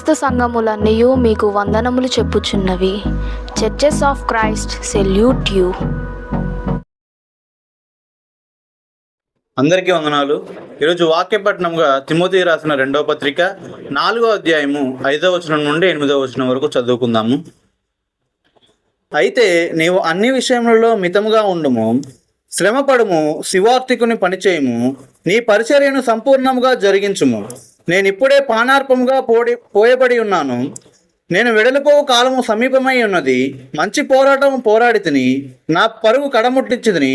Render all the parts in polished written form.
క్రీస్తు సంఘములన్నయు మీకు వందనములు చెప్పుచున్నవి. Churches of Christ salute you. అందరికీ వందనాలు. ఈరోజు వాక్యపట్నంగా తిమోతి రాసిన 2వ పత్రిక 4వ అధ్యాయము 5వ వచనం నుండి 8వ వచనం వరకు చదువుకుందాము. అయితే నీవు అన్ని విషయములలో మితముగా ఉండుము, శ్రమపడుము, శివార్తికుని పనిచేయము, నీ పరిచర్యను సంపూర్ణముగా జరిగించుము. నేను ఇప్పుడే పానార్పముగా పోయబడి ఉన్నాను. నేను వెడలిపోవు కాలము సమీపమై ఉన్నది. మంచి పోరాటము పోరాడి తిని, నా పరుగు కడముట్టించితిని,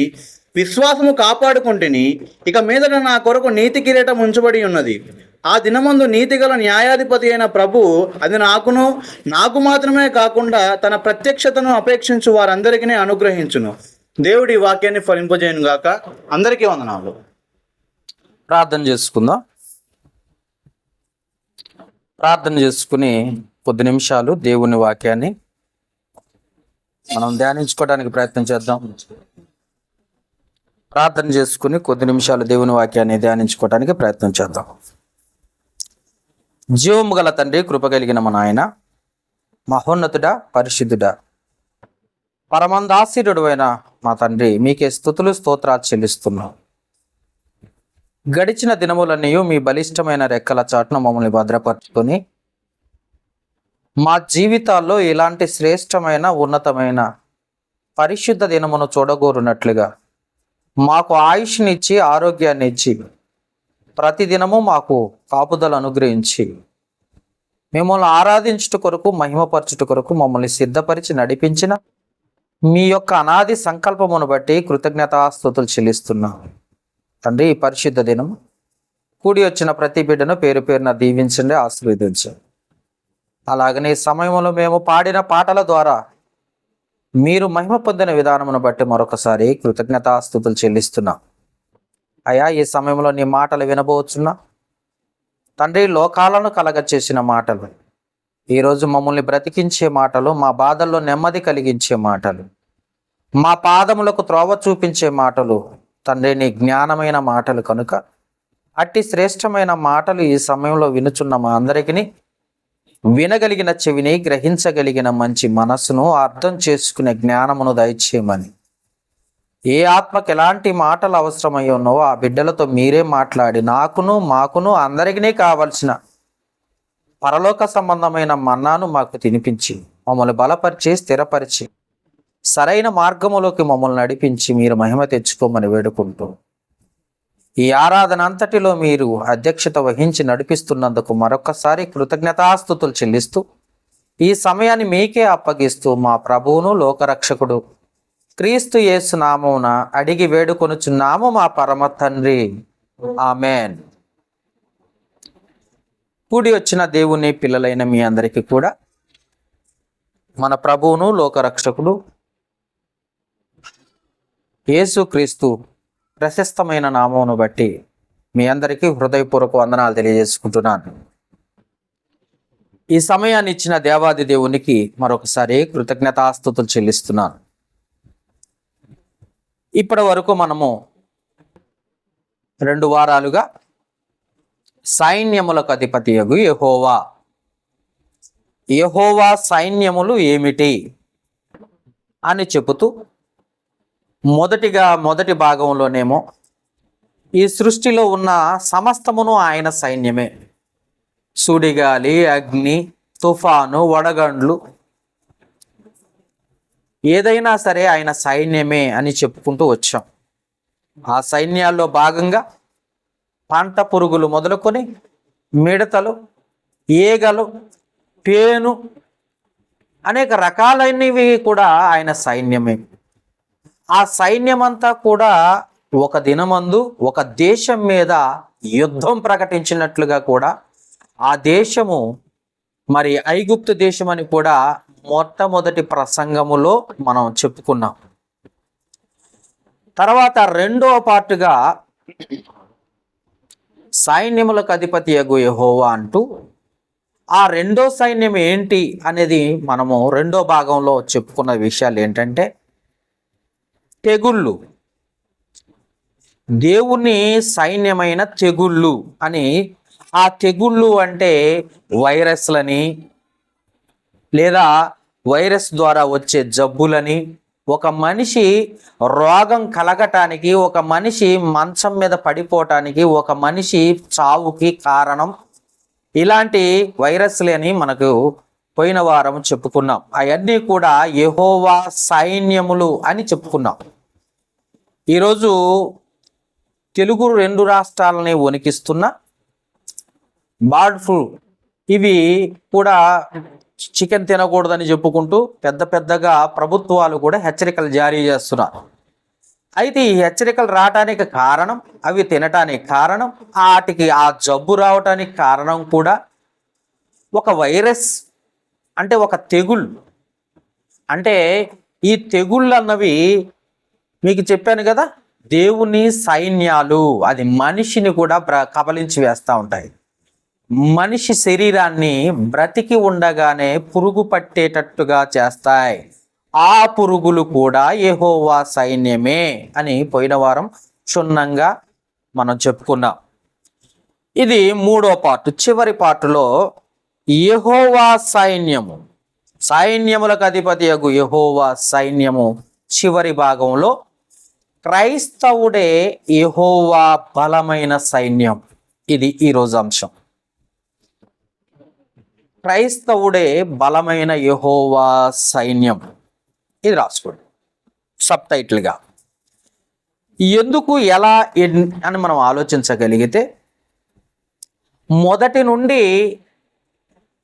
విశ్వాసము కాపాడుకుంటుని. ఇక మీదట నా కొరకు నీతి కిరీటం ఉంచబడి ఉన్నది. ఆ దినమందు నీతిగల న్యాయాధిపతి అయిన ప్రభు అది నాకు మాత్రమే కాకుండా తన ప్రత్యక్షతను అపేక్షించు వారందరికీ అనుగ్రహించును. దేవుడి వాక్యాన్ని ఫలింపజేయను గాక. అందరికీ వందనాలు. ప్రార్థన చేసుకుందాం. ప్రార్థన చేసుకుని కొద్ది నిమిషాలు దేవుని వాక్యాన్ని మనం ధ్యానించుకోవడానికి ప్రయత్నం చేద్దాం. ప్రార్థన చేసుకుని కొద్ది నిమిషాలు దేవుని వాక్యాన్ని ధ్యానించుకోవడానికి ప్రయత్నం చేద్దాం. జీవము గల తండ్రి, కృప కలిగిన మన నాయన, మహోన్నతుడా, పరిశుద్ధుడా, పరమందాసీనుడు అయిన మా తండ్రి, మీకే స్తుతులు స్తోత్రాలు చెల్లిస్తున్నాం. గడిచిన దినములన్నీ మీ బలిష్టమైన రెక్కల చాటున మమ్మల్ని భద్రపరుచుకొని మా జీవితాల్లో ఇలాంటి శ్రేష్టమైన ఉన్నతమైన పరిశుద్ధ దినమును చూడగోరునట్లుగా మాకు ఆయుష్నిచ్చి ఆరోగ్యాన్ని ఇచ్చి ప్రతిదినము మాకు కాపుదల అనుగ్రహించి మిమ్మల్ని ఆరాధించుట కొరకు, మహిమపరచుట కొరకు మమ్మల్ని సిద్ధపరిచి నడిపించిన మీ యొక్క అనాది సంకల్పమును బట్టి కృతజ్ఞతాస్తుతులు చెల్లిస్తున్నాం. తండ్రి, ఈ పరిశుద్ధ దినం కూడి వచ్చిన ప్రతి బిడ్డను పేరు పేరున దీవించండి, ఆశీర్వదించండి. అలాగనే ఈ సమయంలో మేము పాడిన పాటల ద్వారా మీరు మహిమ పొందిన విధానమును బట్టి మరొకసారి కృతజ్ఞతాస్తుతులు చెల్లిస్తున్నాం. అయ్యా, ఈ సమయంలో నీ మాటలు వినబోచున్నా తండ్రి, లోకాలను కలగచేసిన మాటలు, ఈరోజు మమ్మల్ని బ్రతికించే మాటలు, మా బాధల్లో నెమ్మది కలిగించే మాటలు, మా పాదములకు త్రోవ చూపించే మాటలు తండ్రి, నీ జ్ఞానమైన మాటలు కనుక అట్టి శ్రేష్టమైన మాటలు ఈ సమయంలో వినుచున్న మా అందరికీ వినగలిగిన చెవిని, గ్రహించగలిగిన మంచి మనస్సును, అర్థం చేసుకునే జ్ఞానమును దయచేయమని, ఏ ఆత్మకు ఎలాంటి మాటలు అవసరమై ఉన్నావో ఆ బిడ్డలతో మీరే మాట్లాడి మాకును అందరికీ కావలసిన పరలోక సంబంధమైన మన్నాను మాకు తినిపించి మమ్మల్ని బలపరిచి స్థిరపరిచి సరైన మార్గములోకి మమ్మల్ని నడిపించి మీరు మహిమ తెచ్చుకోమని వేడుకుంటూ, ఈ ఆరాధన అంతటిలో మీరు అధ్యక్షత వహించి నడిపిస్తున్నందుకు మరొకసారి కృతజ్ఞతాస్తుతులు చెల్లిస్తూ ఈ సమయాన్ని మీకే అప్పగిస్తూ మా ప్రభువును లోకరక్షకుడు క్రీస్తు యేసు నామమున అడిగి వేడుకొనుచున్నాము మా పరమ తండ్రి, ఆమెన్. కూడి వచ్చిన దేవుని పిల్లలైన మీ అందరికీ కూడా మన ప్రభువును లోకరక్షకుడు యేసు క్రీస్తు ప్రశస్తమైన నామమును బట్టి మీ అందరికీ హృదయపూర్వక వందనాలు తెలియజేసుకుంటున్నాను. ఈ సమయాన్ని ఇచ్చిన దేవాది దేవునికి మరొకసారి కృతజ్ఞతాస్తుతులు చెల్లిస్తున్నాను. ఇప్పటి వరకు మనము 2 వారాలుగా సైన్యములకు అధిపతియగు యెహోవా సైన్యములు ఏమిటి అని చెబుతూ మొదటి భాగంలోనేమో ఈ సృష్టిలో ఉన్న సమస్తమును ఆయన సైన్యమే, సుడిగాలి, అగ్ని, తుఫాను, వడగండ్లు, ఏదైనా సరే ఆయన సైన్యమే అని చెప్పుకుంటూ వచ్చాం. ఆ సైన్యాల్లో భాగంగా పంట పురుగులు మొదలుకొని మిడతలు, ఈగలు, పేను అనేక రకాలైనవి కూడా ఆయన సైన్యమే. ఆ సైన్యమంతా కూడా ఒక దినమందు ఒక దేశం మీద యుద్ధం ప్రకటించినట్లుగా కూడా ఆ దేశము మరి ఐగుప్తు దేశం అని కూడా మొట్టమొదటి ప్రసంగములో మనం చెప్పుకున్నాం. తర్వాత 2వ పార్టుగా సైన్యములకు అధిపతియగు యెహోవా అంటూ ఆ 2వ సైన్యం ఏంటి అనేది మనము 2వ భాగంలో చెప్పుకున్న విషయాలు ఏంటంటే, తెగుళ్ళు, దేవుని సైన్యమైన తెగుళ్ళు అని ఆ తెగుళ్ళు అంటే వైరస్లని లేదా వైరస్ ద్వారా వచ్చే జబ్బులని, ఒక మనిషి రోగం కలగటానికి, ఒక మనిషి మంచం మీద పడిపోవటానికి, ఒక మనిషి చావుకి కారణం ఇలాంటి వైరస్లే అని మనకు పోయిన వారం చెప్పుకున్నాం. అవన్నీ కూడా యెహోవా సైన్యములు అని చెప్పుకున్నాం. ఈరోజు తెలుగు 2 రాష్ట్రాలని వణికిస్తున్న బర్డ్ ఫ్లూ, ఇవి కూడా చికెన్ తినకూడదని చెప్పుకుంటూ పెద్దగా ప్రభుత్వాలు కూడా హెచ్చరికలు జారీ చేస్తున్నారు. అయితే ఈ హెచ్చరికలు రావటానికి కారణం, అవి తినటానికి కారణం, వాటికి ఆ జబ్బు రావటానికి కారణం కూడా ఒక వైరస్, అంటే ఒక తెగుళ్ళు. అంటే ఈ తెగుళ్ళు అన్నవి మీకు చెప్పాను కదా, దేవుని సైన్యాలు. అది మనిషిని కూడా కబలించి వేస్తూ ఉంటాయి. మనిషి శరీరాన్ని బ్రతికి ఉండగానే పురుగు పట్టేటట్టుగా చేస్తాయి. ఆ పురుగులు కూడా యెహోవా సైన్యమే అని పోయిన వారం క్షుణ్ణంగా మనం చెప్పుకున్నాం. ఇది 3వ పార్ట్. చివరి పార్టులో యెహోవా సైన్యము, సైన్యములకు అధిపతియగు యెహోవా సైన్యము చివరి భాగంలో క్రైస్తవుడే యెహోవా బలమైన సైన్యం. ఇది ఈరోజు అంశం. క్రైస్తవుడే బలమైన యెహోవా సైన్యం. ఇది రాసుకోండి సబ్ టైటిల్గా. ఎందుకు, ఎలా అని మనం ఆలోచించగలిగితే, మొదటి నుండి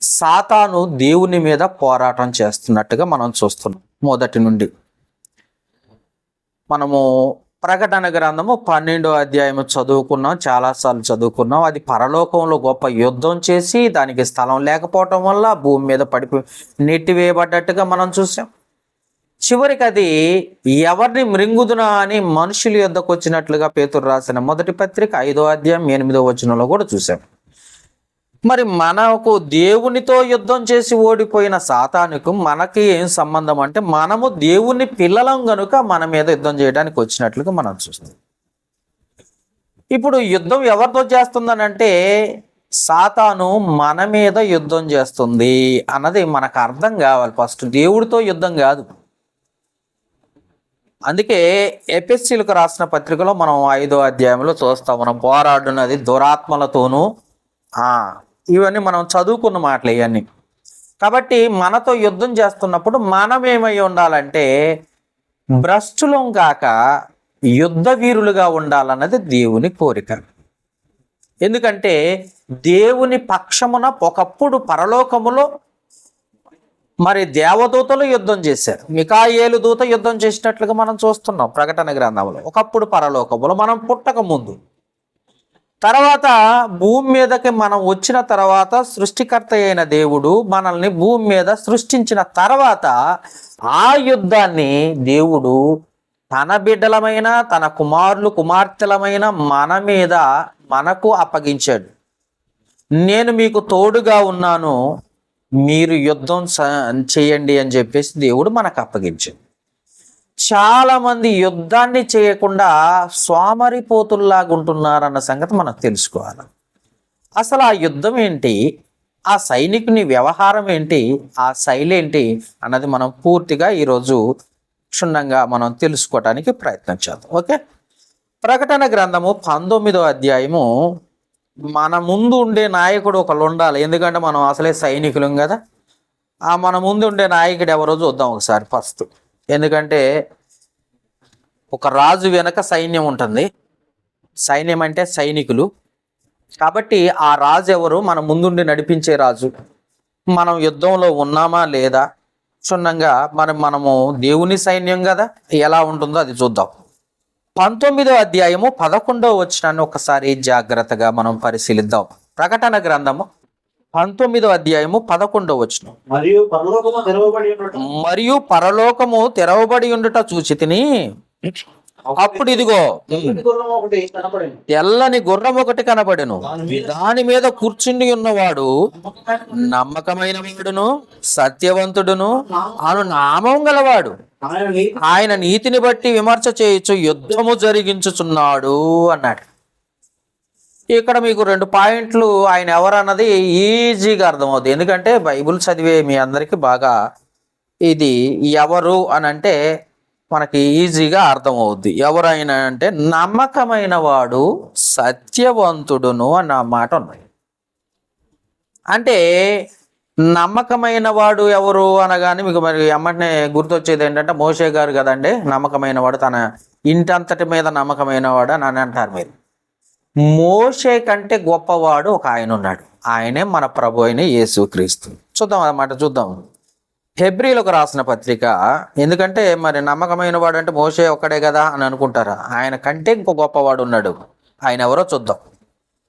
సాతాను దేవుని మీద పోరాటం చేస్తున్నట్టుగా మనం చూస్తున్నాం. మొదటి నుండి మనము ప్రకటన గ్రంథము 12వ అధ్యాయము చదువుకున్నాం, చాలాసార్లు చదువుకున్నాం. అది పరలోకంలో గొప్ప యుద్ధం చేసి దానికి స్థలం లేకపోవటం వల్ల భూమి మీద నెట్టివేయబడ్డట్టుగా మనం చూసాం. చివరికి అది ఎవరిని మృంగుదునా అని మనుషుల యొద్దకు వచ్చినట్లుగా పేతురు రాసిన మొదటి పత్రిక 5వ అధ్యాయం 8వ వచనంలో కూడా చూసాం. మరి మనకు దేవునితో యుద్ధం చేసి ఓడిపోయిన సాతానుకు మనకి ఏం సంబంధం అంటే, మనము దేవుని పిల్లలం గనుక మన మీద యుద్ధం చేయడానికి వచ్చినట్లుగా మనం చూస్తాం. ఇప్పుడు యుద్ధం ఎవరితో చేస్తుందనంటే, సాతాను మన మీద యుద్ధం చేస్తుంది అన్నది మనకు అర్థం కావాలి. ఫస్ట్ దేవుడితో యుద్ధం కాదు. అందుకే ఎఫెసీయులకు రాసిన పత్రికలో మనం 5వ అధ్యాయంలో చూస్తాం, మనం పోరాడున్నది దురాత్మలతోనూ. ఇవన్నీ మనం చదువుకున్న మాటలు ఇవన్నీ. కాబట్టి మనతో యుద్ధం చేస్తున్నప్పుడు మనం ఏమై ఉండాలంటే, భ్రష్టులం కాక యుద్ధ వీరులుగా ఉండాలన్నది దేవుని కోరిక. ఎందుకంటే దేవుని పక్షమున ఒకప్పుడు పరలోకములో మరి దేవదూతలు యుద్ధం చేశారు. మికాయేలు దూత యుద్ధం చేసినట్లుగా మనం చూస్తున్నాం ప్రకటన గ్రంథంలో. ఒకప్పుడు పరలోకములో మనం పుట్టక ముందు. తర్వాత భూమి మీదకి మనం వచ్చిన తర్వాత సృష్టికర్త అయిన దేవుడు మనల్ని భూమి మీద సృష్టించిన తర్వాత ఆ యుద్ధాన్ని దేవుడు తన బిడ్డలమైన, తన కుమారులు కుమార్తెలమైన మన మీద మనకు అప్పగించాడు. నేను మీకు తోడుగా ఉన్నాను, మీరు యుద్ధం చేయండి అని చెప్పేసి దేవుడు మనకు అప్పగించాడు. చాలా మంది యుద్ధాన్ని చేయకుండా సోమరిపోతుల్లాగా ఉంటున్నారన్న సంగతి మనం తెలుసుకోవాలి. అసలు ఆ యుద్ధం ఏంటి, ఆ సైనికుని వ్యవహారం ఏంటి, ఆ శైలి ఏంటి అన్నది మనం పూర్తిగా ఈరోజు క్షుణ్ణంగా మనం తెలుసుకోవటానికి ప్రయత్నం చేద్దాం. ఓకే, ప్రకటన గ్రంథము 19వ అధ్యాయము. మన ముందు ఉండే నాయకుడు ఒకళ్ళు ఉండాలి. ఎందుకంటే మనం అసలే సైనికులం కదా. మన ముందు ఉండే నాయకుడు ఎవరో చూద్దాం ఒకసారి ఫస్ట్. ఎందుకంటే ఒక రాజు వెనక సైన్యం ఉంటుంది. సైన్యం అంటే సైనికులు. కాబట్టి ఆ రాజు ఎవరు, మన ముందుండి నడిపించే రాజు. మనం యుద్ధంలో ఉన్నామా లేదా క్షుణ్ణంగా మనము దేవుని సైన్యం కదా, ఎలా ఉంటుందో అది చూద్దాం. 19వ అధ్యాయము 11వ వచనాన్ని ఒకసారి జాగ్రత్తగా మనం పరిశీలిద్దాం. ప్రకటన గ్రంథము 19వ అధ్యాయము 11వ వచనం. మరియు పరలోకము తెరవబడి ఉండుట చూచితిని. అప్పుడు ఇదిగో తెల్లని గుర్రం ఒకటి కనబడెను. దాని మీద కూర్చుండి ఉన్నవాడు నమ్మకమైన వాడును సత్యవంతుడును అను నామం గలవాడు. ఆయన నీతిని బట్టి విమర్శ చేయొచ్చు యుద్ధము జరిగించుచున్నాడు అన్నాడు. ఇక్కడ మీకు 2 పాయింట్లు ఆయన ఎవరన్నది ఈజీగా అర్థమవుతుంది. ఎందుకంటే బైబిల్ చదివే మీ అందరికీ బాగా ఇది ఎవరు అని అంటే మనకి ఈజీగా అర్థమవుద్ది. ఎవరైనా అంటే నమ్మకమైన వాడు సత్యవంతుడును అన్న మాట ఉంది. అంటే నమ్మకమైన వాడు ఎవరు అనగానే మీకు మరి ఎమ్మటనే గుర్తొచ్చేది ఏంటంటే మోషే గారు కదండి నమ్మకమైన వాడు, తన ఇంటంతటి మీద నమ్మకమైన వాడు అని అంటారు మీరు. మోషే కంటే గొప్పవాడు ఒక ఆయన ఉన్నాడు, ఆయనే మన ప్రభు అయిన యేసుక్రీస్తు. చూద్దాం అన్నమాట, చూద్దాం. హెబ్రీలకు రాసిన పత్రిక, ఎందుకంటే మరి నమ్మకమైన వాడు అంటే మోషే ఒక్కడే కదా అని అనుకుంటారా, ఆయన కంటే ఇంకో గొప్పవాడు ఉన్నాడు. ఆయన ఎవరో చూద్దాం.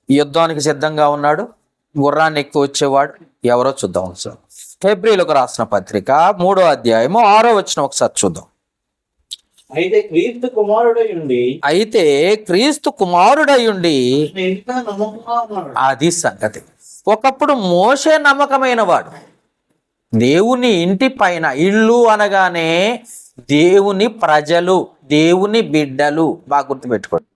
యుద్ధానికి సిద్ధంగా ఉన్నాడు, గుర్రాన్ని ఎక్కువ వచ్చేవాడు, ఎవరో చూద్దాం. హెబ్రీలకు రాసిన పత్రిక 3వ అధ్యాయము 6వ వచనం ఒకసారి చూద్దాం. అయితే క్రీస్తు కుమారుడై ఉండి అది సంగతి. ఒకప్పుడు మోషే నమ్మకమైన వాడు, దేవుని ఇంటి పైన, ఇల్లు అనగానే దేవుని ప్రజలు, దేవుని బిడ్డలు, బాగా గుర్తుపెట్టుకోండి.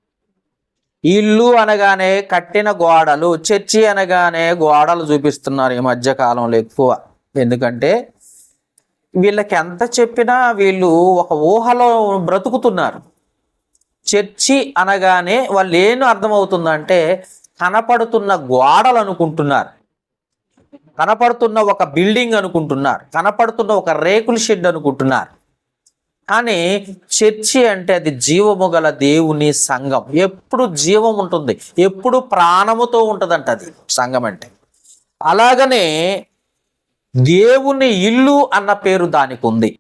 ఇల్లు అనగానే కట్టిన గోడలు, చర్చి అనగానే గోడలు చూపిస్తున్నారు ఈ మధ్య కాలంలో ఎక్కువ. ఎందుకంటే వీళ్ళకి ఎంత చెప్పినా వీళ్ళు ఒక ఊహలో బ్రతుకుతున్నారు. చర్చి అనగానే వాళ్ళు ఏం అర్థమవుతుందంటే కనపడుతున్న గోడలు అనుకుంటున్నారు, కనపడుతున్న ఒక బిల్డింగ్ అనుకుంటున్నారు, కనపడుతున్న ఒక రేకుల షెడ్ అనుకుంటున్నారు. కానీ చర్చి అంటే అది జీవము గల దేవుని సంఘం, ఎప్పుడు జీవం ఉంటుంది, ఎప్పుడు ప్రాణముతో ఉంటుందంట అది సంఘం అంటే. అలాగనే దేవుని ఇల్లు అన్న పేరు దానికి ఉంది.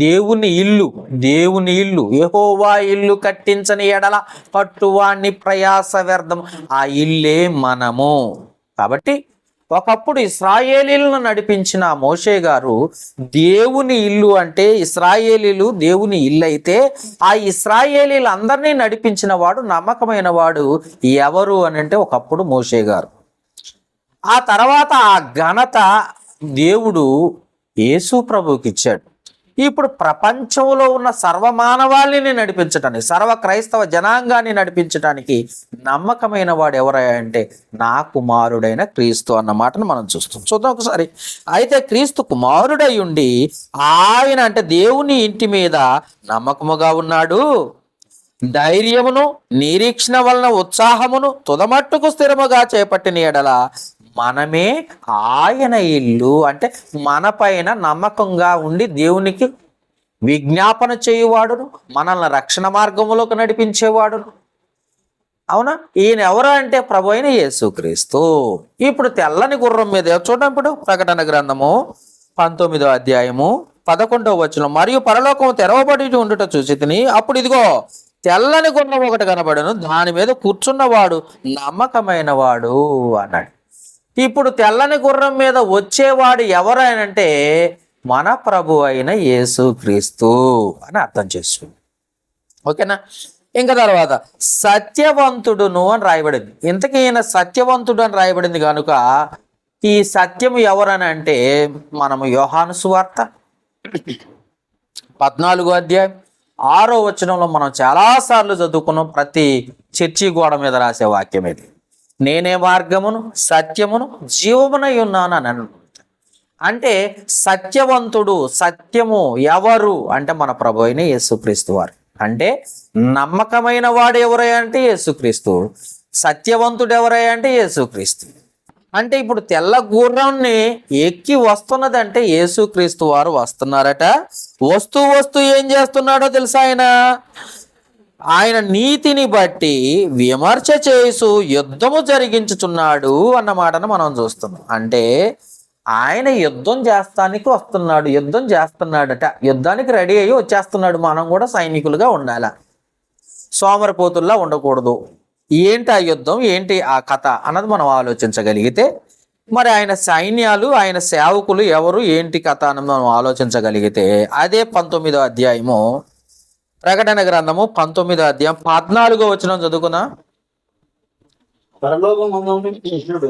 దేవుని ఇల్లు, దేవుని ఇల్లు, యెహోవా ఇల్లు కట్టించని ఎడల పట్టువాణ్ణి ప్రయాస వ్యర్థం, ఆ ఇల్లే మనము. కాబట్టి ఒకప్పుడు ఇశ్రాయేలీలను నడిపించిన మోషే గారు దేవుని ఇల్లు అంటే ఇశ్రాయేలీలు దేవుని ఇల్లు అయితే ఆ ఇశ్రాయేలీలు అందరినీ నడిపించిన వాడు నమ్మకమైన వాడు ఎవరు అని అంటే ఒకప్పుడు మోషే గారు. ఆ తర్వాత ఆ ఘనత దేవుడు యేసు ప్రభువుకి ఇచ్చాడు. ఇప్పుడు ప్రపంచంలో ఉన్న సర్వమానవాళిని నడిపించడానికి, సర్వ క్రైస్తవ జనాంగాన్ని నడిపించడానికి నమ్మకమైన వాడు ఎవరయ్యా అంటే నా కుమారుడైన క్రీస్తు అన్న మాటను మనం చూద్దాం ఒకసారి. అయితే క్రీస్తు కుమారుడై ఉండి ఆయన అంటే దేవుని ఇంటి మీద నమ్మకముగా ఉన్నాడు, ధైర్యమును నిరీక్షణ వలన ఉత్సాహమును తుదమట్టుకు స్థిరముగా చేపట్టిన ఎడల మనమే ఆయన ఇల్లు అంటే మన పైన నమ్మకంగా ఉండి దేవునికి విజ్ఞాపన చేయువాడును, మనల్ని రక్షణ మార్గంలోకి నడిపించేవాడును. అవునా, ఈయన ఎవరు అంటే ప్రభు అయిన యేసుక్రీస్తు. ఇప్పుడు తెల్లని గుర్రం మీద చూడండి. ఇప్పుడు ప్రకటన గ్రంథము 19వ అధ్యాయము 11వ వచనం, మరియు పరలోకము తెరవబడి ఉండుట చూసి తిని, అప్పుడు ఇదిగో తెల్లని గుర్రం ఒకటి కనబడను, దాని మీద కూర్చున్నవాడు నమ్మకమైన వాడు అన్నాడు. ఇప్పుడు తెల్లని గుర్రం మీద వచ్చేవాడు ఎవరైనంటే మన ప్రభు అయిన యేసుక్రీస్తు అని అర్థం చేసుకోండి. ఓకేనా. ఇంకా తర్వాత సత్యవంతుడును అని రాయబడింది. ఇంతకీ ఈయన సత్యవంతుడు అని రాయబడింది కనుక ఈ సత్యం ఎవరని అంటే మనము యోహాను సువార్త 14వ అధ్యాయం 6వ వచనంలో మనం చాలాసార్లు చదువుకున్నాం. ప్రతి చర్చి గోడ మీద రాసే వాక్యం ఇది. నేనే మార్గమును సత్యమును జీవమునై ఉన్నాను అని అంటే సత్యవంతుడు, సత్యము ఎవరు అంటే మన ప్రభు అయిన యేసుక్రీస్తు వారు. అంటే నమ్మకమైన వాడు ఎవరై అంటే యేసుక్రీస్తు, సత్యవంతుడు ఎవరై అంటే యేసుక్రీస్తు. అంటే ఇప్పుడు తెల్ల గుర్రాన్ని ఎక్కి వస్తున్నదంటే యేసుక్రీస్తు వారు వస్తున్నారట. వస్తూ ఏం చేస్తున్నాడో తెలుసా, ఆయన నీతిని బట్టి విమర్శ చేసు యుద్ధము జరిగించుచున్నాడు అన్న మాటను మనం చూస్తున్నాం. అంటే ఆయన యుద్ధం చేస్తానికి వస్తున్నాడు, యుద్ధం చేస్తున్నాడట, యుద్ధానికి రెడీ అయ్యి వచ్చేస్తున్నాడు. మనం కూడా సైనికులుగా ఉండాలి, సోమరిపోతుల్లా ఉండకూడదు. ఏంటి ఆ యుద్ధం, ఏంటి ఆ కథ అన్నది మనం ఆలోచించగలిగితే మరి ఆయన సైన్యాలు, ఆయన సేవకులు ఎవరు, ఏంటి కథ అన్నది మనం ఆలోచించగలిగితే అదే 19వ అధ్యాయము ప్రకటన గ్రంథము 19వ అధ్యాయం 14వ వచనం చదువుకున్నా. కృష్ణుడు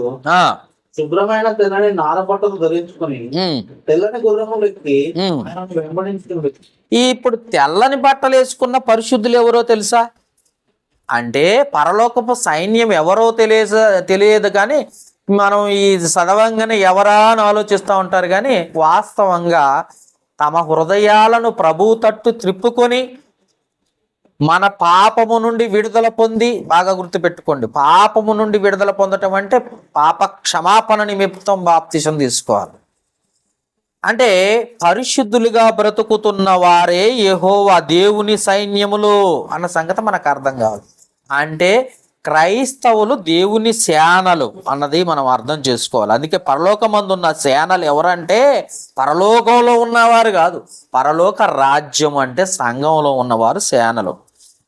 శుభ్రమైన తెల్లని నారబట్టలు ధరించుకొని తెల్లని గుర్రములు ఎక్కి వెంబడించుకుని. ఇప్పుడు తెల్లని బట్టలు వేసుకున్న పరిశుద్ధులు ఎవరో తెలుసా? అంటే పరలోకపు సైన్యం ఎవరో తెలియదు కానీ మనం ఈ చదవంగానే ఎవరా అని ఆలోచిస్తూ ఉంటారు. కానీ వాస్తవంగా తమ హృదయాలను ప్రభువు తట్టు త్రిప్పుకొని మన పాపము నుండి విడుదల పొంది, బాగా గుర్తుపెట్టుకోండి, పాపము నుండి విడుదల పొందటం అంటే పాప క్షమాపణ నిమిత్తం బాప్తిసం తీసుకోవాలి. అంటే పరిశుద్ధులుగా బ్రతుకుతున్న వారే యెహోవా దేవుని సైన్యములు అన్న సంగతి మనకు అర్థం కావాలి. అంటే క్రైస్తవులు దేవుని సేనలు అన్నది మనం అర్థం చేసుకోవాలి. అందుకే పరలోకమందున్న సేనలు ఎవరంటే పరలోకంలో ఉన్నవారు కాదు, పరలోక రాజ్యం అంటే సంఘంలో ఉన్నవారు సేనలు.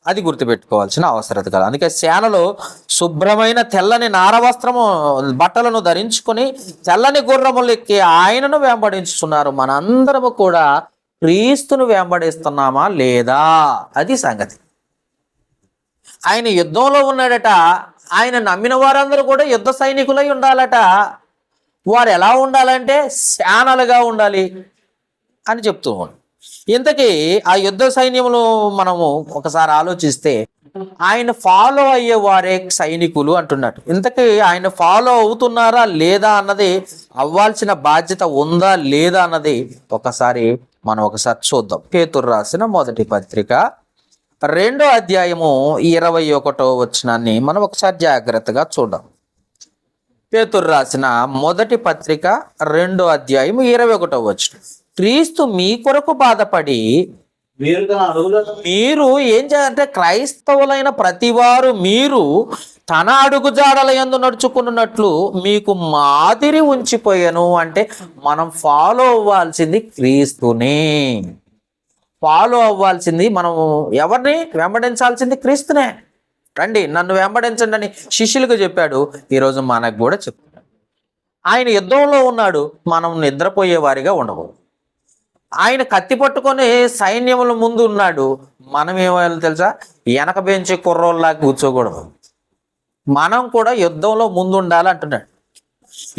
అది గుర్తుపెట్టుకోవాల్సిన అవసరత కదా. అందుకే సేనలు శుభ్రమైన తెల్లని నారవస్త్రము బట్టలను ధరించుకొని తెల్లని గుర్రములు ఎక్కి ఆయనను వెంబడించుతున్నారు. మనందరము కూడా క్రీస్తును వెంబడిస్తున్నామా లేదా, అది సంగతి. ఆయన యుద్ధంలో ఉన్నాడట, ఆయన నమ్మిన వారందరూ కూడా యుద్ధ సైనికులై ఉండాలట. వారు ఎలా ఉండాలంటే సేనలుగా ఉండాలి అని చెప్తూ ఉన్నాడు. ఇంతకీ ఆ యుద్ధ సైన్యంలో మనము ఒకసారి ఆలోచిస్తే ఆయన ఫాలో అయ్యే వారే సైనికులు అంటున్నాడు. ఇంతకీ ఆయన ఫాలో అవుతున్నారా లేదా అన్నది, అవ్వాల్సిన బాధ్యత ఉందా లేదా అన్నది మనం ఒకసారి చూద్దాం. పేతురు రాసిన మొదటి పత్రిక 2వ అధ్యాయము 21వ వచనాన్ని మనం ఒకసారి జాగ్రత్తగా చూద్దాం. పేతురు రాసిన మొదటి పత్రిక 2వ అధ్యాయము 21వ వచనం. క్రీస్తు మీ కొరకు బాధపడి మీరు ఏం చేయాలంటే క్రైస్తవులైన ప్రతివారు మీరు తన అడుగుజాడల యందు నడుచుకున్నట్లు మీకు మాదిరి ఉంచిపోయాను. అంటే మనం ఫాలో అవ్వాల్సింది క్రీస్తుని, ఫాలో అవ్వాల్సింది మనం ఎవరిని వెంబడించాల్సింది క్రీస్తునే. రండి నన్ను వెంబడించండి అని శిష్యులకు చెప్పాడు, ఈరోజు మనకు కూడా చెప్తున్నాడు. ఆయన యుద్ధంలో ఉన్నాడు, మనం నిద్రపోయే వారిగా ఉండకూడదు. ఆయన కత్తి పట్టుకొని సైన్యముల ముందు ఉన్నాడు, మనం ఏమో తెలుసా, వెనక బెంచి కుర్రోళ్ళలాగా కూర్చోకూడదు. మనం కూడా యుద్ధంలో ముందుండాలి అంటున్నాడు.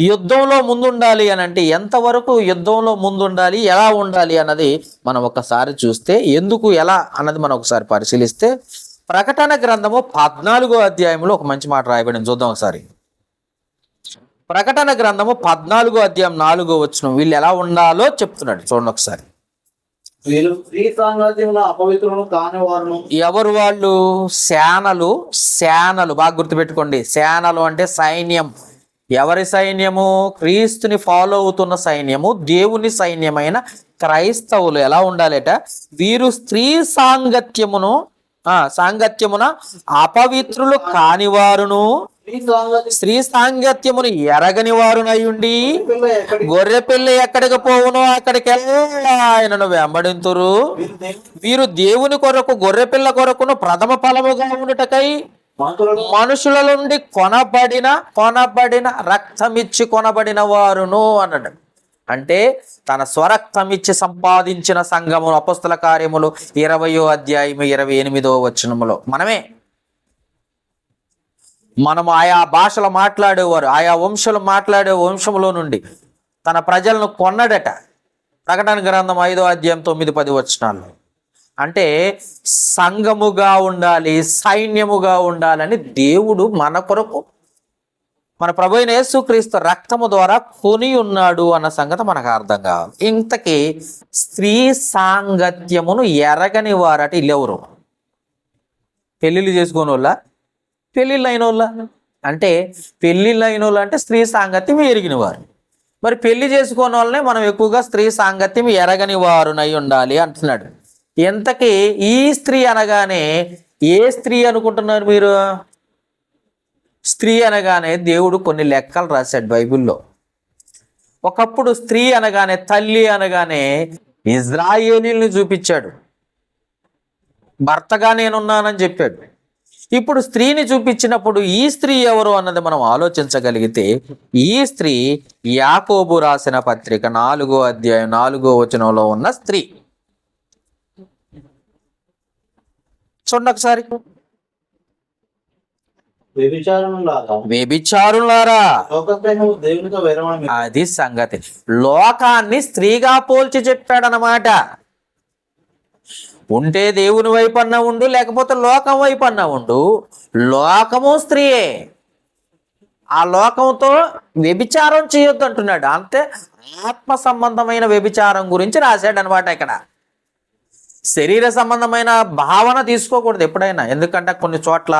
యుద్ధంలో ముందుండాలి అని అంటే ఎంతవరకు యుద్ధంలో ముందుండాలి, ఎలా ఉండాలి అన్నది మనం ఒకసారి చూస్తే, ఎందుకు ఎలా అన్నది మనం ఒకసారి పరిశీలిస్తే, ప్రకటన గ్రంథము 14వ అధ్యాయంలో ఒక మంచి మాట రాయబడింది, చూద్దాం ఒకసారి. ప్రకటన గ్రంథము 14వ అధ్యాయం 4వ వచనం వీళ్ళు ఎలా ఉండాలో చెప్తున్నాడు, చూడండి ఒకసారి. వీళ్ళు స్త్రీ సాంగత్యంలో అపవిత్రులను కాని వారును. ఎవరు వాళ్ళు? సేనలు. బాగా గుర్తుపెట్టుకోండి, సేనలు అంటే సైన్యం. ఎవరి సైన్యము? క్రీస్తుని ఫాలో అవుతున్న సైన్యము, దేవుని సైన్యమైన క్రైస్తవులు ఎలా ఉండాలట? వీరు సాంగత్యమున అపవిత్రులు కానివారును, స్త్రీ సాంగత్యమును ఎరగని వారునై ఉండి గొర్రె పిల్ల ఎక్కడికి పోవునో అక్కడికి ఆయనను వెంబడింతురు. వీరు దేవుని కొరకు గొర్రె పిల్ల కొరకును ప్రథమ ఫలముగా ఉండుటకై మనుషుల నుండి కొనబడిన రక్తమిచ్చి కొనబడిన వారును అన్నాడు. అంటే తన స్వరక్తమిచ్చి సంపాదించిన సంఘము. అపొస్తల కార్యములు 20వ అధ్యాయం 28వ వచనములో మనం ఆయా భాషలు మాట్లాడేవారు, ఆయా వంశములో నుండి తన ప్రజలను కొన్నాడట. ప్రకటన గ్రంథం 5వ అధ్యాయం 9-10 వచనాల్లో. అంటే సంఘముగా ఉండాలి, సైన్యముగా ఉండాలని దేవుడు మన కొరకు, మన ప్రభు అయిన యేసుక్రీస్తు రక్తము ద్వారా కొని ఉన్నాడు అన్న సంగతి మనకు అర్థం కావాలి. ఇంతకీ స్త్రీ సాంగత్యమును ఎరగని వారట వీళ్ళెవరు? పెళ్ళిళ్ళు చేసుకోని వాళ్ళ, పెళ్ళిళ్ళు అయిన వాళ్ళ? అంటే పెళ్ళిళ్ళు అయిన వాళ్ళు అంటే స్త్రీ సాంగత్యం ఎరిగిన వారు. మరి పెళ్లి చేసుకోని వాళ్ళనే మనం ఎక్కువగా స్త్రీ సాంగత్యం ఎరగని వారునై ఉండాలి అంటున్నాడు. ఎంతకీ ఈ స్త్రీ అనగానే ఏ స్త్రీ అనుకుంటున్నారు మీరు? స్త్రీ అనగానే దేవుడు కొన్ని లెక్కలు రాశాడు బైబిల్లో. ఒకప్పుడు స్త్రీ అనగానే, తల్లి అనగానే ఇజ్రాయేలీల్ని చూపించాడు, భర్తగా నేనున్నానని చెప్పాడు. ఇప్పుడు స్త్రీని చూపించినప్పుడు ఈ స్త్రీ ఎవరు అన్నది మనం ఆలోచించగలిగితే, ఈ స్త్రీ యాకోబు రాసిన పత్రిక 4వ అధ్యాయం 4వ వచనంలో ఉన్న స్త్రీ. చూడండి ఒకసారి. వ్యభిచారులారా, అది సంగతి. లోకాన్ని స్త్రీగా పోల్చి చెప్పాడనమాట. ఉంటే దేవుని వైపు అన్నా ఉండు, లేకపోతే లోకం వైపు అన్నా ఉండు. లోకము స్త్రీయే, ఆ లోకంతో వ్యభిచారం చేయొద్దు అంటున్నాడు. అంతే, ఆత్మ సంబంధమైన వ్యభిచారం గురించి రాశాడు అనమాట. ఇక్కడ శరీర సంబంధమైన భావన తీసుకోకూడదు ఎప్పుడైనా, ఎందుకంటే కొన్ని చోట్ల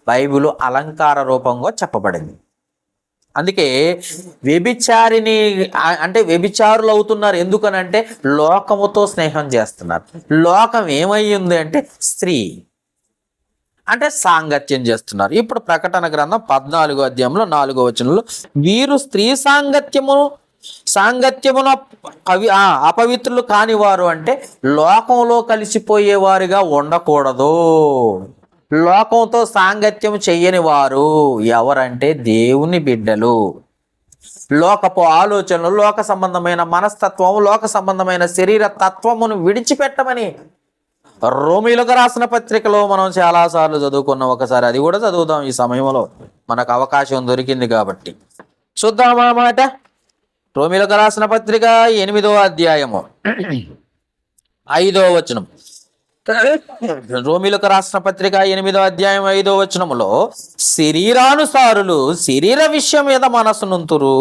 బైబిల్ అలంకార రూపంగా చెప్పబడింది. అందుకే వ్యభిచారిని అంటే వ్యభిచారులు అవుతున్నారు. ఎందుకనంటే లోకముతో స్నేహం చేస్తున్నారు. లోకం ఏమయ్యింది అంటే స్త్రీ అంటే సాంగత్యం చేస్తున్నారు. ఇప్పుడు ప్రకటన గ్రంథం 14వ అధ్యాయంలో 4వ వచనంలో, వీరు స్త్రీ సాంగత్యమున అపవిత్రులు కానివారు అంటే లోకంలో కలిసిపోయేవారుగా ఉండకూడదు. లోకంతో సాంగత్యం చెయ్యని వారు ఎవరంటే దేవుని బిడ్డలు. లోకపు ఆలోచనలు, లోక సంబంధమైన మనస్తత్వం, లోక సంబంధమైన శరీర తత్వమును విడిచిపెట్టమని రోమీయులకు రాసిన పత్రికలో మనం చాలాసార్లు చదువుకున్నాం. ఒకసారి అది కూడా చదువుదాం ఈ సమయంలో, మనకు అవకాశం దొరికింది కాబట్టి. చూద్దామా మాట. రోమీయులకు రాసిన పత్రిక 8వ అధ్యాయము 5వ వచనం. రోమీయులకు రాసిన పత్రిక 8వ అధ్యాయం 5వ వచనములో, శరీరానుసారులు శరీర విషయం మీద మనసునుంతురు,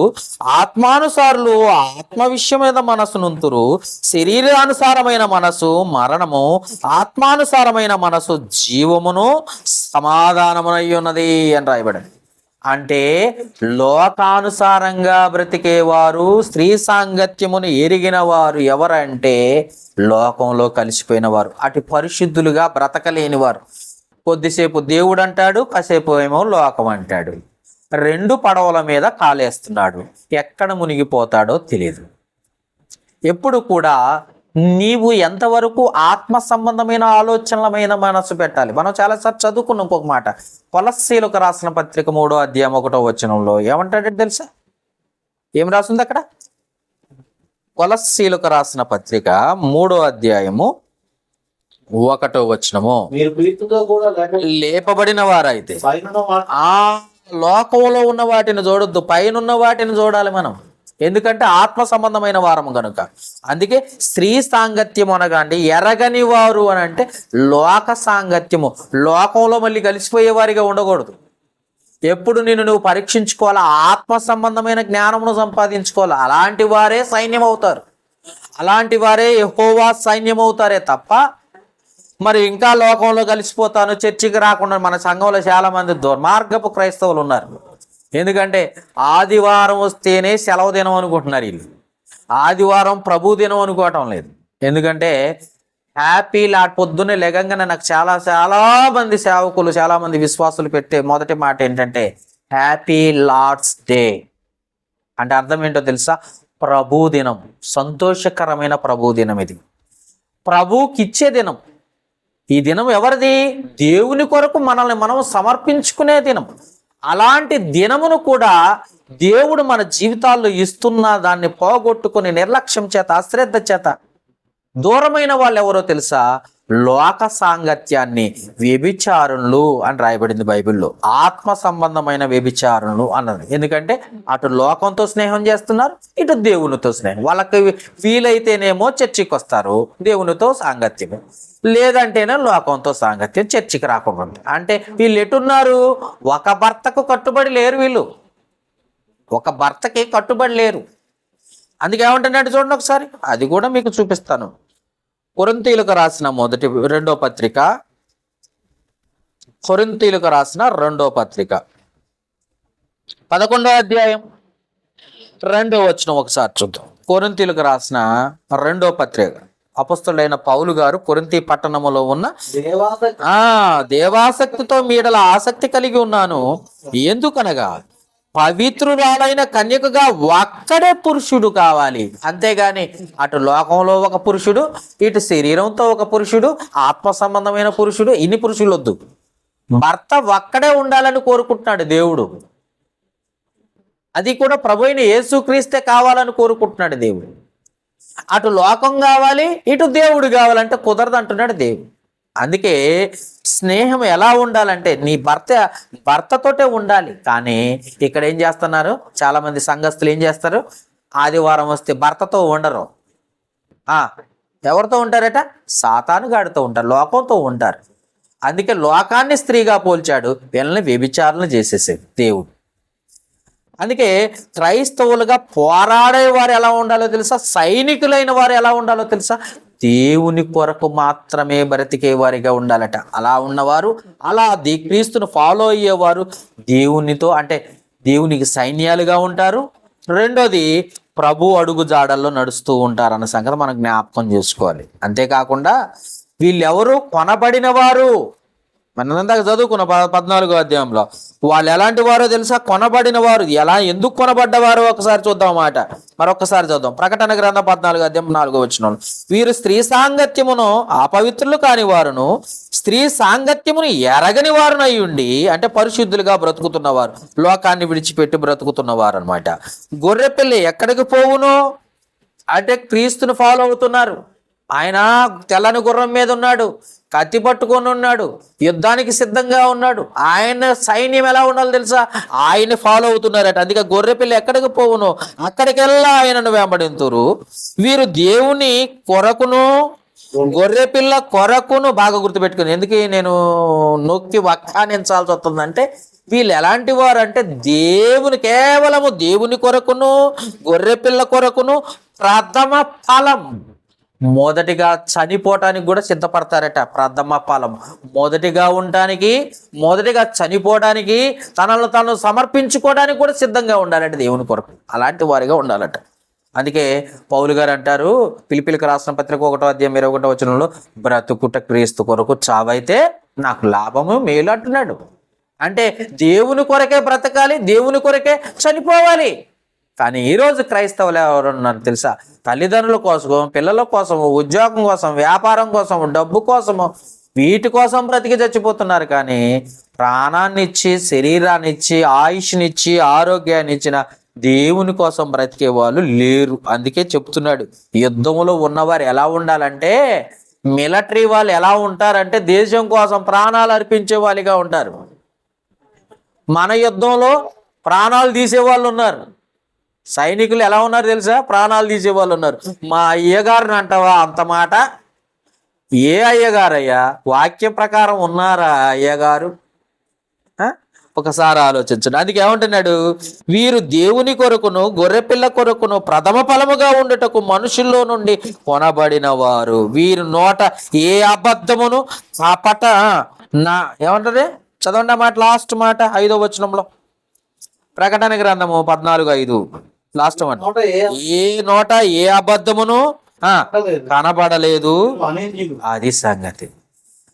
ఆత్మానుసారులు ఆత్మ విషయం మీద మనసునుంతురు. శరీరానుసారమైన మనసు మరణము, ఆత్మానుసారమైన మనసు జీవమును సమాధానమునై ఉన్నది అని రాయబడింది. అంటే లోకానుసారంగా బ్రతికేవారు, స్త్రీ సాంగత్యమును ఎరిగిన వారు ఎవరంటే లోకంలో కలిసిపోయిన వారు, అటు పరిశుద్ధులుగా బ్రతకలేని వారు. కొద్దిసేపు దేవుడు అంటాడు, కాసేపు ఏమో లోకం అంటాడు. 2 పడవల మీద కాలేస్తున్నాడు. ఎక్కడ మునిగిపోతాడో తెలియదు. ఎప్పుడు కూడా నీవు ఎంతవరకు ఆత్మ సంబంధమైన ఆలోచనలమైన మనసు పెట్టాలి. మనం చాలాసార్లు చదువుకున్నాం ఇంకొక మాట. కొలస్సీలకు రాసిన పత్రిక 3వ అధ్యాయం 1వ వచనంలో ఏమంటాడంటే తెలుసా? ఏం రాసింది అక్కడ? కొలస్సీలకు రాసిన పత్రిక 3వ అధ్యాయము 1వ వచనము, లేపబడిన వారైతే ఆ లోకంలో ఉన్న వాటిని చూడొద్దు, పైనున్న వాటిని చూడాలి మనం. ఎందుకంటే ఆత్మ సంబంధమైన వారము కనుక. అందుకే స్త్రీ సాంగత్యము అనగాండి ఎరగని వారు అని అంటే లోక సాంగత్యము. లోకంలో మళ్ళీ కలిసిపోయే వారిగా ఉండకూడదు. ఎప్పుడు నువ్వు పరీక్షించుకోవాలా, ఆత్మ సంబంధమైన జ్ఞానమును సంపాదించుకోవాలి. అలాంటి వారే సైన్యం అవుతారు, అలాంటి వారే యెహోవా సైన్యం అవుతారే తప్ప మరి ఇంకా లోకంలో కలిసిపోతాను, చర్చికి రాకుండా. మన సంఘంలో చాలా మంది దుర్మార్గపు క్రైస్తవులు ఉన్నారు. ఎందుకంటే ఆదివారం వస్తేనే సెలవు దినం అనుకుంటున్నారు వీళ్ళు. ఆదివారం ప్రభు దినం అనుకోవటం లేదు. ఎందుకంటే హ్యాపీ లాట్ పొద్దున్నే లెగంగానే నాకు చాలా మంది సేవకులు, చాలా మంది విశ్వాసులు పెట్టే మొదటి మాట ఏంటంటే హ్యాపీ లార్డ్స్ డే. అంటే అర్థం ఏంటో తెలుసా? ప్రభు దినం, సంతోషకరమైన ప్రభు దినం. ఇది ప్రభుకి ఇచ్చే దినం. ఈ దినం ఎవరిది? దేవుని కొరకు మనల్ని మనం సమర్పించుకునే దినం. అలాంటి దినమును కూడా దేవుడు మన జీవితాల్లో ఇస్తున్న దాన్ని పోగొట్టుకుని నిర్లక్ష్యం చేత, అశ్రద్ధ చేత దూరమైన వాళ్ళు ఎవరో తెలుసా? లోక సాంగత్యాన్ని వ్యభిచారులు అని రాయబడింది బైబిల్లో. ఆత్మ సంబంధమైన వ్యభిచారులు అన్నది. ఎందుకంటే అటు లోకంతో స్నేహం చేస్తున్నారు, ఇటు దేవునితో స్నేహం. వాళ్ళకి వీలైతేనేమో చర్చికి వస్తారు, దేవునితో సాంగత్యం, లేదంటేనే లోకంతో సాంగత్యం, చర్చికి రాకుండా. అంటే వీళ్ళు ఎటున్నారు? ఒక భర్తకు కట్టుబడి లేరు వీళ్ళు, ఒక భర్తకి కట్టుబడి లేరు. అందుకే ఏమంటున్నాడు చూడండి ఒకసారి, అది కూడా మీకు చూపిస్తాను. కొరింథీయులకు రాసిన 2వ పత్రిక, కొరింథీయులకు రాసిన 2వ పత్రిక 11వ అధ్యాయం 2వ వచనం ఒకసారి చూద్దాం. కొరింథీయులకు రాసిన 2వ పత్రిక, అపొస్తలుడైన పౌలు గారు కొరింథీ పట్టణములో ఉన్న దేవాసక్తితో మీడల ఆసక్తి కలిగి ఉన్నాను. ఎందుకనగా పవిత్రురాలైన కన్యకగా ఒక్కడే పురుషుడు కావాలి. అంతేగాని అటు లోకంలో ఒక పురుషుడు, ఇటు శరీరంతో ఒక పురుషుడు, ఆత్మ సంబంధమైన పురుషుడు, ఇన్ని పురుషులు వద్దు. భర్త ఒక్కడే ఉండాలని కోరుకుంటున్నాడు దేవుడు. అది కూడా ప్రభువైన యేసుక్రీస్తే కావాలని కోరుకుంటున్నాడు దేవుడు. అటు లోకం కావాలి, ఇటు దేవుడు కావాలంటే కుదరదు అంటున్నాడు దేవుడు. అందుకే స్నేహం ఎలా ఉండాలంటే నీ భర్తతోటే ఉండాలి. కానీ ఇక్కడ ఏం చేస్తున్నారు? చాలా మంది సంఘస్థులు ఏం చేస్తారు? ఆదివారం వస్తే భర్తతో ఉండరు, ఎవరితో ఉంటారట? సాతానుగాడితో ఉంటారు, లోకంతో ఉంటారు. అందుకే లోకాన్ని స్త్రీగా పోల్చాడు, వీళ్ళని వ్యభిచారణ చేసేసాడు దేవుడు. అందుకే క్రైస్తవులుగా పోరాడే వారు ఎలా ఉండాలో తెలుసా? సైనికులైన వారు ఎలా ఉండాలో తెలుసా? దేవుని కొరకు మాత్రమే బ్రతికే వారిగా ఉండాలట. అలా ఉన్నవారు, అలా క్రీస్తును ఫాలో అయ్యేవారు దేవునితో, అంటే దేవునికి సైన్యాలుగా ఉంటారు. రెండోది, ప్రభు అడుగు జాడల్లో నడుస్తూ ఉంటారు అన్న సంగతి మనం జ్ఞాపకం చేసుకోవాలి. అంతేకాకుండా వీళ్ళెవరు? కొనబడిన వారు. మనం ఇందాక చదువుకున్న 14వ అధ్యాయంలో వాళ్ళు ఎలాంటి వారో తెలుసా? కొనబడిన వారు. ఎందుకు కొనబడ్డవారో ఒకసారి చూద్దాం మాట, మరొకసారి చూద్దాం. ప్రకటన గ్రంథం 14వ అధ్యాయం 4వ వచనం. వీరు స్త్రీ సాంగత్యమును అపవిత్రులు కాని వారును స్త్రీ సాంగత్యమును ఎరగని వారును అయ్యుండి, అంటే పరిశుద్ధులుగా బ్రతుకుతున్నవారు, లోకాన్ని విడిచిపెట్టి బ్రతుకుతున్నవారు అనమాట. గొర్రె పిల్ల ఎక్కడికి పోవును అంటే క్రీస్తును ఫాలో అవుతున్నారు. ఆయన తెల్లని గుర్రం మీద ఉన్నాడు, కత్తి పట్టుకొని ఉన్నాడు, యుద్ధానికి సిద్ధంగా ఉన్నాడు. ఆయన సైన్యం ఎలా ఉండాలో తెలుసా? ఆయన్ని ఫాలో అవుతున్నారట. అందుకే గొర్రెపిల్ల ఎక్కడికి పోవును అక్కడికెల్లా ఆయనను వెంబడింతురు. వీరు దేవుని కొరకును గొర్రెపిల్ల కొరకును, బాగా గుర్తుపెట్టుకుని, ఎందుకు నేను నొక్కి వక్కానించాల్సి వస్తుందంటే, వీళ్ళు ఎలాంటి వారు అంటే కేవలము దేవుని కొరకును గొర్రెపిల్ల కొరకును ప్రథమ ఫలం, మొదటిగా చనిపోవటానికి కూడా సిద్ధపడతారట. ప్రథమ ఫలం, మొదటిగా ఉండటానికి, మొదటిగా చనిపోవడానికి, తనను తాను సమర్పించుకోవడానికి కూడా సిద్ధంగా ఉండాలంటే దేవుని కొరకు. అలాంటి వారిగా ఉండాలట. అందుకే పౌలు గారు అంటారు, ఫిలిప్పీయులకు రాసిన పత్రిక 1వ అధ్యాయం 21వ వచనంలో, బ్రతుకుట క్రీస్తు కొరకు, చావైతే నాకు లాభము మేలు అంటున్నాడు. అంటే దేవుని కొరకే బ్రతకాలి, దేవుని కొరకే చనిపోవాలి. కానీ ఈరోజు క్రైస్తవులు ఎవరున్నారు తెలుసా? తల్లిదండ్రుల కోసం, పిల్లల కోసము, ఉద్యోగం కోసం, వ్యాపారం కోసము, డబ్బు కోసము, వీటి కోసం బ్రతికి చచ్చిపోతున్నారు. కానీ ప్రాణాన్ని ఇచ్చి, శరీరాన్ని ఇచ్చి, ఆయుష్నిచ్చి, ఆరోగ్యాన్ని ఇచ్చిన దేవుని కోసం బ్రతికే వాళ్ళు లేరు. అందుకే చెప్తున్నాడు, యుద్ధములో ఉన్నవారు ఎలా ఉండాలంటే, మిలిటరీ వాళ్ళు ఎలా ఉంటారంటే దేశం కోసం ప్రాణాలు అర్పించే వాళ్ళుగా ఉంటారు. మన యుద్ధంలో ప్రాణాలు తీసే వాళ్ళు ఉన్నారు. సైనికులు ఎలా ఉన్నారు తెలుసా? ప్రాణాలు తీసే వాళ్ళు ఉన్నారు. మా అయ్యగారిని అంటావా అంత మాట? ఏ అయ్యగారయ్యా? వాక్య ప్రకారం ఉన్నారా అయ్యగారు? ఒకసారి ఆలోచించండి. అందుకే ఏమంటున్నాడు? వీరు దేవుని కొరకును గొర్రెపిల్ల కొరకును ప్రథమ ఫలముగా ఉండుటకు మనుషుల్లో నుండి కొనబడిన వారు. వీరు నోట ఏ అబద్ధమును ఏమంటది? చదవండి మాట, లాస్ట్ మాట 5వ వచనంలో, ప్రకటన గ్రంథము 14:5 లాస్ట్ మాట. ఏ నోట ఏ అబద్ధమును కనబడలేదు. అది సంగతి.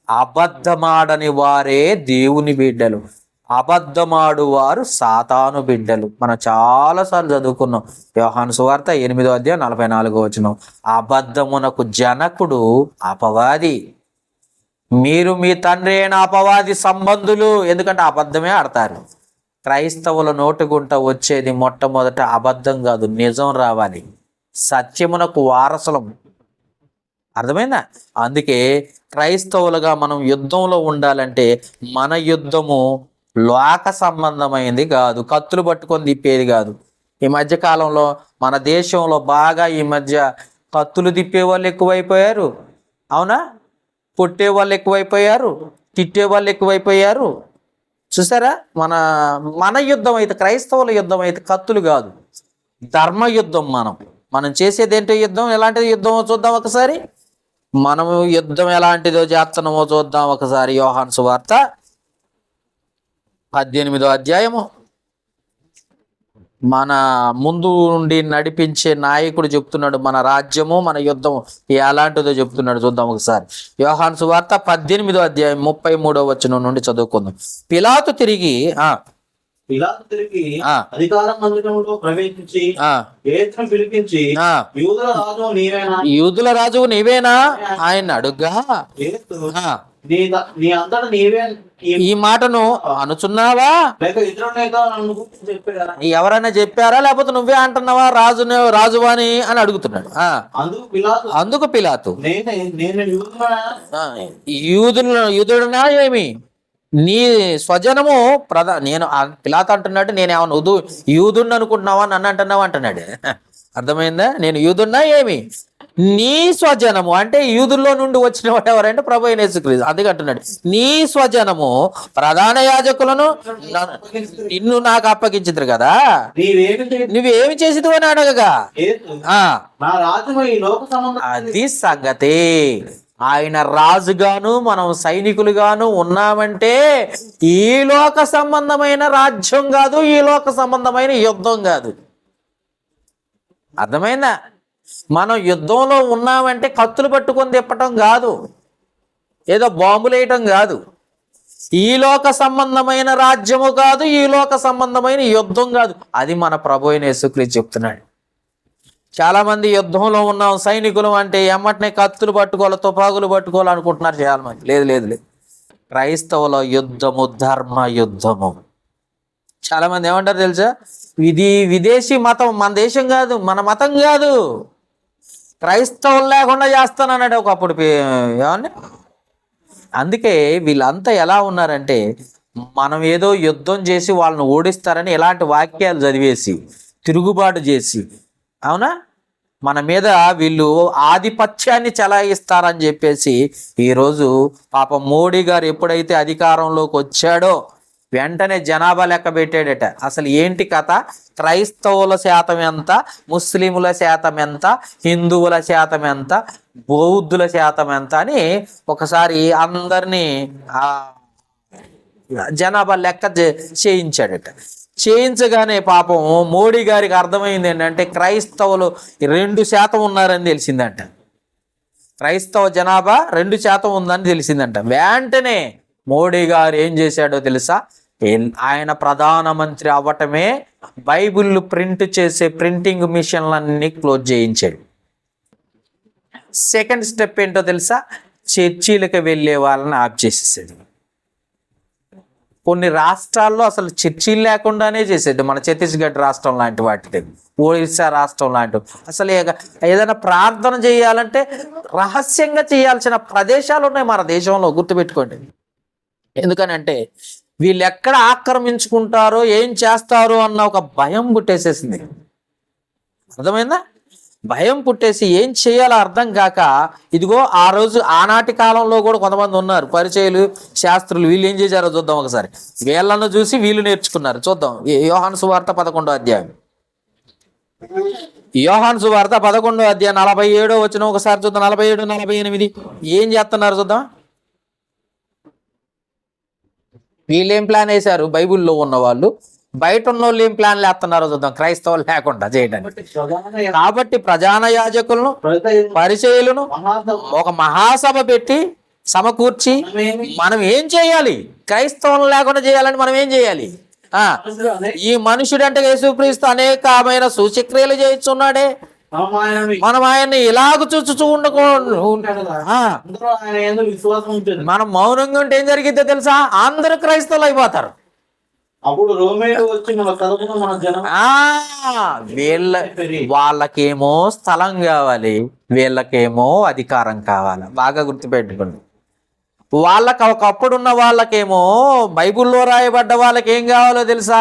అబద్ధమాడని వారే దేవుని బిడ్డలు, అబద్ధమాడు వారు సాతాను బిడ్డలు. మనం చాలాసార్లు చదువుకున్నాం. యోహాను సువార్త 8వ అధ్యాయం 44వ వచనం. అబద్ధమునకు జనకుడు అపవాది, మీరు మీ తండ్రి అయిన అపవాది సంబంధులు. ఎందుకంటే అబద్ధమే ఆడతారు. క్రైస్తవుల నోటుగుంట వచ్చేది మొట్టమొదట అబద్ధం కాదు, నిజం రావాలి. సత్యమునకు వారసులం. అర్థమైందా? అందుకే క్రైస్తవులుగా మనం యుద్ధంలో ఉండాలంటే మన యుద్ధము లోక సంబంధమైంది కాదు, కత్తులు పట్టుకొని తిప్పేది కాదు. ఈ మధ్య కాలంలో మన దేశంలో బాగా ఈ మధ్య కత్తులు తిప్పే వాళ్ళు ఎక్కువైపోయారు. అవునా? కొట్టే వాళ్ళు ఎక్కువైపోయారు, తిట్టే వాళ్ళు ఎక్కువైపోయారు. చూసారా? మన యుద్ధం అయితే, క్రైస్తవుల యుద్ధం అయితే కత్తులు కాదు, ధర్మ యుద్ధం. మనం చేసేది ఏంటో యుద్ధం. ఎలాంటిది యుద్ధమో చూద్దాం ఒకసారి. మనము యుద్ధం ఎలాంటిదో చేస్తున్నామో చూద్దాం ఒకసారి. యోహాను సువార్త 18వ అధ్యాయము. మన ముందు నుండి నడిపించే నాయకుడు చెప్తున్నాడు మన రాజ్యము, మన యుద్ధము ఎలాంటిదో చెప్తున్నాడు. చూద్దాం ఒకసారి. యోహాను సువార్త 18వ అధ్యాయం 33వ వచనం నుండి చదువుకుందాం. పిలాతు తిరిగి అధికారం మందిరంలో ప్రవేశించి యేసును పిలిపించి, యూదుల రాజువు నీవేనా ఆయన అడుగ్గా, నీ అంతటా నీవే ఈ మాటను అనుచున్నావా, ఎవరైనా చెప్పారా, లేకపోతే నువ్వే అంటున్నావా రాజువాని అని అడుగుతున్నాడు. అందుకు పిలాతు, యూదుడునా ఏమి, నీ స్వజనము నేను పిలాతు అంటున్నాడు, నేనేమన్నా యూదుడిని అనుకుంటున్నావా, నన్ను అంటున్నావా అంటున్నాడు. అర్థమైందా? నేను యూదున్నా ఏమి, నీ స్వజనము అంటే యూదుల్లో నుండి వచ్చిన వాడు ఎవరంటే ప్రభు అయిన యేసుక్రీస్తు. అందుకే అంటున్నాడు నీ స్వజనము ప్రధాన యాజకులను నిన్ను నాకు అప్పగించింది కదా, నువ్వేమి చేసిదు అని అడగగా అది సంగతి. ఆయన రాజుగాను మనం సైనికులుగాను ఉన్నామంటే ఈ లోక సంబంధమైన రాజ్యం కాదు, ఈ లోక సంబంధమైన యుద్ధం కాదు. అర్థమైందా? మనం యుద్ధంలో ఉన్నామంటే కత్తులు పట్టుకొని తిప్పటం కాదు, ఏదో బాంబులు వేయటం కాదు. ఈ లోక సంబంధమైన రాజ్యము కాదు, ఈ లోక సంబంధమైన యుద్ధం కాదు. అది మన ప్రభు అయిన యేసుక్రీస్తు చెప్తున్నాడు. చాలా మంది యుద్ధంలో ఉన్నాం సైనికులు అంటే ఎమ్మటనే కత్తులు పట్టుకోవాలి, తుపాకులు పట్టుకోవాలి అనుకుంటున్నారు చాలా మంది. లేదు లేదు లేదు, క్రైస్తవుల యుద్ధము ధర్మ యుద్ధము. చాలా మంది ఏమంటారు తెలుసా, ఇది విదేశీ మతం, మన దేశం కాదు, మన మతం కాదు, క్రైస్తవులు లేకుండా చేస్తానన్నాడు ఒకప్పుడు. ఏమన్నా అందుకే వీళ్ళంతా ఎలా ఉన్నారంటే మనం ఏదో యుద్ధం చేసి వాళ్ళని ఓడిస్తారని ఇలాంటి వాక్యాలు చదివేసి తిరుగుబాటు చేసి, అవునా, మన మీద వీళ్ళు ఆధిపత్యాన్ని చెలాయిస్తారని చెప్పేసి ఈరోజు పాపం మోడీ గారు ఎప్పుడైతే అధికారంలోకి వచ్చాడో వెంటనే జనాభా లెక్క పెట్టాడట. అసలు ఏంటి కథ, క్రైస్తవుల శాతం ఎంత, ముస్లింల శాతం ఎంత, హిందువుల శాతం ఎంత, బౌద్ధుల శాతం ఎంత అని ఒకసారి అందరినీ జనాభా లెక్క చేయించాడట. చేయించగానే పాపం మోడీ గారికి అర్థమైంది ఏంటంటే క్రైస్తవులు 2% ఉన్నారని తెలిసిందంట. క్రైస్తవ జనాభా 2% ఉందని తెలిసిందంట. వెంటనే మోడీ గారు ఏం చేశాడో తెలుసా, ఆయన ప్రధానమంత్రి అవ్వటమే బైబిల్ ప్రింట్ చేసే ప్రింటింగ్ మిషన్లన్నీ క్లోజ్ చేయించాడు. సెకండ్ స్టెప్ ఏంటో తెలుసా, చర్చీలకు వెళ్ళే వాళ్ళని ఆఫ్ చేసేసాడు. కొన్ని రాష్ట్రాల్లో అసలు చర్చీలు లేకుండానే చేసేది. మన ఛత్తీస్గఢ్ రాష్ట్రం లాంటి వాటి, ఒడిశా రాష్ట్రం లాంటి, అసలు ఏదైనా ప్రార్థన చేయాలంటే రహస్యంగా చేయాల్సిన ప్రదేశాలు ఉన్నాయి మన దేశంలో, గుర్తుపెట్టుకోండి. ఎందుకనంటే వీళ్ళు ఎక్కడ ఆక్రమించుకుంటారో ఏం చేస్తారో అన్న ఒక భయం పుట్టేసేసింది. అర్థమైందా? భయం పుట్టేసి ఏం చేయాలో అర్థం కాక, ఇదిగో ఆ రోజు ఆనాటి కాలంలో కూడా కొంతమంది ఉన్నారు పరిచయులు, శాస్త్రులు. వీళ్ళు ఏం చేశారో చూద్దాం ఒకసారి. వీళ్ళను చూసి వీళ్ళు నేర్చుకున్నారు. చూద్దాం యోహాను సువార్త 11వ అధ్యాయం. యోహాను సువార్త 11వ అధ్యాయం 47వ వచనం ఒకసారి చూద్దాం. 47, 48 ఏం చేస్తున్నారు చూద్దాం. వీళ్ళేం ప్లాన్ వేశారు, బైబిల్లో ఉన్న వాళ్ళు. బయట ఉన్న వాళ్ళు ఏం ప్లాన్లు వేస్తున్నారో చూద్దాం, క్రైస్తవులు లేకుండా చేయడానికి. కాబట్టి ప్రధాన యాజకులను, పరిచయులను ఒక మహాసభ పెట్టి సమకూర్చి మనం ఏం చేయాలి, క్రైస్తవులు లేకుండా చేయాలని మనం ఏం చేయాలి, ఈ మనుషుడు అంటే యేసుక్రీస్తు అనేకమైన సూచక్రియలు చేయిస్తున్నాడే, మనం ఆయన్ని ఇలాగ చూచూ మనం మౌనంగా ఉంటే ఏం జరిగిద్దో తెలుసా, అందరూ క్రైస్తవులు అయిపోతారు. అప్పుడు రోమేలు వచ్చి మన తరపున మన జనం వాళ్ళకేమో స్థలం కావాలి, వీళ్ళకేమో అధికారం కావాలి. బాగా గుర్తుపెట్టుకోండి. వాళ్ళకి ఒకప్పుడున్న వాళ్ళకేమో బైబిల్లో రాయబడ్డ వాళ్ళకి ఏం కావాలో తెలుసా,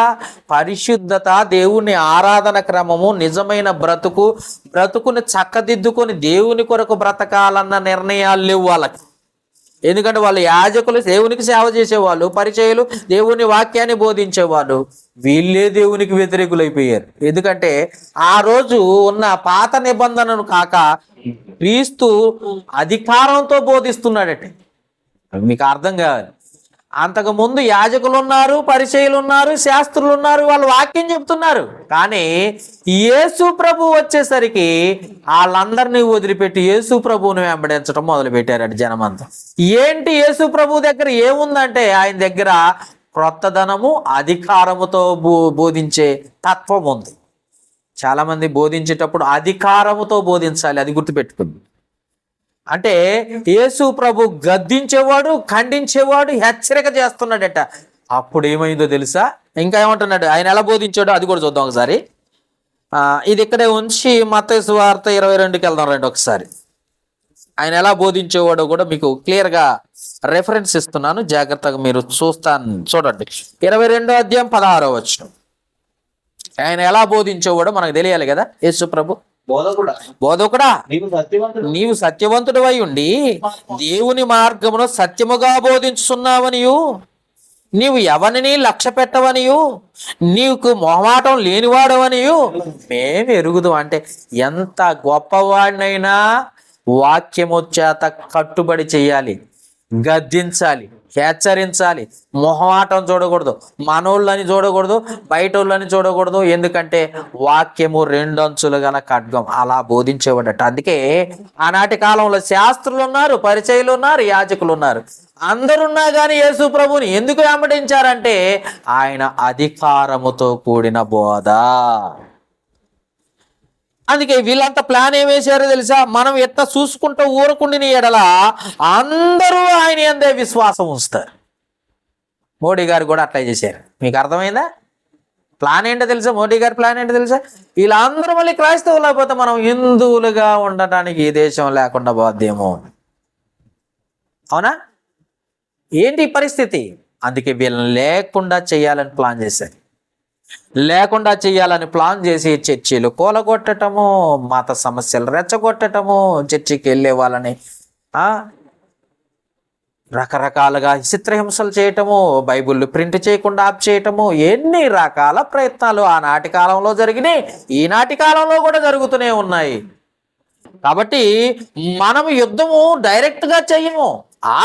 పరిశుద్ధత, దేవుని ఆరాధన క్రమము, నిజమైన బ్రతుకుని చక్కదిద్దుకొని దేవుని కొరకు బ్రతకాలన్న నిర్ణయాలు లేవు వాళ్ళకి. ఎందుకంటే వాళ్ళు యాజకులు దేవునికి సేవ చేసేవాళ్ళు, పరిచయులు దేవుని వాక్యాన్ని బోధించేవాళ్ళు. వీళ్ళే దేవునికి వ్యతిరేకులైపోయారు. ఎందుకంటే ఆ రోజు ఉన్న పాత నిబంధనను కాక క్రీస్తు అధికారంతో బోధిస్తున్నాడట. మీకు అర్థం కావాలి. అంతకుముందు యాజకులు ఉన్నారు, పరిచయులు ఉన్నారు, శాస్త్రులు ఉన్నారు, వాళ్ళు వాక్యం చెప్తున్నారు. కానీ యేసు ప్రభు వచ్చేసరికి వాళ్ళందరినీ వదిలిపెట్టి యేసు ప్రభువుని వెంబడించడం మొదలు పెట్టారట జనమంతా. ఏంటి యేసు ప్రభు దగ్గర ఏముందంటే ఆయన దగ్గర క్రొత్తదనము, అధికారముతో బోధించే తత్వం ఉంది. చాలా మంది బోధించేటప్పుడు అధికారముతో బోధించాలి, అది గుర్తుపెట్టుకుంది. అంటే యేసు ప్రభు గద్దించేవాడు, ఖండించేవాడు, హెచ్చరిక చేస్తున్నాడట. అప్పుడు ఏమైందో తెలుసా, ఇంకా ఏమంటున్నాడు, ఆయన ఎలా బోధించాడో అది కూడా చూద్దాం ఒకసారి. ఇది ఇక్కడే ఉంచి మత్తయి సువార్త 22కి వెళ్దాం రండి ఒకసారి. ఆయన ఎలా బోధించేవాడో కూడా మీకు క్లియర్గా రెఫరెన్స్ ఇస్తున్నాను, జాగ్రత్తగా మీరు చూడండి. 22వ అధ్యాయం 16వ వచనం. ఆయన ఎలా బోధించేవాడో మనకు తెలియాలి కదా యేసు ప్రభు. బోధకుడా నీవు సత్యవంతుడు అయి ఉండి దేవుని మార్గమును సత్యముగా బోధించుచున్నావనియు నీవు ఎవరిని లక్ష్య పెట్టవనియు నీకు మొహమాటం లేనివాడవనియు మేము ఎరుగుదు. అంటే ఎంత గొప్పవాడినైనా వాక్యము చేత కట్టుబడి చెయ్యాలి, గద్దించాలి, హెచ్చరించాలి. మొహమాటం చూడకూడదు, మనోళ్ళని చూడకూడదు, బయట వాళ్ళని చూడకూడదు. ఎందుకంటే వాక్యము రెండంచులు గల ఖడ్గం, అలా బోధించేవాడట. అందుకే ఆనాటి కాలంలో శాస్త్రులు ఉన్నారు, పరిచయులు ఉన్నారు, యాజకులు ఉన్నారు. అందరున్నా కానీ యేసు ప్రభుని ఎందుకు వెంబడించారంటే ఆయన అధికారముతో కూడిన బోధ. అందుకే వీళ్ళంతా ప్లాన్ ఏం వేశారో తెలుసా? మనం ఎట్లా చూసుకుంటూ ఊరకుండిన ఎడల అందరూ ఆయన అందే విశ్వాసం ఉంచుతారు. మోడీ గారు కూడా అట్లా చేశారు. మీకు అర్థమైందా? ప్లాన్ ఏంటో తెలుసా? మోడీ గారి ప్లాన్ ఏంటో తెలుసా? వీళ్ళందరూ మళ్ళీ క్రైస్తవులు లేకపోతే మనం హిందువులుగా ఉండటానికి ఈ దేశం లేకుండా పోద్దేమో. అవునా? ఏంటి పరిస్థితి? అందుకే వీళ్ళని లేకుండా చేయాలని ప్లాన్ చేశారు. లేకుండా చేయాలని ప్లాన్ చేసి చర్చిలు కూలగొట్టటము, మత సమస్యలు రెచ్చగొట్టటము, చర్చికి వెళ్ళే వాళ్ళని రకరకాలుగా చిత్రహింసలు చేయటము, బైబిల్ ప్రింట్ చేయకుండా ఆప్ చేయటము, ఎన్ని రకాల ప్రయత్నాలు ఆనాటి కాలంలో జరిగినాయి, ఈనాటి కాలంలో కూడా జరుగుతూనే ఉన్నాయి. కాబట్టి మనము యుద్ధము డైరెక్ట్గా చెయ్యము.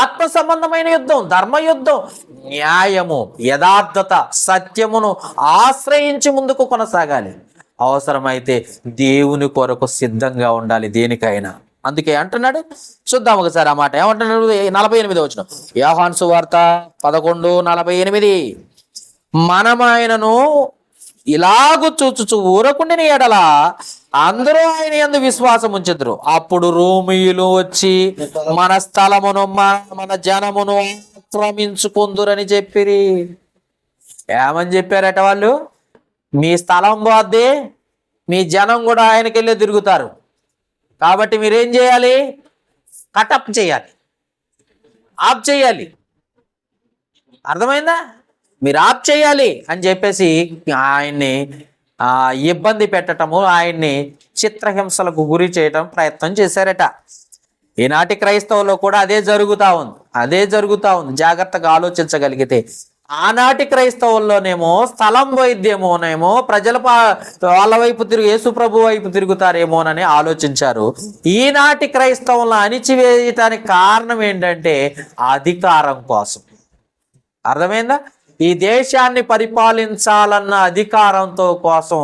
ఆత్మ సంబంధమైన యుద్ధం, ధర్మ యుద్ధం, న్యాయము, యథార్థత, సత్యమును ఆశ్రయించి ముందుకు కొనసాగాలి. అవసరమైతే దేవుని కొరకు సిద్ధంగా ఉండాలి దేనికైనా. అందుకే అంటున్నాడు, చూద్దాం ఒకసారి ఆ మాట ఏమంటున్నాడు. 48 వచనం, యోహాను సువార్త 11:48. మనమాయనను ఇలాగు చూచుచు ఊరకుండిన ఎడల అందరూ ఆయన యందు విశ్వాసం ఉంచెదరు. అప్పుడు రోమియులు వచ్చి మన స్థలమును మన జనమును ఆక్రమించుకుందురని చెప్పిరి. ఏమని చెప్పారట వాళ్ళు? మీ స్థలం పోద్ది, మీ జనం కూడా ఆయనకెళ్ళి తిరుగుతారు. కాబట్టి మీరేం చేయాలి? కటప్ చేయాలి, ఆప్ చేయాలి. అర్థమైందా? మీరు ఆప్ చేయాలి అని చెప్పేసి ఆయన్ని ఇబ్బంది పెట్టటము, ఆయన్ని చిత్రహింసలకు గురి చేయటం ప్రయత్నం చేశారట. ఈనాటి క్రైస్తవుల్లో కూడా అదే జరుగుతా ఉంది. జాగ్రత్తగా ఆలోచించగలిగితే ఆనాటి క్రైస్తవుల్లోనేమో స్థలం వైద్యమోనేమో ప్రజల వాళ్ళ వైపు యేసు ప్రభు వైపు తిరుగుతారేమోనని ఆలోచించారు. ఈనాటి క్రైస్తవులను అణిచివేయటానికి కారణం ఏంటంటే అధికారం కోసం. అర్థమైందా? ఈ దేశాన్ని పరిపాలించాలన్న అధికారంతో కోసం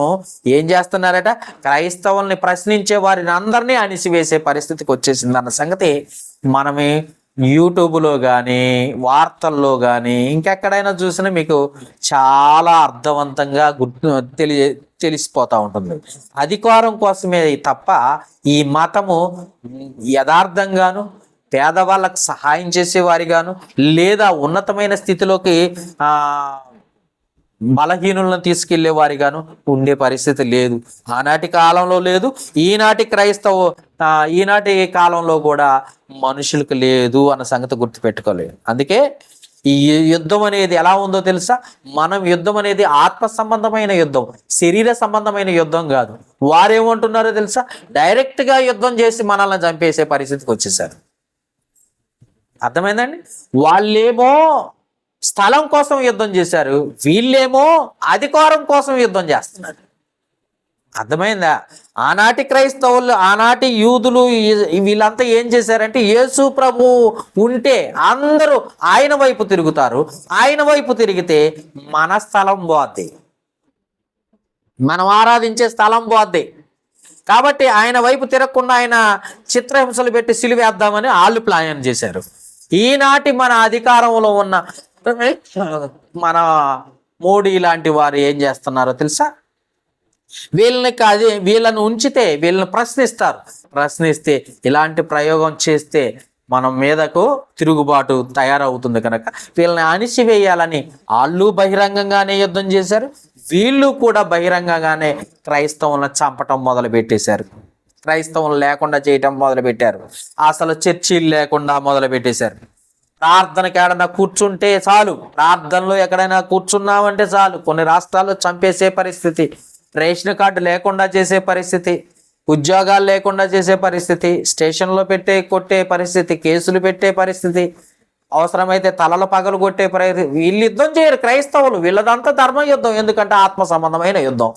ఏం చేస్తున్నారట? క్రైస్తవుల్ని ప్రశ్నించే వారిని అందరినీ అణిసివేసే పరిస్థితికి వచ్చేసిందన్న సంగతి మనమే యూట్యూబ్లో కానీ వార్తల్లో కానీ ఇంకెక్కడైనా చూసినా మీకు చాలా అర్థవంతంగా తెలిసిపోతూ ఉంటుంది. అధికారం కోసమే తప్ప ఈ మతము యథార్థంగాను పేదవాళ్ళకు సహాయం చేసేవారిగాను లేదా ఉన్నతమైన స్థితిలోకి బలహీనులను తీసుకెళ్లే వారిగాను ఉండే పరిస్థితి లేదు. ఆనాటి కాలంలో లేదు, ఈనాటి ఈనాటి కాలంలో కూడా మనుషులకు లేదు అన్న సంగతి గుర్తుపెట్టుకోలేదు. అందుకే ఈ యుద్ధం అనేది ఎలా ఉందో తెలుసా? మనం యుద్ధం అనేది ఆత్మ సంబంధమైన యుద్ధం, శరీర సంబంధమైన యుద్ధం కాదు. వారేమంటున్నారో తెలుసా? డైరెక్ట్గా యుద్ధం చేసి మనల్ని చంపేసే పరిస్థితికి వచ్చేసారు. అర్థమైందండి? వాళ్ళేమో స్థలం కోసం యుద్ధం చేశారు, వీళ్ళేమో అధికారం కోసం యుద్ధం చేస్తున్నారు. అర్థమైందా? ఆనాటి క్రైస్తవులు, ఆనాటి యూదులు వీళ్ళంతా ఏం చేశారంటే యేసు ప్రభు ఉంటే అందరూ ఆయన వైపు తిరుగుతారు, ఆయన వైపు తిరిగితే మన స్థలం పోద్ది, మనం ఆరాధించే స్థలం పోద్ది. కాబట్టి ఆయన వైపు తిరగకుండా ఆయన చిత్రహింసలు పెట్టి సిలువేద్దామని వాళ్ళు ప్లాన్ చేశారు. ఈనాటి మన అధికారంలో ఉన్న మన మోడీ లాంటి వారు ఏం చేస్తున్నారో తెలుసా? వీళ్ళని ఉంచితే వీళ్ళని ప్రశ్నిస్తే ఇలాంటి ప్రయోగం చేస్తే మనం మీదకు తిరుగుబాటు తయారవుతుంది. కనుక వీళ్ళని అణిచివేయాలని వాళ్ళు బహిరంగంగానే యుద్ధం చేశారు, వీళ్ళు కూడా బహిరంగంగానే క్రైస్తవులను చంపటం మొదలు పెట్టేశారు, క్రైస్తవులు లేకుండా చేయటం మొదలుపెట్టారు, అసలు చర్చీలు లేకుండా మొదలు పెట్టేశారు. ప్రార్థనకి ఎక్కడైనా కూర్చుంటే చాలు, ప్రార్థనలో ఎక్కడైనా కూర్చున్నామంటే చాలు కొన్ని రాష్ట్రాల్లో చంపేసే పరిస్థితి, రేషన్ కార్డు లేకుండా చేసే పరిస్థితి, ఉద్యోగాలు లేకుండా చేసే పరిస్థితి, స్టేషన్లో కొట్టే పరిస్థితి, కేసులు పెట్టే పరిస్థితి, అవసరమైతే తలలు పగలు కొట్టే పరిస్థితి. వీళ్ళు యుద్ధం చేయరు క్రైస్తవులు, వీళ్ళదంతా ధర్మ యుద్ధం. ఎందుకంటే ఆత్మ సంబంధమైన యుద్ధం.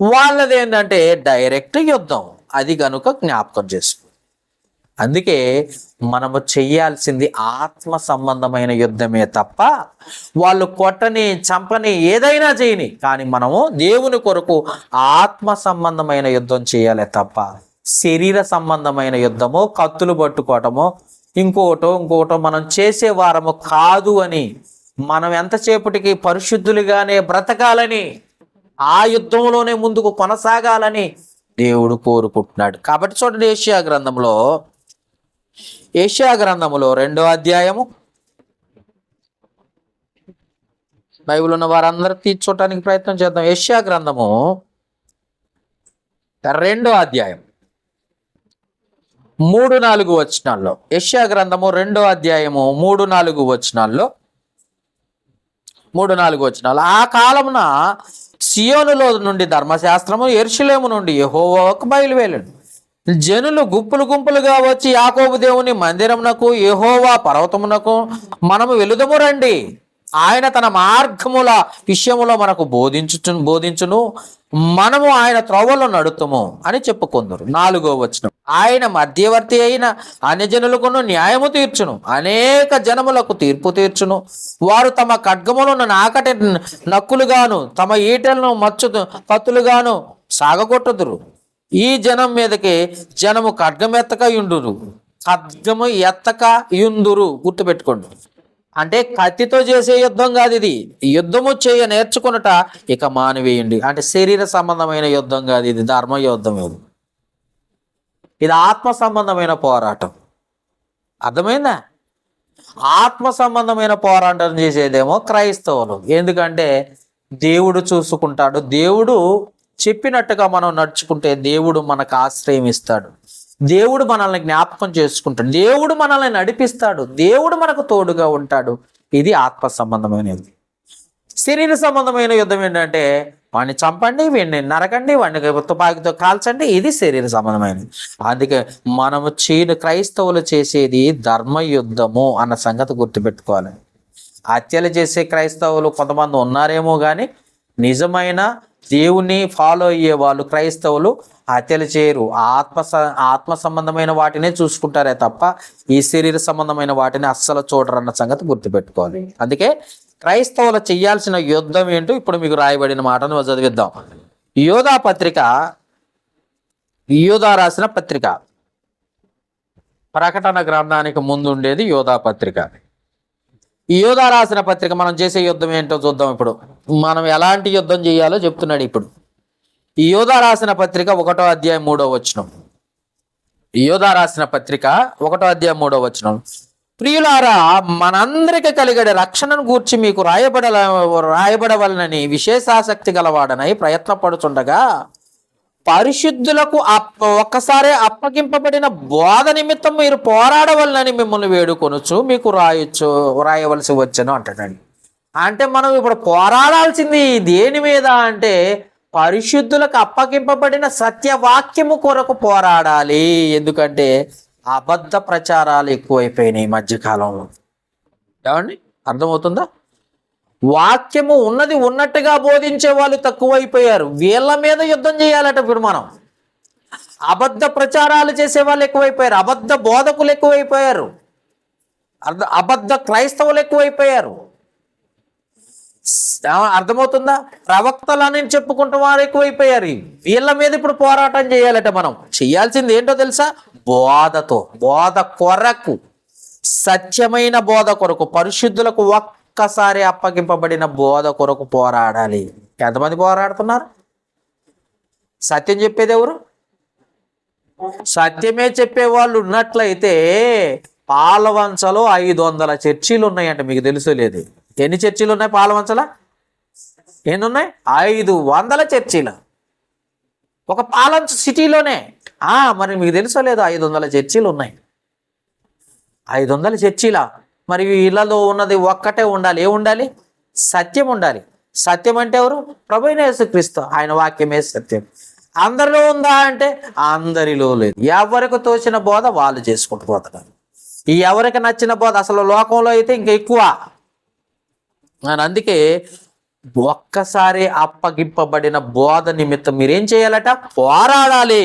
వాళ్ళది ఏంటంటే డైరెక్ట్ యుద్ధం. అది కనుక జ్ఞాపకం చేసుకో. అందుకే మనము చెయ్యాల్సింది ఆత్మ సంబంధమైన యుద్ధమే తప్ప వాళ్ళు కొట్టని చంపని ఏదైనా చేయని, కానీ మనము దేవుని కొరకు ఆత్మ సంబంధమైన యుద్ధం చేయాలి తప్ప శరీర సంబంధమైన యుద్ధమో కత్తులు పట్టుకోవటమో ఇంకోటో మనం చేసే వారము కాదు అని, మనం ఎంతసేపటికి పరిశుద్ధులుగానే బ్రతకాలని, ఆ యుద్ధంలోనే ముందుకు కొనసాగాలని దేవుడు కోరుకుంటున్నాడు. కాబట్టి చూడండి, యెషయా గ్రంథములో 2వ అధ్యాయము, బైబిల్ ఉన్న వారందరూ తీర్చోటానికి ప్రయత్నం చేద్దాం. యెషయా గ్రంథము 2వ అధ్యాయం 3-4 వచనాల్లో, యెషయా గ్రంథము 2వ అధ్యాయము 3-4 వచనాల్లో, ఆ కాలమున సియోనులో నుండి ధర్మశాస్త్రము, యెరూషలేము నుండి యెహోవాకు బయలువెళ్ళెను. జనులు గుంపులుగా వచ్చి యాకోబు దేవుని మందిరమునకు, యెహోవా పర్వతమునకు మనము వెలుదము రండి, ఆయన తన మార్గముల విషయములో మనకు బోధించును, మనము ఆయన త్రోవలో నడుతుము అని చెప్పుకుందరు. 4వ వచనం, ఆయన మధ్యవర్తి అయిన అన్యజనులకును న్యాయము తీర్చును, అనేక జనములకు తీర్పు తీర్చును. వారు తమ ఖడ్గములను నాకటి నక్కులుగాను తమ ఈటలను కత్తులుగాను సాగగొట్టుదురు. ఈ జనం మీదకి జనము ఖడ్గము ఎత్తక యుందురు. గుర్తుపెట్టుకోండి, అంటే కత్తితో చేసే యుద్ధం కాదు ఇది. యుద్ధము చేయ నేర్చుకున్నట ఇక మానివేయండి. అంటే శరీర సంబంధమైన యుద్ధం కాదు ఇది, ధర్మ యుద్ధం. ఇది ఆత్మ సంబంధమైన పోరాటం. అర్థమైందా? ఆత్మ సంబంధమైన పోరాటం చేసేదేమో క్రైస్తవులు. ఎందుకంటే దేవుడు చూసుకుంటాడు. దేవుడు చెప్పినట్టుగా మనం నడుచుకుంటే దేవుడు మనకు ఆశ్రయం ఇస్తాడు. దేవుడు మనల్ని జ్ఞాపకం చేసుకుంటాడు. దేవుడు మనల్ని నడిపిస్తాడు. దేవుడు మనకు తోడుగా ఉంటాడు. ఇది ఆత్మ సంబంధమైన యుద్ధం. శరీర సంబంధమైన యుద్ధం ఏంటంటే వాడిని చంపండి, వీడిని నరకండి, వాడిని తుపాకీతో కాల్చండి. ఇది శరీర సంబంధమైనది. అందుకే మనము క్రైస్తవులు చేసేది ధర్మ యుద్ధము అన్న సంగతి గుర్తుపెట్టుకోవాలి. హత్యలు చేసే క్రైస్తవులు కొంతమంది ఉన్నారేమో కానీ నిజమైన దేవుని ఫాలో అయ్యే వాళ్ళు క్రైస్తవులు హత్యలు చేయరు. ఆత్మ సంబంధమైన వాటినే చూసుకుంటారే తప్ప ఈ శరీర సంబంధమైన వాటిని అస్సలు చూడరు అన్న సంగతి గుర్తుపెట్టుకోవాలి. అందుకే క్రైస్తవులు చేయాల్సిన యుద్ధం ఏంటో ఇప్పుడు మీకు రాయబడిన మాటను చదివిద్దాం. యోధా రాసిన పత్రిక, ప్రకటన గ్రంథానికి ముందు ఉండేది యోధా పత్రిక. యోధా రాసిన పత్రిక మనం చేసే యుద్ధం ఏంటో చూద్దాం. ఇప్పుడు మనం ఎలాంటి యుద్ధం చేయాలో చెప్తున్నాడు. ఇప్పుడు యోధా రాసిన పత్రిక 1వ అధ్యాయం 3వ వచనం. యోధా రాసిన పత్రిక 1వ అధ్యాయం 3వ వచనం. ప్రియులారా, మనందరికి కలిగడే రక్షణను గూర్చి మీకు రాయబడవలనని విశేషాసక్తి గలవాడనై ప్రయత్నపడుచుండగా పరిశుద్ధులకు ఒక్కసారే అప్పగింపబడిన బోధ నిమిత్తం మీరు పోరాడవలనని మిమ్మల్ని వేడుకొనుచు మీకు రాయవలసి వచ్చను అంటాడు. అంటే మనం ఇప్పుడు పోరాడాల్సింది దేని మీద అంటే పరిశుద్ధులకు అప్పగింపబడిన సత్యవాక్యము కొరకు పోరాడాలి. ఎందుకంటే అబద్ధ ప్రచారాలు ఎక్కువైపోయినాయి ఈ మధ్యకాలంలో. ఏమండి, అర్థమవుతుందా? వాక్యము ఉన్నది ఉన్నట్టుగా బోధించే వాళ్ళు తక్కువైపోయారు. వీళ్ళ మీద యుద్ధం చేయాలట ఇప్పుడు మనం. అబద్ధ ప్రచారాలు చేసే వాళ్ళు ఎక్కువైపోయారు. అబద్ధ బోధకులు ఎక్కువైపోయారు. అబద్ధ క్రైస్తవులు ఎక్కువైపోయారు. అర్థమవుతుందా? ప్రవక్తలని చెప్పుకుంటున్న వారు ఎక్కువైపోయారు. వీళ్ళ మీద ఇప్పుడు పోరాటం చేయాలట. మనం చేయాల్సింది ఏంటో తెలుసా? బోధ కొరకు, సత్యమైన బోధ కొరకు, పరిశుద్ధులకు ఒక్కసారి అప్పగింపబడిన బోధ కొరకు పోరాడాలి. ఎంతమంది పోరాడుతున్నారు? సత్యం చెప్పేది ఎవరు? సత్యమే చెప్పే వాళ్ళు ఉన్నట్లయితే పాలవంచలో 500 చర్చిలు ఉన్నాయంట. మీకు తెలుసో లేదు? ఎన్ని చర్చిలు ఉన్నాయి పాలవంచల? ఎన్ని ఉన్నాయి? 500 చర్చిలు ఒక పాలవంచ సిటీలోనే. మరి మీకు తెలుసో లేదు? 500 చర్చిలు ఉన్నాయి. 500 చర్చిలా? మరి వీళ్ళలో ఉన్నది ఒక్కటే ఉండాలి. ఏముండాలి? సత్యం ఉండాలి. సత్యం అంటే ఎవరు? ప్రభువైన యేసుక్రీస్తు. ఆయన వాక్యమే సత్యం. అందరిలో ఉందా అంటే అందరిలో లేదు. ఎవరికి తోచిన బోధ వాళ్ళు చేసుకుంటూ పోతున్నారు. ఈ ఎవరికి నచ్చిన బోధ అసలు లోకంలో అయితే ఇంకా ఎక్కువ. అందుకే ఒక్కసారి అప్పగింపబడిన బోధ నిమిత్తం మీరేం చేయాలట? పోరాడాలి.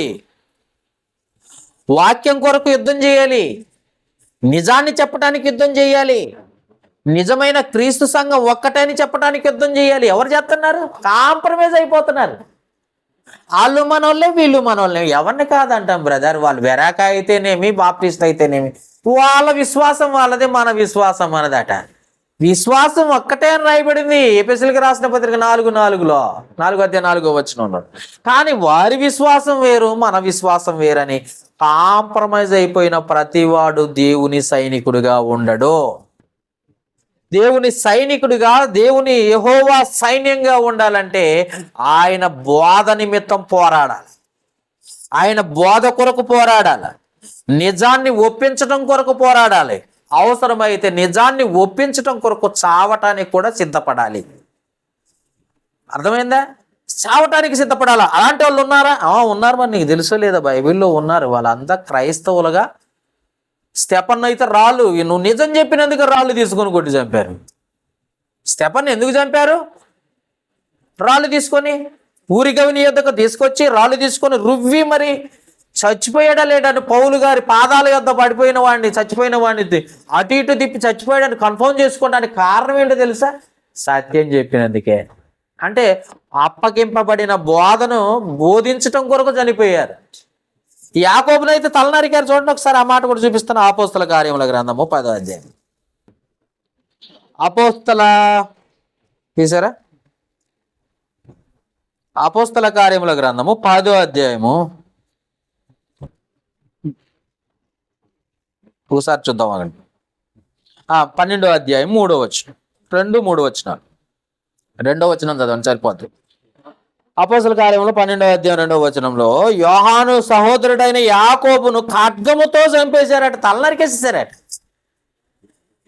వాక్యం కొరకు యుద్ధం చేయాలి. నిజాన్ని చెప్పడానికి యుద్ధం చేయాలి. నిజమైన క్రీస్తు సంఘం ఒక్కటని చెప్పడానికి యుద్ధం చేయాలి. ఎవరు చేస్తున్నారు? కాంప్రమైజ్ అయిపోతున్నారు. వాళ్ళు మనోళ్ళే, వీళ్ళు మనోళ్ళే. ఎవరిని కాదంటాం బ్రదర్. వాళ్ళు వెరాక అయితేనేమి, బాప్టిస్ట్ అయితేనేమి, వాళ్ళ విశ్వాసం వాళ్ళదే, మన విశ్వాసం మనదట. విశ్వాసం ఒక్కటే అని రాయబడింది ఎఫెసీయులకు రాసిన పత్రిక 4:4 కానీ వారి విశ్వాసం వేరు, మన విశ్వాసం వేరని కాంప్రమైజ్ అయిపోయిన ప్రతివాడు దేవుని సైనికుడిగా ఉండడు. దేవుని సైనికుడిగా, దేవుని యెహోవా సైన్యంగా ఉండాలంటే ఆయన బోధ నిమిత్తం పోరాడాలి. ఆయన బోధ కొరకు పోరాడాలి. నిజాన్ని ఒప్పించడం కొరకు పోరాడాలి. అవసరమైతే నిజాన్ని ఒప్పించడం కొరకు చావటానికి కూడా సిద్ధపడాలి. అర్థమైందా? చావటానికి సిద్ధపడాలి. అలాంటి వాళ్ళు ఉన్నారా? ఉన్నారు. మరి నీకు తెలుసో లేదా? బైబిల్లో ఉన్నారు. వాళ్ళంతా క్రైస్తవులుగా. స్టెఫన్ అయితే రాళ్ళు, నువ్వు నిజం చెప్పినందుకు రాళ్ళు తీసుకొని కొట్టి చంపారు. స్టెఫన్ ఎందుకు చంపారు? రాళ్ళు తీసుకొని ఊరిగవిని యొద్దకు తీసుకొచ్చి రాళ్ళు తీసుకొని రువ్వి మరి చచ్చిపోయాడా లేడని పౌలు గారి పాదాల యొద్ద పడిపోయిన వాడిని, చచ్చిపోయిన వాడిని అటు ఇటు తిప్పి చచ్చిపోయాడని కన్ఫర్మ్ చేసుకోవడానికి కారణం ఏంటో తెలుసా? సత్యం చెప్పినందుకే. అంటే అప్పగింపబడిన బోధను బోధించటం కొరకు చనిపోయారు. యాకోబునైతే తలనరికారు. చూడండి ఒకసారి, ఆ మాట కూడా చూపిస్తాను. అపోస్తల కార్యముల గ్రంథము 10వ అధ్యాయం. తీసారా? అపోస్తల కార్యముల గ్రంథము 10వ అధ్యాయము. ఒకసారి చూద్దాం అనండి. 12వ అధ్యాయం 3వ వచనం, 2-3 వచనాలు. 2వ వచనం చదవండి సరిపోద్ది. అపోస్తల కార్యంలో 12వ అధ్యాయం 2వ వచనంలో యోహాను సహోదరుడైన యాకోబును ఖడ్గముతో చంపేశారట, తలనరికేసేసారట.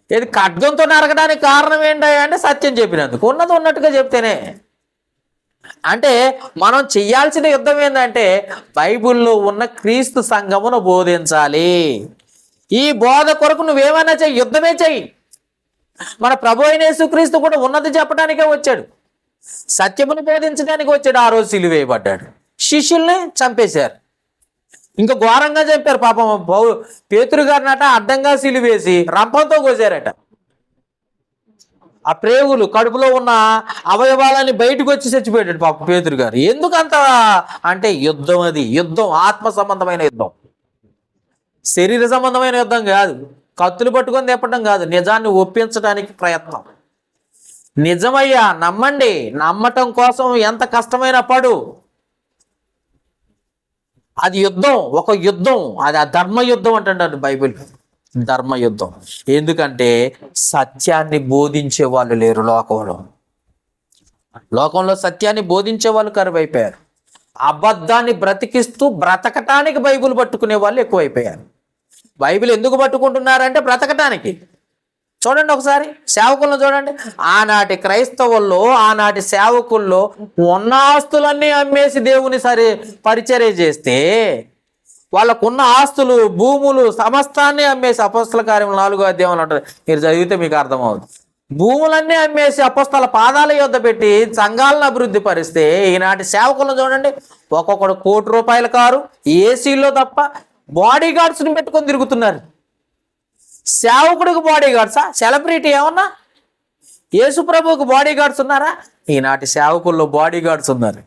ఇది ఖడ్గంతో నరకడానికి కారణం ఏంటయ్యా అంటే సత్యం చెప్పినందుకు. ఉన్నది ఉన్నట్టుగా చెప్తేనే. అంటే మనం చెయ్యాల్సిన యుద్ధం ఏంటంటే బైబిల్లో ఉన్న క్రీస్తు సంఘమును బోధించాలి. ఈ బోధ కొరకు నువ్వేమైనా చెయ్యి, యుద్ధమే చెయ్యి. మన ప్రభు అయిన యేసుక్రీస్తు కూడా ఉన్నది చెప్పడానికే వచ్చాడు, సత్యమును బోధించడానికి వచ్చాడు. ఆ రోజు సిలువ వేయబడ్డాడు. శిష్యుల్ని చంపేశారు, ఇంకా ఘోరంగా చంపారు. పాపం పేతురు గారినట అడ్డంగా సిలువేసి రంపంతో కోసారట. ఆ ప్రేగులు, కడుపులో ఉన్న అవయవాలని బయటకు వచ్చి చచ్చిపోయాడు పాప పేతురు గారు. ఎందుకంత అంటే యుద్ధం. అది యుద్ధం, ఆత్మ సంబంధమైన యుద్ధం, శరీర సంబంధమైన యుద్ధం కాదు. కత్తులు పట్టుకొని తెప్పడం కాదు, నిజాన్ని ఒప్పించడానికి ప్రయత్నం. నిజమయ్యా, నమ్మండి. నమ్మటం కోసం ఎంత కష్టమైన పడు. అది యుద్ధం, ఒక యుద్ధం. అది ఆ ధర్మయుద్ధం అంటాడు బైబిల్. ధర్మయుద్ధం. ఎందుకంటే సత్యాన్ని బోధించే వాళ్ళు లేరు లోకంలో. లోకంలో సత్యాన్ని బోధించే వాళ్ళు కరువైపోయారు. అబద్ధాన్ని బ్రతికిస్తూ బ్రతకటానికి బైబిల్ పట్టుకునే వాళ్ళు ఎక్కువైపోయారు. బైబిల్ ఎందుకు పట్టుకుంటున్నారంటే బ్రతకటానికి. చూడండి ఒకసారి సేవకులను చూడండి. ఆనాటి క్రైస్తవుల్లో, ఆనాటి సేవకుల్లో ఉన్న ఆస్తులన్నీ అమ్మేసి దేవుని పరిచర్య చేస్తే వాళ్ళకున్న ఆస్తులు, భూములు సమస్తాన్ని అమ్మేసి, అపోస్తల కార్యములు 4వ అధ్యాయంలో ఉంటుంది, మీరు చదివితే మీకు అర్థమవుతుంది. భూములన్నీ అమ్మేసి అపోస్తల పాదాల యొద్ద పెట్టి సంఘాలను అభివృద్ధి పరిస్తే ఈనాటి సేవకులను చూడండి. ఒక్కొక్కడు ₹1,00,00,000 కారు, ఏసీలో తప్ప బాడీ గార్డ్స్ని పెట్టుకొని తిరుగుతున్నారు. సేవకుడికి బాడీ గార్డ్సా? సెలబ్రిటీ ఏమన్నా? యేసు ప్రభువుకు బాడీ గార్డ్స్ ఉన్నారా? ఈనాటి సేవకుల్లో బాడీ గార్డ్స్ ఉన్నారు.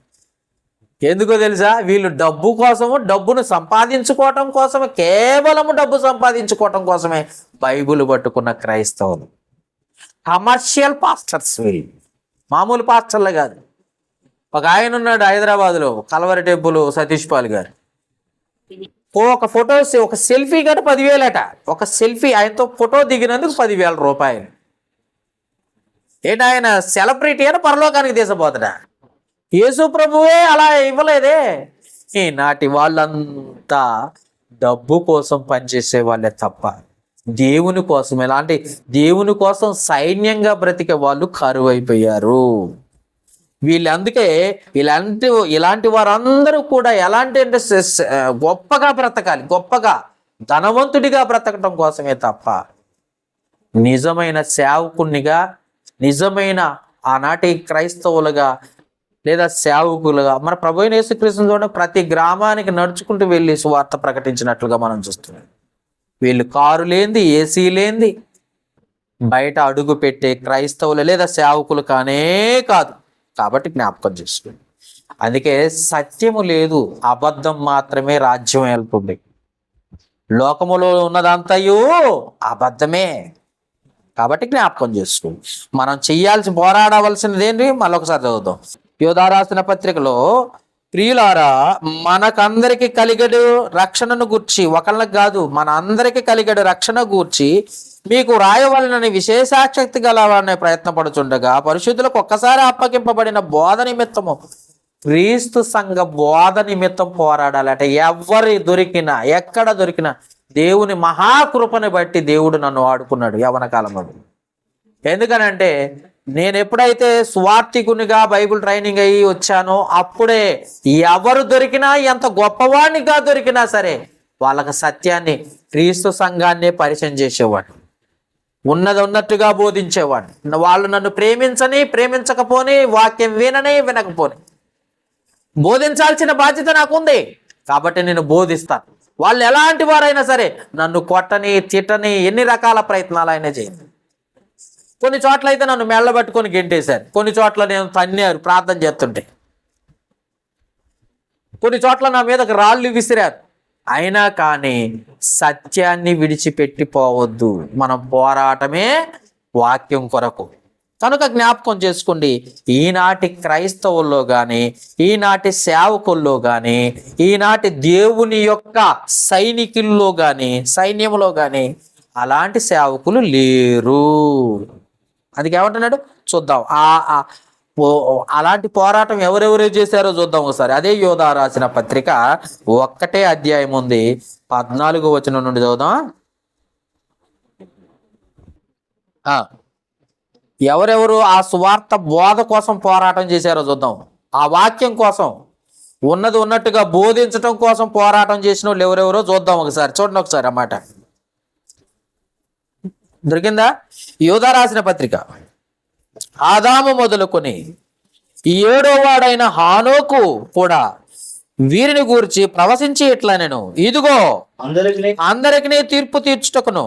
ఎందుకో తెలుసా? వీళ్ళు డబ్బు కోసము, డబ్బును సంపాదించుకోవటం కోసమే, కేవలము డబ్బు సంపాదించుకోవటం కోసమే బైబిల్ పట్టుకున్న క్రైస్తవులు. కమర్షియల్ పాస్టర్స్ వీళ్ళు, మామూలు పాస్టర్లే కాదు. ఒక ఆయన ఉన్నాడు హైదరాబాద్లో, కలవరి టెంపుల్ సతీష్ పాల్ గారు. ఒక ఫోటో, ఒక సెల్ఫీ గట 10,000 అట. ఒక సెల్ఫీ, ఆయనతో ఫోటో దిగినందుకు ₹10,000. ఏంటి ఆయన సెలబ్రిటీ అని పరలోకానికి తీసపోతాడా? యేసు ప్రభువే అలా ఇవ్వలేదే. ఈనాటి వాళ్ళంతా డబ్బు కోసం పనిచేసే వాళ్ళే తప్ప దేవుని కోసం, ఎలాంటి దేవుని కోసం సైన్యంగా బ్రతికే వాళ్ళు కరువైపోయారు. అందుకే ఇలాంటి వారందరూ కూడా ఎలాంటి అంటే గొప్పగా బ్రతకాలి, గొప్పగా ధనవంతుడిగా బ్రతకటం కోసమే తప్ప నిజమైన సేవకునిగా, నిజమైన ఆనాటి క్రైస్తవులుగా లేదా సేవకులుగా మన ప్రభువైన యేసుక్రీస్తుని చూడండి, ప్రతి గ్రామానికి నడుచుకుంటూ వెళ్ళి సువార్త ప్రకటించినట్లుగా మనం చూస్తున్నాం. వీళ్ళు కారు లేనిది, ఏసీ లేనిది బయట అడుగు పెట్టే క్రైస్తవులు లేదా సేవకులు కానే కాదు. కాబట్టి జ్ఞాపకం చేసుకోండి. అందుకే సత్యము లేదు, అబద్ధం మాత్రమే రాజ్యం వెళ్తుంది. లోకములో ఉన్నదంతయు అబద్ధమే. కాబట్టి జ్ఞాపకం చేసుకోండి. మనం పోరాడవలసినది ఏంటి? మళ్ళొకసారి చదువుదాం. యోధా రాసిన పత్రికలో, ప్రియులారా, మనకందరికి కలిగడు రక్షణను గూర్చి, ఒకళ్ళకి కాదు మన అందరికి కలిగడు రక్షణ గూర్చి మీకు రాయవలనని విశేషాశక్తి గలవాలని ప్రయత్నపడుచుండగా పరిశుద్ధులకు ఒక్కసారి అప్పగింపబడిన బోధ నిమిత్తము, క్రీస్తు సంఘ బోధ నిమిత్తం పోరాడాలంటే ఎవరు దొరికినా, ఎక్కడ దొరికినా దేవుని మహాకృపని బట్టి దేవుడు నన్ను వాడుకున్నాడు యవన కాలంలో. ఎందుకనంటే నేను ఎప్పుడైతే స్వార్థికునిగా బైబిల్ ట్రైనింగ్ అయ్యి వచ్చానో అప్పుడే ఎవరు దొరికినా, ఎంత గొప్పవాడినిగా దొరికినా సరే వాళ్ళకి సత్యాన్ని, క్రీస్తు సంఘాన్ని పరిచయం చేసేవాడు, ఉన్నది ఉన్నట్టుగా బోధించేవాడు. వాళ్ళు నన్ను ప్రేమించకపోని, వాక్యం వినకపోని, బోధించాల్సిన బాధ్యత నాకుంది కాబట్టి నేను బోధిస్తాను. వాళ్ళు ఎలాంటి వారైనా సరే నన్ను కొట్టని, తిట్టని, ఎన్ని రకాల ప్రయత్నాలు అయినా చేయండి. కొన్ని చోట్ల అయితే నన్ను మెళ్ళబట్టుకొని గెంటేశారు, కొన్ని చోట్ల నేను తన్నారు ప్రార్థన చేస్తుంటే, కొన్ని చోట్ల నా మీదకి రాళ్ళు విసిరారు. అయినా కానీ సత్యాన్ని విడిచిపెట్టిపోవద్దు. మనం పోరాటమే వాక్యం కొరకు. కనుక జ్ఞాపకం చేసుకోండి, ఈనాటి క్రైస్తవుల్లో కానీ, ఈనాటి సేవకుల్లో కానీ, ఈనాటి దేవుని యొక్క సైనికుల్లో కానీ, సైన్యంలో కానీ అలాంటి సేవకులు లేరు. అందుకే ఏమంటున్నాడు చూద్దాం. అలాంటి పోరాటం ఎవరెవరు చేశారో చూద్దాం ఒకసారి. అదే యోధా రాసిన పత్రిక 1వ అధ్యాయం ఉంది, 14వ వచనం నుండి చదువుదాం. ఎవరెవరు ఆ సువార్త బోధ కోసం పోరాటం చేశారో చూద్దాం. ఆ వాక్యం కోసం, ఉన్నది ఉన్నట్టుగా బోధించటం కోసం పోరాటం చేసిన వాళ్ళు ఎవరెవరో చూద్దాం ఒకసారి. చూడండి ఒకసారి అన్నమాట. దొరికిందా? యోధా రాసిన పత్రిక, ఆదాము మొదలుకొని 7వ వాడైన హానోకు కూడా వీరిని గూర్చి ప్రవశించి ఇట్లా, నేను ఇదిగో అందరికీ తీర్పు తీర్చుటకును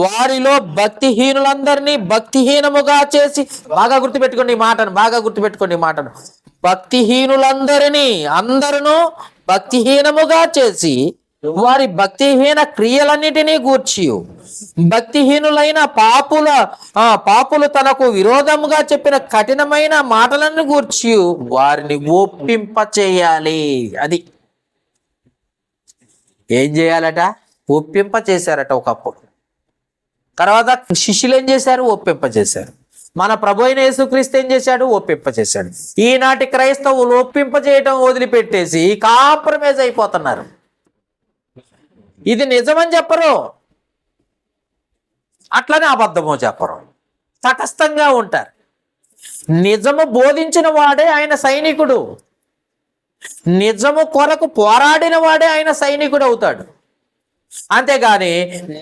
వారిలో భక్తిహీనులందరినీ భక్తిహీనముగా చేసి, బాగా గుర్తుపెట్టుకోండి ఈ మాటను, భక్తిహీనులందరినీ అందరూ భక్తిహీనముగా చేసి వారి భక్తిహీన క్రియలన్నిటినీ గూర్చి భక్తిహీనులైన పాపులు తనకు విరోధముగా చెప్పిన కఠినమైన మాటలను గూర్చి వారిని ఒప్పింప చేయాలి. అది ఏం చేయాలట? ఒప్పింప చేశారట ఒకప్పుడు. తర్వాత శిష్యులు ఏం చేశారు? ఒప్పింప చేశారు. మన ప్రభు అయిన యేసుక్రీస్తు ఏం చేశాడు? ఒప్పింప చేశాడు. ఈనాటి క్రైస్తవులు ఒప్పింప చేయటం వదిలిపెట్టేసి కాంప్రమైజ్ అయిపోతున్నారు. ఇది నిజమని చెప్పరు, అట్లనే అబద్ధమో చెప్పరు, తటస్థంగా ఉంటారు. నిజము బోధించిన వాడే ఆయన సైనికుడు, నిజము కొరకు పోరాడిన వాడే ఆయన సైనికుడు అవుతాడు. అంతేగాని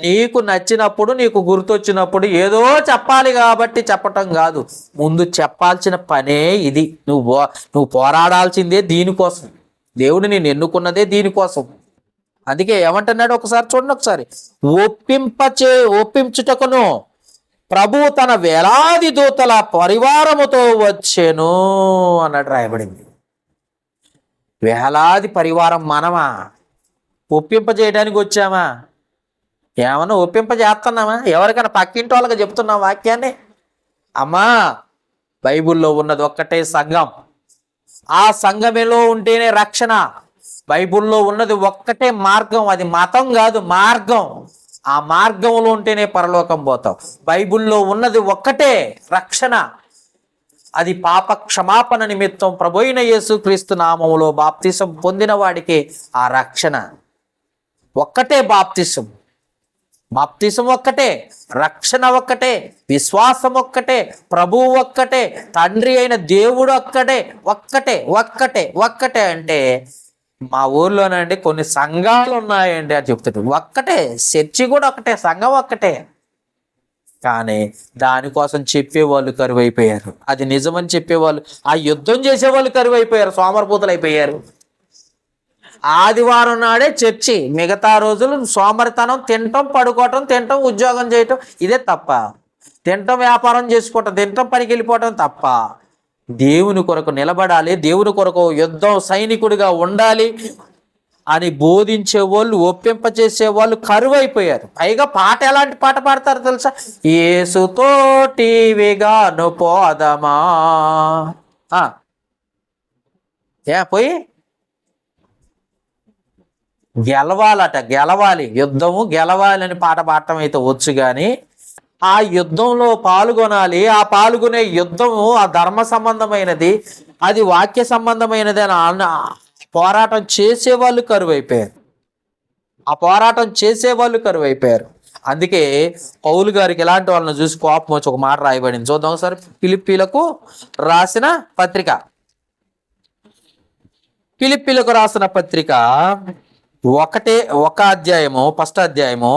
నీకు నచ్చినప్పుడు, నీకు గుర్తొచ్చినప్పుడు ఏదో చెప్పాలి కాబట్టి చెప్పటం కాదు. ముందు చెప్పాల్సిన పనే ఇది. నువ్వు పోరాడాల్సిందే దీనికోసం. దేవుడు నేను ఎన్నుకున్నదే దీనికోసం. అందుకే ఏమంటున్నాడు ఒకసారి చూడండి. ఒకసారి ఒప్పించుటకును ప్రభువు తన వేలాది దూతల పరివారముతో వచ్చెను అన్నట్టు రాయబడింది. వేలాది పరివారం మనమా? ఒప్పింప చేయడానికి వచ్చామా? ఏమన్నా ఒప్పింప చేస్తున్నామా? ఎవరికైనా పక్కింటి వాళ్ళకి చెప్తున్నాం వాక్యాన్ని? అమ్మా, బైబిల్లో ఉన్నది ఒక్కటే సంఘం, ఆ సంఘమేలో ఉంటేనే రక్షణ. బైబిల్లో ఉన్నది ఒక్కటే మార్గం, అది మతం కాదు, మార్గం. ఆ మార్గంలో ఉంటేనే పరలోకం పోతాం. బైబిల్లో ఉన్నది ఒక్కటే రక్షణ, అది పాప క్షమాపణ నిమిత్తం ప్రభువైన యేసుక్రీస్తు నామములో బాప్తిసం పొందిన వాడికి ఆ రక్షణ. ఒక్కటే బాప్తిసం. బాప్తిసం ఒక్కటే, రక్షణ ఒక్కటే, విశ్వాసం ఒక్కటే, ప్రభువు ఒక్కటే, తండ్రి అయిన దేవుడు ఒక్కటే, ఒక్కటే ఒక్కటే ఒక్కటే అంటే మా ఊర్లోనండి కొన్ని సంఘాలు ఉన్నాయండి అని చెప్తాడు. ఒక్కటే, చర్చి కూడా ఒకటే, సంఘం ఒక్కటే. కానీ దానికోసం చెప్పేవాళ్ళు కరువైపోయారు. అది నిజమని చెప్పేవాళ్ళు, ఆ యుద్ధం చేసేవాళ్ళు కరువైపోయారు, సోమరిపోతులు అయిపోయారు. ఆదివారం నాడే చర్చి, మిగతా రోజులు సోమరితనం, తినటం, పడుకోవటం, తినటం, ఉద్యోగం చేయటం, ఇదే తప్ప. తినటం, వ్యాపారం చేసుకోవటం, తినటం, పనికి వెళ్ళిపోవటం తప్ప. దేవుని కొరకు నిలబడాలి, దేవుని కొరకు యుద్ధం సైనికుడిగా ఉండాలి అని బోధించే వాళ్ళు, ఒప్పింపచేసే వాళ్ళు కరువైపోయారు. పైగా పాట ఎలాంటి పాట పాడతారు తెలుసా? యేసుతోటి వేగాను పోదమా. పోయి గెలవాలట, గెలవాలి, యుద్ధము గెలవాలి అని పాట పాడటం అయితే వచ్చు, కానీ ఆ యుద్ధంలో పాల్గొనాలి. ఆ పాల్గొనే యుద్ధము ఆ ధర్మ సంబంధమైనది, అది వాక్య సంబంధమైనది అని పోరాటం చేసేవాళ్ళు కరువైపోయారు. ఆ పోరాటం చేసేవాళ్ళు కరువైపోయారు. అందుకే పౌలు గారికి ఇలాంటి వాళ్ళని చూసి కోపం వచ్చి ఒక మాట రాయబడింది. చూద్దాం ఒకసారి. ఫిలిప్పీలకు రాసిన పత్రిక, ఫిలిప్పీలకు రాసిన పత్రిక 1 అధ్యాయము, 1వ అధ్యాయము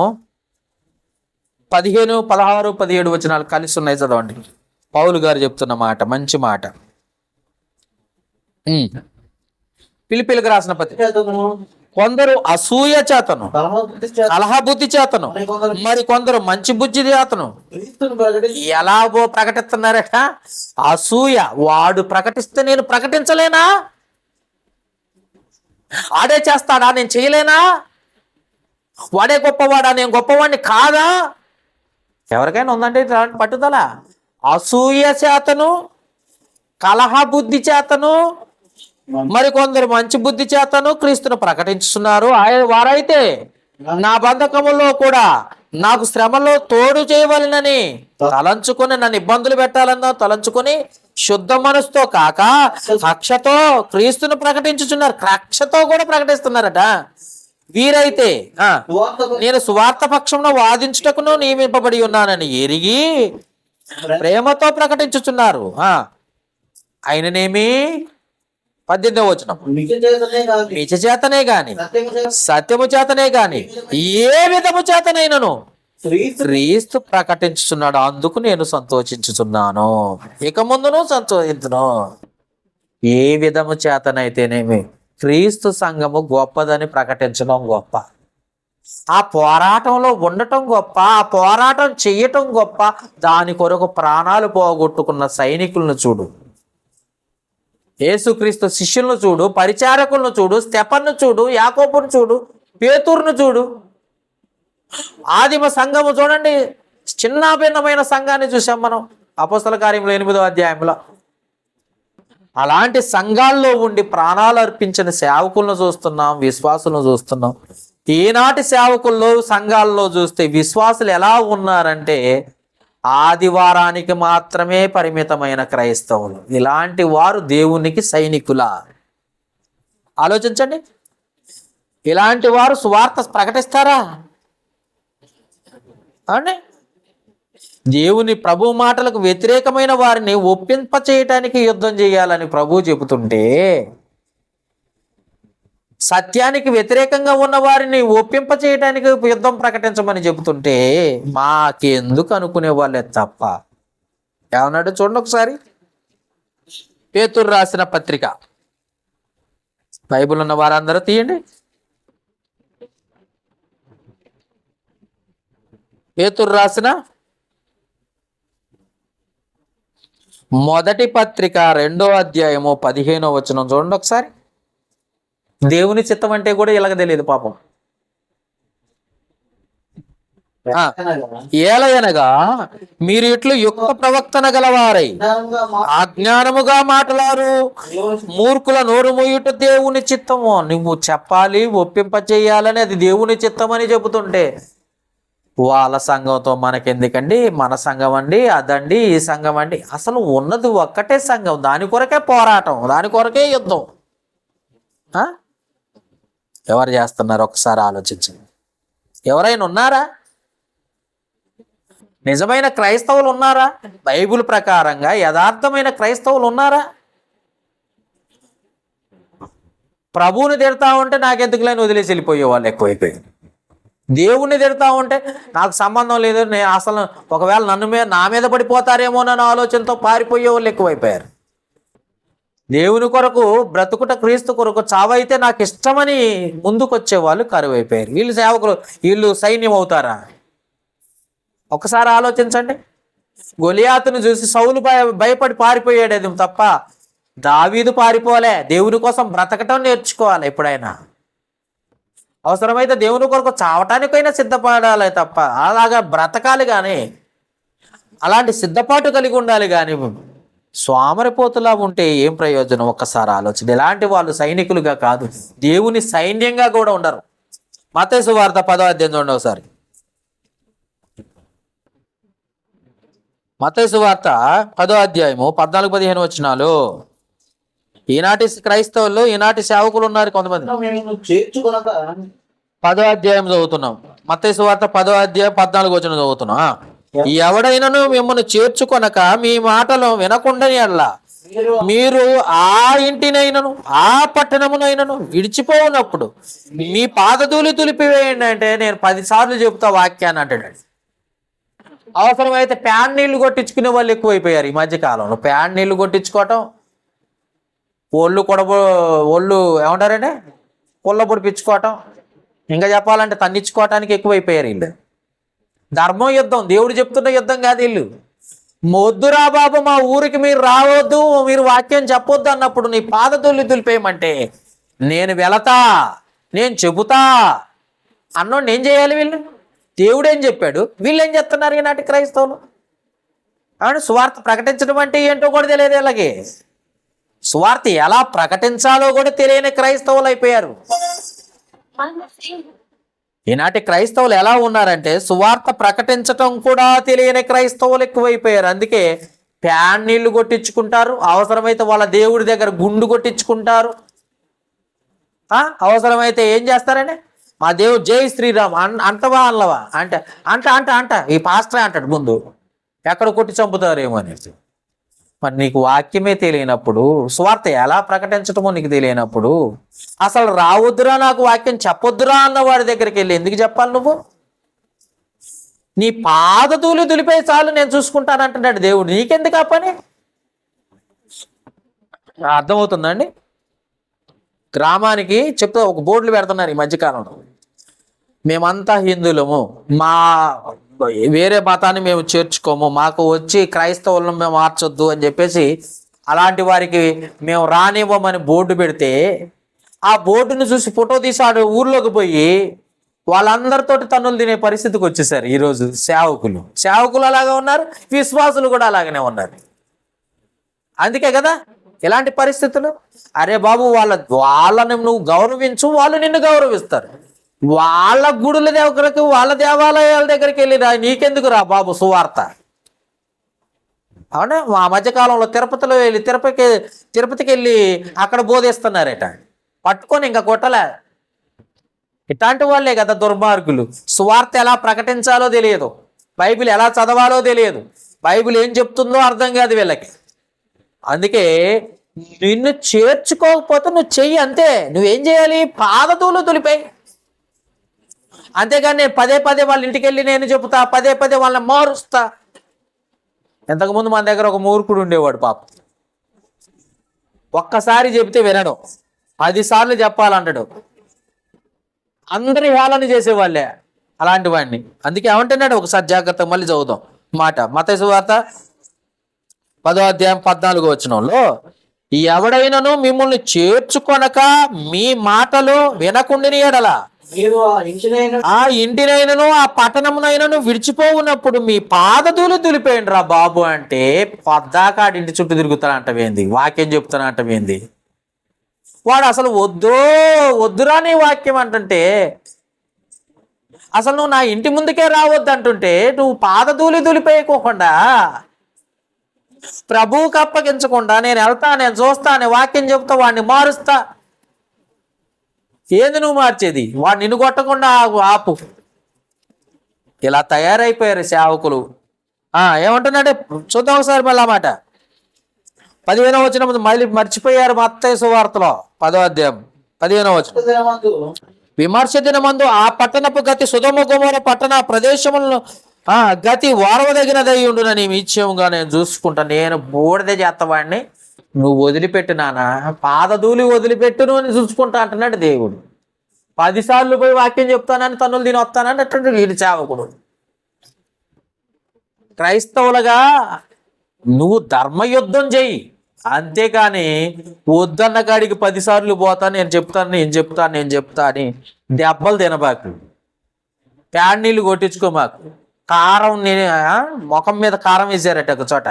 15, 16, 17 వచనాలు కలిసి ఉన్నాయి. చదవండి. పౌలు గారు చెప్తున్న మాట, మంచి మాట. ఫిలిప్పీలకు రాసిన పత్రిక. కొందరు అసూయ చేతను, కలహబుద్ధి చేతను, మరి కొందరు మంచి బుద్ధి చేతను ఎలాగో ప్రకటిస్తున్నారట. అసూయ, వాడు ప్రకటిస్తే నేను ప్రకటించలేనా? వాడే చేస్తాడా, నేను చేయలేనా? వాడే గొప్పవాడా, నేను గొప్పవాడిని కాదా? ఎవరికైనా ఉందంటే పట్టుదల. అసూయ చేతను, కలహ బుద్ధి చేతను, మరి కొందరు మంచి బుద్ధి చేతను క్రీస్తును ప్రకటించుతున్నారు. వారైతే నా బంధకములో కూడా నాకు శ్రమలో తోడు చేయవలనని తలంచుకొని, నన్ను ఇబ్బందులు పెట్టాలన్నా తలంచుకొని శుద్ధ మనసుతో కాక కక్షతో క్రీస్తును ప్రకటించుచున్నారు. కక్షతో కూడా ప్రకటిస్తున్నారట. వీరైతే నేను సువార్త పక్షంలో వాదించుటకును నియమింపబడి ఉన్నానని ఎరిగి ప్రేమతో ప్రకటించుచున్నారు. ఆయననేమి 18వ వచనం, నీచ చేతనే గాని సత్యము చేతనే గాని ఏ విధము చేతనైనను క్రీస్తు ప్రకటించుచున్నాడు, అందుకు నేను సంతోషించుచున్నాను, ఇక ముందును సంతోషించును. ఏ విధము చేతనైతేనేమి క్రీస్తు సంఘము గొప్పదని ప్రకటించడం గొప్ప. ఆ పోరాటంలో ఉండటం గొప్ప, ఆ పోరాటం చెయ్యటం గొప్ప. దాని కొరకు ప్రాణాలు పోగొట్టుకున్న సైనికులను చూడు, యేసుక్రీస్తు శిష్యులను చూడు, పరిచారకులను చూడు, స్టెఫన్ను చూడు, యాకోబును చూడు, పేతురును చూడు. ఆదిమ సంఘము చూడండి, చిన్న భిన్నమైన సంఘాన్ని చూసాం మనం అపోస్తల కార్యంలో 8వ అధ్యాయంలో. అలాంటి సంఘాల్లో ఉండి ప్రాణాలు అర్పించిన సేవకులను చూస్తున్నాం, విశ్వాసులను చూస్తున్నాం. ఈనాటి సేవకుల్లో, సంఘాల్లో చూస్తే విశ్వాసులు ఎలా ఉన్నారంటే ఆదివారానికి మాత్రమే పరిమితమైన క్రైస్తవులు. ఇలాంటి వారు దేవునికి సైనికులా? ఆలోచించండి. ఇలాంటి వారు సువార్త ప్రకటిస్తారా అండి? దేవుని ప్రభు మాటలకు వ్యతిరేకమైన వారిని ఒప్పింప చేయటానికి యుద్ధం చేయాలని ప్రభు చెబుతుంటే, సత్యానికి వ్యతిరేకంగా ఉన్న వారిని ఒప్పింప చేయడానికి యుద్ధం ప్రకటించమని చెబుతుంటే మాకెందుకు అనుకునే వాళ్ళే తప్ప. ఏమన్నాడు చూడండి ఒకసారి. పేతురు రాసిన పత్రిక, బైబిల్ ఉన్న వారందరూ తీయండి. పేతురు రాసిన మొదటి పత్రిక 2వ అధ్యాయము 15వ వచనం చూడండి ఒకసారి. దేవుని చిత్తం అంటే కూడా ఇలాగ తెలియదు పాపం. ఏలయనగా మీరు ఇట్లు యుక్త ప్రవక్తన గలవారై అజ్ఞానముగా మాటలారు మూర్ఖుల నోరు మూయుట దేవుని చిత్తము. నువ్వు చెప్పాలి, ఒప్పింప చేయాలని, అది దేవుని చిత్తం అని చెబుతుంటే వాళ్ళ సంఘంతో మనకెందుకండి, మన సంఘం అండి, అదండి, ఈ సంఘం అండి. అసలు ఉన్నది ఒక్కటే సంఘం, దాని కొరకే పోరాటం, దాని కొరకే యుద్ధం. ఎవరు చేస్తున్నారు ఒకసారి ఆలోచించండి. ఎవరైనా ఉన్నారా? నిజమైన క్రైస్తవులు ఉన్నారా? బైబిల్ ప్రకారంగా యథార్థమైన క్రైస్తవులు ఉన్నారా? ప్రభువుని తిడతా ఉంటే నాకెందుకులేని వదిలేసి వెళ్ళిపోయే వాళ్ళు ఎక్కువైపోయారు. దేవుణ్ణి తిడతా ఉంటే నాకు సంబంధం లేదు, నేను అసలు ఒకవేళ నా మీద పడిపోతారేమోనన్న ఆలోచనతో పారిపోయే వాళ్ళు ఎక్కువైపోయారు. దేవుని కొరకు బ్రతుకుట క్రీస్తు కొరకు, చావైతే నాకు ఇష్టమని ముందుకొచ్చే వాళ్ళు కరువైపోయారు. వీళ్ళు సేవకులు, వీళ్ళు సైన్యం అవుతారా? ఒకసారి ఆలోచించండి. గొలియాతును చూసి సౌలు భయపడి పారిపోయాడు తప్ప దావీదు పారిపోలే. దేవుని కోసం బ్రతకటం నేర్చుకోవాలి. ఎప్పుడైనా అవసరమైతే దేవుని కొరకు చావటానికైనా సిద్ధపడాలి తప్ప అలాగా బ్రతకాలి. కానీ అలాంటి సిద్ధపాటు కలిగి ఉండాలి. కానీ స్వామరిపోతులా ఉంటే ఏం ప్రయోజనం? ఒక్కసారి ఆలోచన. ఇలాంటి వాళ్ళు సైనికులుగా కాదు, దేవుని సైన్యంగా కూడా ఉండరు. మత్తయి సువార్త 10వ అధ్యాయం చూడండి ఒకసారి. మత్తయి సువార్త 10వ అధ్యాయము 14-15 వచనాలు. ఈనాటి క్రైస్తవులు, ఈనాటి సేవకులు ఉన్నారు కొంతమంది. చేర్చుకొనక 10వ అధ్యాయం చదువుతున్నాం. మత్తయి సువార్త 10వ అధ్యాయం 14 వచనం చదువుతున్నాం. ఎవడైనను మిమ్మల్ని చేర్చుకొనక మీ మాటలు వినకుండాని అల్లా మీరు ఆ ఇంటినైనను ఆ పట్టణమునైనను విడిచిపోనప్పుడు మీ పాదధూళి తులిపివేయండి అంటే నేను 10 సార్లు చెబుతా వాక్యాన్ని అంటాడు. అవసరమైతే ప్యాన్ నీళ్లు కొట్టించుకునే వాళ్ళు ఎక్కువైపోయారు ఈ మధ్య కాలంలో. ప్యాన్ నీళ్లు కొట్టించుకోవటం, ఒళ్ళు ఏమంటారంటే కొల్ల పొడిపించుకోవటం, ఇంకా చెప్పాలంటే తన్నించుకోవటానికి ఎక్కువైపోయారు వీళ్ళు. ధర్మం యుద్ధం, దేవుడు చెప్తున్న యుద్ధం కాదు వీళ్ళు. మొద్దురా బాబు మా ఊరికి మీరు రావద్దు, మీరు వాక్యం చెప్పొద్దు అన్నప్పుడు నీ పాదధూళి తులిపేయమంటే నేను వెళతా, నేను చెబుతా అన్నోడిని ఏం చేయాలి వీళ్ళు? దేవుడు ఏం చెప్పాడు, వీళ్ళు ఏం చెప్తున్నారు ఈనాటి క్రైస్తవులు? అవును, సువార్త ప్రకటించడం అంటే ఏంటో కూడా తెలియదు వీళ్ళకి. సువార్త ఎలా ప్రకటించాలో కూడా తెలియని క్రైస్తవులు అయిపోయారు. ఈనాటి క్రైస్తవులు ఎలా ఉన్నారంటే సువార్త ప్రకటించటం కూడా తెలియని క్రైస్తవులు ఎక్కువైపోయారు. అందుకే ప్యాన్ నీళ్లు కొట్టించుకుంటారు, అవసరమైతే వాళ్ళ దేవుడి దగ్గర గుండు కొట్టించుకుంటారు. అవసరమైతే ఏం చేస్తారంటే మా దేవుడు జై శ్రీరామ్ అంటవా అల్లవా అంటే అంట ఈ పాస్టరే అంటాడు ముందు, ఎక్కడ కొట్టి చంపుతారేమో అనేసి. మరి నీకు వాక్యమే తెలియనప్పుడు, స్వార్థ ఎలా ప్రకటించటమో నీకు తెలియనప్పుడు, అసలు రావద్దురా నాకు వాక్యం చెప్పొద్దురా అన్న వాడి దగ్గరికి వెళ్ళి ఎందుకు చెప్పాలి నువ్వు? నీ పాదధూళి దులిపే చాలు నేను చూసుకుంటానంటున్నాడు దేవుడు. నీకెందుకు ఆ పని? అర్థమవుతుందండి? గ్రామానికి చెప్తే ఒక బోర్డులు పెడుతున్నారు ఈ మధ్యకాలంలో, మేమంతా హిందువులము, మా వేరే మతాన్ని మేము చేర్చుకోము, మాకు వచ్చి క్రైస్తవులను మేము మార్చొద్దు అని చెప్పేసి అలాంటి వారికి మేము రానివ్వమని బోర్డు పెడితే ఆ బోర్డును చూసి ఫోటో తీసి ఆడు ఊర్లోకి పోయి వాళ్ళందరితోటి తన్నులు తినే పరిస్థితికి వచ్చేసారు ఈరోజు సేవకులు అలాగే ఉన్నారు, విశ్వాసులు కూడా అలాగనే ఉన్నారు. అందుకే కదా ఇలాంటి పరిస్థితులు. అరే బాబు, వాళ్ళని నువ్వు గౌరవించు, వాళ్ళు నిన్ను గౌరవిస్తారు. వాళ్ళ గుడుల దగ్గరకు, వాళ్ళ దేవాలయాల దగ్గరికి వెళ్ళి రా, నీకెందుకు రా బాబు సువార్త? అవునా? ఆ మధ్యకాలంలో తిరుపతిలో వెళ్ళి తిరుపతికి వెళ్ళి అక్కడ బోధిస్తున్నారట, పట్టుకొని ఇంకా కొట్టలే. ఇట్లాంటి వాళ్ళే కదా దుర్మార్గులు. సువార్త ఎలా ప్రకటించాలో తెలియదు, బైబిల్ ఎలా చదవాలో తెలియదు, బైబిల్ ఏం చెప్తుందో అర్థం కాదు వీళ్ళకి. అందుకే నిన్ను చేర్చుకోకపోతే నువ్వు చెయ్యి, అంతే. నువ్వేం చేయాలి? పాదధూళి తులిపేయి. అంతేగాని నేను పదే వాళ్ళ ఇంటికి వెళ్ళి నేను చెబుతా, పదే వాళ్ళని మారుస్తా. ఇంతకుముందు మన దగ్గర ఒక మూర్ఖుడు ఉండేవాడు పాప, ఒక్కసారి చెబితే వినడం, 10 సార్లు చెప్పాలంటాడు. అందరి హేళన చేసేవాళ్ళే అలాంటి వాడిని. అందుకే ఏమంటున్నాడు ఒకసారి జాగ్రత్తగా మళ్ళీ చదువుదాం మాట. మత్తయి సువార్త 10వ అధ్యాయం 14వ వచనంలో, ఎవడైనను మిమ్మల్ని చేర్చుకొనక మీ మాటలు వినకుండిని ఎడల ఆ ఇంటినైనను ఆ పట్టణమునైనను విడిచిపోవునప్పుడు మీ పాదధూళి తులిపేయండి రా బాబు అంటే పద్దాక ఇంటి చుట్టూ తిరుగుతానంటవేంది? వాక్యం చెప్తానంటవేంది? వాడు అసలు వద్దురా నీ వాక్యం అంటుంటే, అసలు నువ్వు నా ఇంటి ముందుకే రావద్దు అంటుంటే నువ్వు పాదధూళి తులిపేయకోకుండా, ప్రభువుకి అప్పగించకుండా నేను వెళ్తా, నేను చూస్తా అని వాక్యం చెప్తా, వాడిని మారుస్తా. ఏంది నువ్వు మార్చేది? వాడు నిన్ను కొట్టకుండా ఆపు. ఇలా తయారైపోయారు సేవకులు. ఏమంటున్నాడే చూద్దాం ఒకసారి మళ్ళీ ఆ మాట. 15వ వచనం మళ్ళీ మర్చిపోయారు మత్తయి సువార్తలో 10వ అధ్యాయం 15వ వచనం. విమర్శ దినమందు ఆ పట్టణపు గతి సొదొమ గొమొర పట్టణ ప్రదేశములను గతి వారవదగినదై ఉండునని నిశ్చయముగా నేను చూసుకుంటా. నేను బూడిద చేత్తవాడిని, నువ్వు వదిలిపెట్టు నానా, పాదధూళి వదిలిపెట్టును అని చూసుకుంటా అంటున్నాడు దేవుడు. 10 సార్లు పోయి వాక్యం చెప్తానని తన్నులు తిని వస్తానని అట్టు వీడు సేవకుడు. క్రైస్తవులుగా నువ్వు ధర్మయుద్ధం చెయ్యి, అంతేకాని వద్దన్న కాడికి 10 సార్లు పోతా, నేను చెప్తా అని దెబ్బలు తినబాకు, ప్యాడ్ నీళ్ళు కొట్టించుకోమాకు, కారం ముఖం మీద కారం వేసారట ఒక చోట,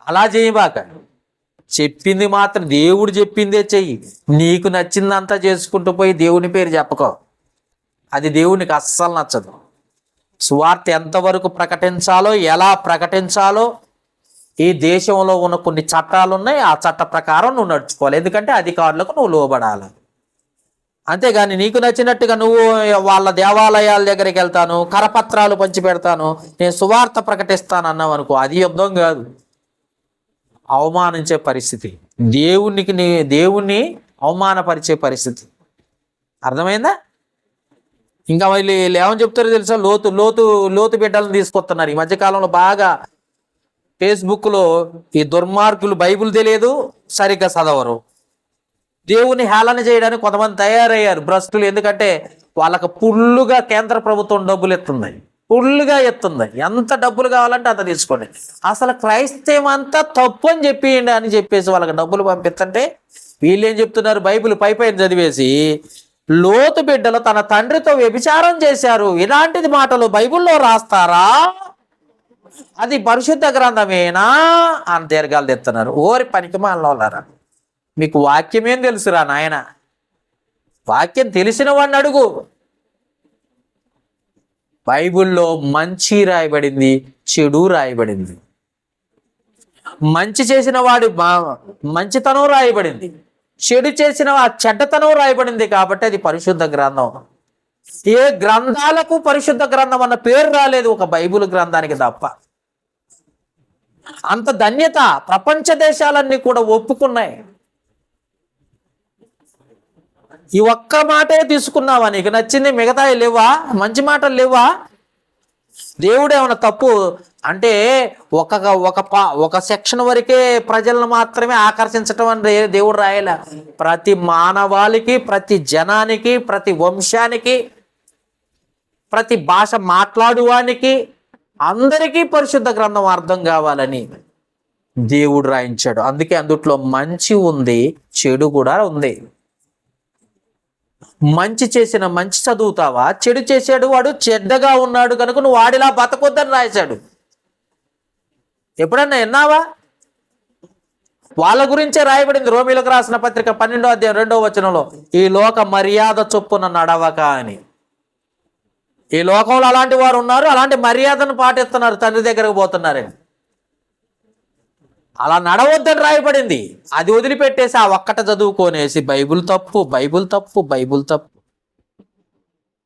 అలా చేయబాక. చెప్పింది మాత్రం దేవుడు చెప్పిందే చెయ్యి. నీకు నచ్చిందంతా చేసుకుంటూ పోయి దేవుని పేరు చెప్పుకో, అది దేవునికి అస్సలు నచ్చదు. సువార్త ఎంతవరకు ప్రకటించాలో, ఎలా ప్రకటించాలో ఈ దేశంలో ఉన్న కొన్ని చట్టాలు ఉన్నాయి. ఆ చట్ట ప్రకారం నువ్వు నడుచుకోవాలి, ఎందుకంటే అధికారులకు నువ్వు లోబడాలి. అంతేగాని నీకు నచ్చినట్టుగా నువ్వు వాళ్ళ దేవాలయాల దగ్గరికి వెళ్తాను, కరపత్రాలు పంచి పెడతాను, నేను సువార్త ప్రకటిస్తాను అన్నావు అనుకో, అది యుద్ధం కాదు, అవమానించే పరిస్థితి, దేవుణ్ణి అవమానపరిచే పరిస్థితి. అర్థమైందా? ఇంకా వీళ్ళు ఏమని చెప్తారో తెలుసా? లోతు బిడ్డలను తీసుకొస్తున్నారు ఈ మధ్యకాలంలో బాగా. ఫేస్బుక్లో ఈ దుర్మార్గులు బైబిల్ తెలియదు, సరిగ్గా చదవరు, దేవుని హేళన చేయడానికి కొంతమంది తయారయ్యారు భ్రష్టులు. ఎందుకంటే వాళ్ళకు ఫుల్లుగా కేంద్ర ప్రభుత్వం డబ్బులు ఎత్తుంది, ఎంత డబ్బులు కావాలంటే అంత తీసుకోండి. అసలు క్రైస్తవం అంతా తప్పు అని చెప్పేయండి అని చెప్పేసి వాళ్ళకి డబ్బులు పంపిస్తుంటే వీళ్ళు ఏం చెప్తున్నారు? బైబిల్ పైపైన చదివేసి లోతు బిడ్డలు తన తండ్రితో వ్యభిచారం చేశారు, ఇలాంటిది మాటలు బైబిల్లో రాస్తారా, అది పరిశుద్ధ గ్రంథమేనా అని దీర్ఘాలు తెస్తున్నారు. ఓరి పనికి మాలోలారా, మీకు వాక్యమేం తెలుసురా నాయన? వాక్యం తెలిసిన వాడిని అడుగు. బైబిల్లో మంచి రాయబడింది, చెడు రాయబడింది. మంచి చేసిన వాడి మంచితనం రాయబడింది, చెడు చేసిన ఆ చెడ్డతనం రాయబడింది. కాబట్టి అది పరిశుద్ధ గ్రంథం. ఏ గ్రంథాలకు పరిశుద్ధ గ్రంథం అన్న పేరు రాలేదు, ఒక బైబిల్ గ్రంథానికి తప్ప. అంత ధన్యత ప్రపంచ దేశాలన్నీ కూడా ఒప్పుకున్నాయి. ఈ ఒక్క మాటే తీసుకున్నావా? నీకు నచ్చింది మిగతాయి లేవా? మంచి మాటలు లేవా? దేవుడు ఏమైనా తప్పు అంటే ఒక సెక్షన్ వరకే ప్రజలను మాత్రమే ఆకర్షించటం అని దేవుడు రాయాల. ప్రతి మానవాళికి, ప్రతి జనానికి, ప్రతి వంశానికి, ప్రతి భాష మాట్లాడువానికి అందరికీ పరిశుద్ధ గ్రంథం అర్థం కావాలని దేవుడు రాయించాడు. అందుకే అందుట్లో మంచి ఉంది, చెడు కూడా ఉంది. మంచి చేసిన మంచి చదువుతావా? చెడు చేసాడు వాడు చెడ్డగా ఉన్నాడు కనుక నువ్వు వాడిలా బతకొద్దని రాశాడు. ఎప్పుడన్నా విన్నావా? వాళ్ళ గురించే రాయబడింది రోమీలకు రాసిన పత్రిక 12వ అధ్యాయం 2వ వచనంలో, ఈ లోక మర్యాద చొప్పున నడవక అని. ఈ లోకంలో అలాంటి వారు ఉన్నారు, అలాంటి మర్యాదను పాటిస్తున్నారు, తండ్రి దగ్గరకు పోతున్నారని. అలా నడవద్దని రాయబడింది. అది వదిలిపెట్టేసి ఆ ఒక్కట చదువుకోనేసి బైబుల్ తప్పు.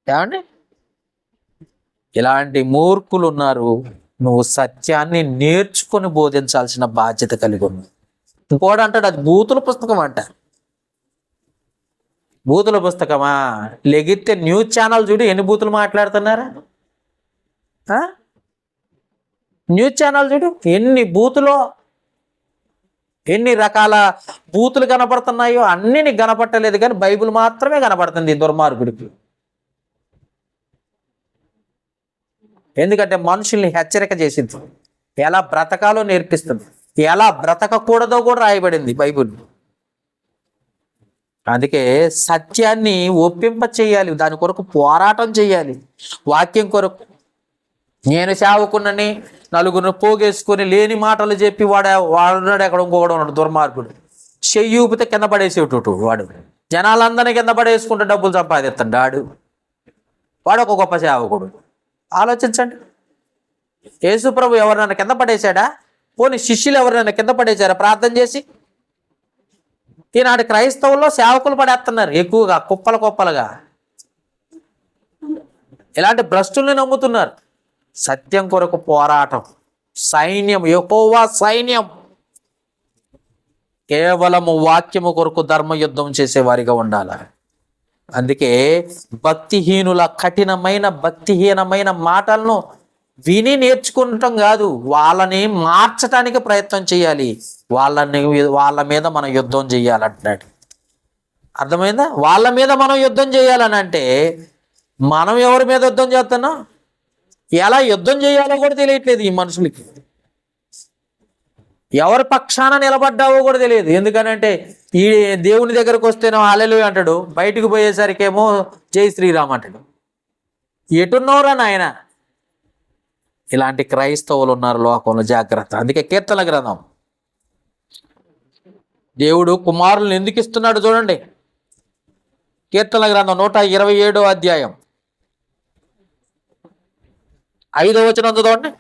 ఏమండి, ఇలాంటి మూర్ఖులు ఉన్నారు. నువ్వు సత్యాన్ని నేర్చుకొని బోధించాల్సిన బాధ్యత కలిగి ఉంది. ఇంకోటి అంటాడు, అది బూతుల పుస్తకం అంట. బూతుల పుస్తకమా? లెగితే న్యూస్ ఛానల్ చూడు, ఎన్ని బూతులు మాట్లాడుతున్నారా? న్యూస్ ఛానల్ చూడు, ఎన్ని బూతులో, ఎన్ని రకాల బూతులు కనపడుతున్నాయో. అన్ని నీకు కనపట్టలేదు, కానీ బైబిల్ మాత్రమే కనపడుతుంది ఈ దుర్మార్గుడికి. ఎందుకంటే మనుషుల్ని హెచ్చరిక చేసింది, ఎలా బ్రతకాలో నేర్పిస్తుంది, ఎలా బ్రతకకూడదో కూడా రాయబడింది బైబిల్. అందుకే సత్యాన్ని ఒప్పింప చేయాలి, దాని కొరకు పోరాటం చేయాలి. వాక్యం కొరకు నేను సేవకున్నని నలుగురిని పోగేసుకొని లేని మాటలు చెప్పి వాడున్నాడు ఎక్కడ ఇంకొకడు ఉన్నాడు దుర్మార్గుడు. చెయ్యి ఊపితే కింద పడేసేటట్టు వాడు, జనాలందరినీ కింద పడేసుకుంటే డబ్బులు సంపాదిస్తాడు వాడు ఒక గొప్ప సేవకుడు. ఆలోచించండి, యేసు ప్రభు ఎవరినైనా కింద పడేశాడా? పోనీ శిష్యులు ఎవరినైనా కింద పడేశారా ప్రార్థన చేసి? ఈనాడు క్రైస్తవుల్లో సేవకులు పడేస్తున్నారు ఎక్కువగా, కుప్పలుగా. ఇలాంటి భ్రష్టుల్ని నమ్ముతున్నారు. సత్యం కొరకు పోరాటం, సైన్యం, యెహోవా సైన్యం. కేవలము వాక్యము కొరకు ధర్మయుద్ధం చేసేవారిగా ఉండాలి. అందుకే భక్తిహీనుల కఠినమైన భక్తిహీనమైన మాటలను విని నేర్చుకుంటాం కాదు, వాళ్ళని మార్చడానికి ప్రయత్నం చేయాలి. వాళ్ళ మీద మనం యుద్ధం చేయాలంటున్నాడు. అర్థమైందా? వాళ్ళ మీద మనం యుద్ధం చేయాలని అంటే మనం ఎవరి మీద యుద్ధం చేస్తున్నాం, ఎలా యుద్ధం చేయాలో కూడా తెలియట్లేదు ఈ మనుషులకి. ఎవరి పక్షాన నిలబడ్డావో కూడా తెలియదు. ఎందుకనంటే ఈ దేవుని దగ్గరకు వస్తేనో హల్లెలూయా అంటాడు, బయటకు పోయేసరికేమో జై శ్రీరామ్ అంటాడు. ఎటున్నోరా నాయన? ఇలాంటి క్రైస్తవులు ఉన్నారు లోకంలో, జాగ్రత్త. అందుకే కీర్తన గ్రంథం దేవుడు కుమారులను ఎందుకు ఇస్తున్నాడు చూడండి. కీర్తన గ్రంథం 127వ అధ్యాయం 5వ వచనం చదవండి,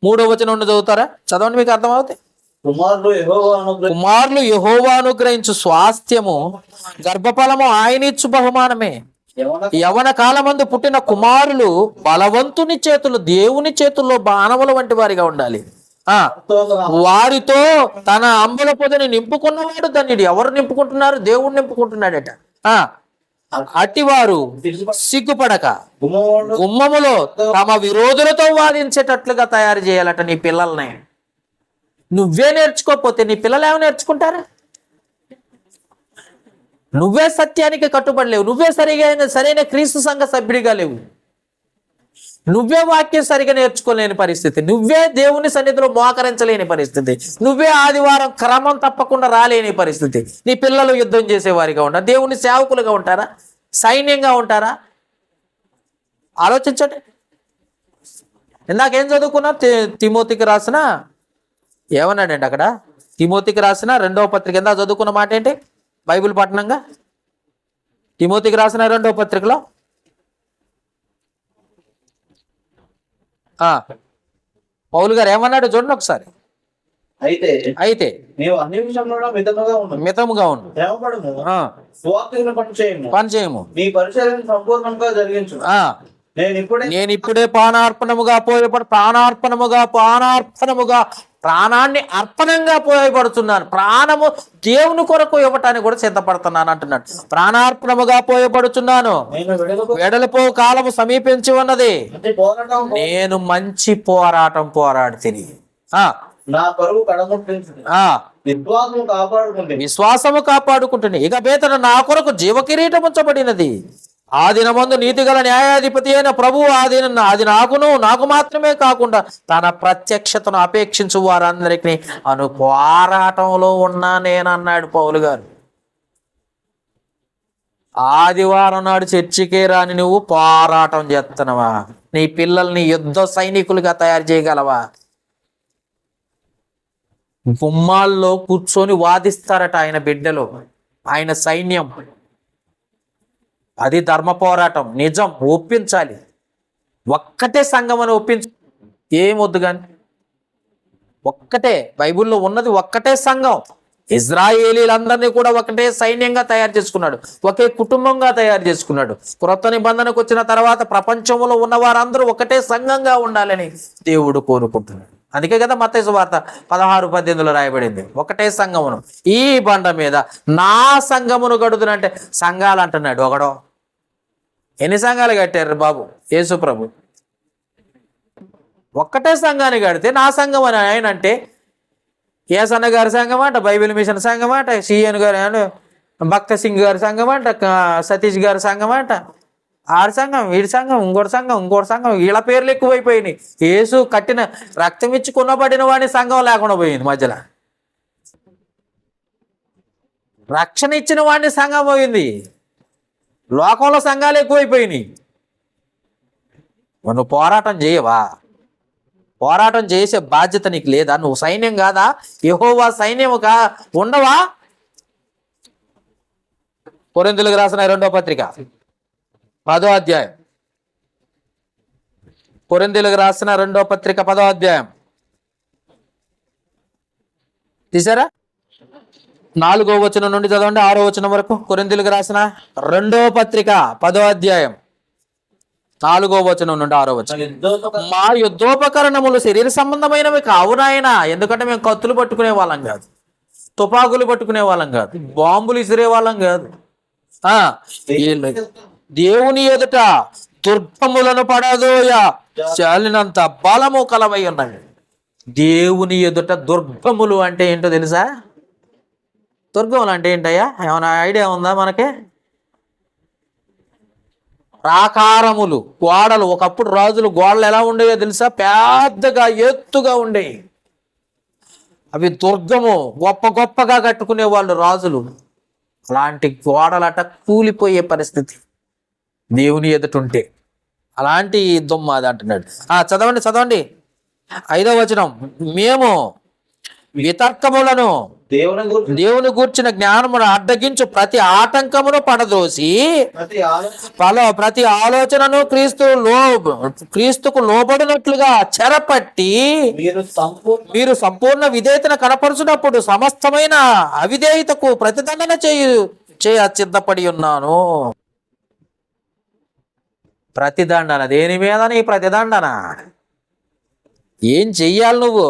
3వ వచనం చదువుతారా? చదవండి, మీకు అర్థమవుతాయి. కుమారులు యెహోవా అనుగ్రహించు స్వాస్థ్యము, గర్భఫలము ఆయనిచ్చు బహుమానమే. యవన కాలమందు పుట్టిన కుమారులు బలవంతుని చేతులు, దేవుని చేతుల్లో బాణముల వంటి వారిగా ఉండాలి. వారితో తన అంబుల పొదని నింపుకున్నవాడు ధన్యుడు. ఎవరు నింపుకుంటున్నారు? దేవుడు నింపుకుంటున్నాడట. అట్టివారు సిగ్గుపడక గుమ్మములో తమ విరోధులతో వాదించేటట్లుగా తయారు చేయాలట నీ పిల్లల్ని. నువ్వే నేర్చుకోకపోతే నీ పిల్లలు ఏమో నేర్చుకుంటారా? నువ్వే సత్యానికి కట్టుబడలేవు, నువ్వే సరైన క్రీస్తు సంఘ సభ్యుడిగా లేవు, నువ్వే వాక్యం సరిగా నేర్చుకోలేని పరిస్థితి, నువ్వే దేవుని సన్నిధిలో మోకరించలేని పరిస్థితి, నువ్వే ఆదివారం క్రమం తప్పకుండా రాలేని పరిస్థితి. నీ పిల్లలు యుద్ధం చేసేవారిగా ఉంటారా? దేవుని సేవకులుగా ఉంటారా? సైన్యంగా ఉంటారా? ఆలోచించండి. ఇందాకేం చదువుకున్నా? తిమోతికి రాసిన ఏమన్నాడండి అక్కడ? తిమోతికి రాసిన 2వ పత్రిక ఎంత చదువుకున్న మాట ఏంటి? బైబిల్ పట్టణంగా తిమోతికి రాసిన 2వ పత్రికలో పౌలు గారు ఏమన్నాడు చూడండి ఒకసారి. అయితే నీవు అన్ని విషయంలో మితముగా ఉండు, పని చేయము, నీ పరిచర్యను సంపూర్ణంగా జరిగించు. నేను ఇప్పుడే ప్రాణాన్ని అర్పణంగా పోయబడుతున్నాను. ప్రాణము దేవుని కొరకు ఇవ్వటానికి కూడా సిద్ధపడుతున్నాను అంటున్నాడు. ప్రాణార్పణముగా పోయబడుతున్నాను, వెడలిపో కాలము సమీపించి ఉన్నది, నేను మంచి పోరాటం పోరాడి తిని నా పరువు విశ్వాసము కాపాడుకుంటుంది. ఇక బేతన నా కొరకు జీవ కిరీటం ఉంచబడినది. ఆ దినమందు నీతిగల న్యాయాధిపతి అయిన ప్రభువు అది నాకు మాత్రమే కాకుండా తన ప్రత్యక్షతను అపేక్షించు వారందరికీ అను పోరాటంలో ఉన్నా నేనన్నాడు పౌలు గారు. ఆదివారం నాడు చర్చికే రాని నువ్వు పోరాటం చేస్తున్నావా? నీ పిల్లల్ని యుద్ధ సైనికులుగా తయారు చేయగలవా? గుమ్మాల్లో కూర్చొని వాదిస్తారట ఆయన బిడ్డలు, ఆయన సైన్యం. అది ధర్మ పోరాటం. నిజం ఒప్పించాలి. ఒక్కటే సంఘం అని ఒప్పించు, ఏమొద్దు కానీ ఒక్కటే. బైబిల్లో ఉన్నది ఒక్కటే సంఘం. ఇజ్రాయేలీలందరినీ కూడా ఒకటే సైన్యంగా తయారు చేసుకున్నాడు, ఒకే కుటుంబంగా తయారు చేసుకున్నాడు. క్రొత్త నిబంధనకు వచ్చిన తర్వాత ప్రపంచంలో ఉన్న వారందరూ ఒకటే సంఘంగా ఉండాలని దేవుడు కోరుకుంటున్నాడు. అందుకే కదా మత్తయి సువార్త 16:18 రాయబడింది, ఒకటే సంఘమును ఈ బండ మీద నా సంఘమును గడుదునంటే సంఘాలు అంటున్నాడు ఒకడో. ఎన్ని సంఘాలు కట్టారు బాబు యేసు ప్రభు? ఒక్కటే సంఘాన్ని కడితే నా సంఘం అని ఆయన అంటే, ఏసన్న గారి సంఘం అంట, బైబిల్ మిషన్ సంఘం అంట, సిఎన్ గారు భక్త సింగ్ గారి సంఘం అంట, సతీష్ గారి సంఘం అంట, ఆడి సంఘం, వీడి సంఘం, ఇంకోటి సంఘం, వీళ్ళ పేర్లు ఎక్కువైపోయినాయి. యేసు కట్టిన రక్తం ఇచ్చి కొనబడిన వాడిని సంఘం లేకుండా పోయింది. మధ్యలో రక్షణ ఇచ్చిన వాడిని సంఘం పోయింది. లోకంలో సంఘాలు ఎక్కువైపోయినాయి. నువ్వు పోరాటం చేయవా? పోరాటం చేసే బాధ్యత నీకు లేదా? నువ్వు సైన్యం కాదా? యెహోవా సైన్యము ఉండవా? కొరింథీయులకు రాసిన 2వ పత్రిక 10వ అధ్యాయం. కొరింథీయులకు రాసిన 2వ పత్రిక 10వ అధ్యాయం తీసారా? 4వ వచనం నుండి చదవండి 6వ వచనం వరకు. కొరింథీయులకు రాసిన 2వ పత్రిక 10వ అధ్యాయం 4వ వచనం నుండి 6వ వచనం. మా యుద్ధోపకరణములు శరీర సంబంధమైనవి కావు నాయన, ఎందుకంటే మేము కత్తులు పట్టుకునే వాళ్ళం కాదు, తుపాకులు పట్టుకునే వాళ్ళం కాదు, బాంబులు ఇసిరే వాళ్ళం కాదు. దేవుని ఎదుట దుర్గములను పడదోయ చాలినంత బలము కలవై ఉన్నాయి. దేవుని ఎదుట దుర్గములు అంటే ఏంటో తెలుసా? దుర్గములు అంటే ఏంటయ్యా, ఏమైనా ఐడియా ఉందా మనకి? ప్రాకారములు, గోడలు. ఒకప్పుడు రాజులు గోడలు ఎలా ఉండేవో తెలుసా? పెద్దగా ఎత్తుగా ఉండేవి. అవి దుర్గము, గొప్ప గొప్పగా కట్టుకునే వాళ్ళు రాజులు. అలాంటి గోడలట కూలిపోయే పరిస్థితి దేవుని ఎదుట ఉంటే. అలాంటి యుద్ధం మాది అంటున్నాడు. చదవండి చదవండి 5వ వచనం. మేము వితర్కములను దేవుని గూర్చిన జ్ఞానమును అడ్డగించు ప్రతి ఆటంకమును పడదోసి ప్రతి ఆలోచనను క్రీస్తుకు లోబడినట్లుగా చెరపట్టి మీరు సంపూర్ణ విధేయతను కనపరుచున్నప్పుడు సమస్తమైన అవిధేయతకు ప్రతిదండన చేయ సిద్ధపడి ఉన్నాను. ప్రతిదండన దేని మీద? నీ ప్రతిదండన ఏం చెయ్యాలి నువ్వు?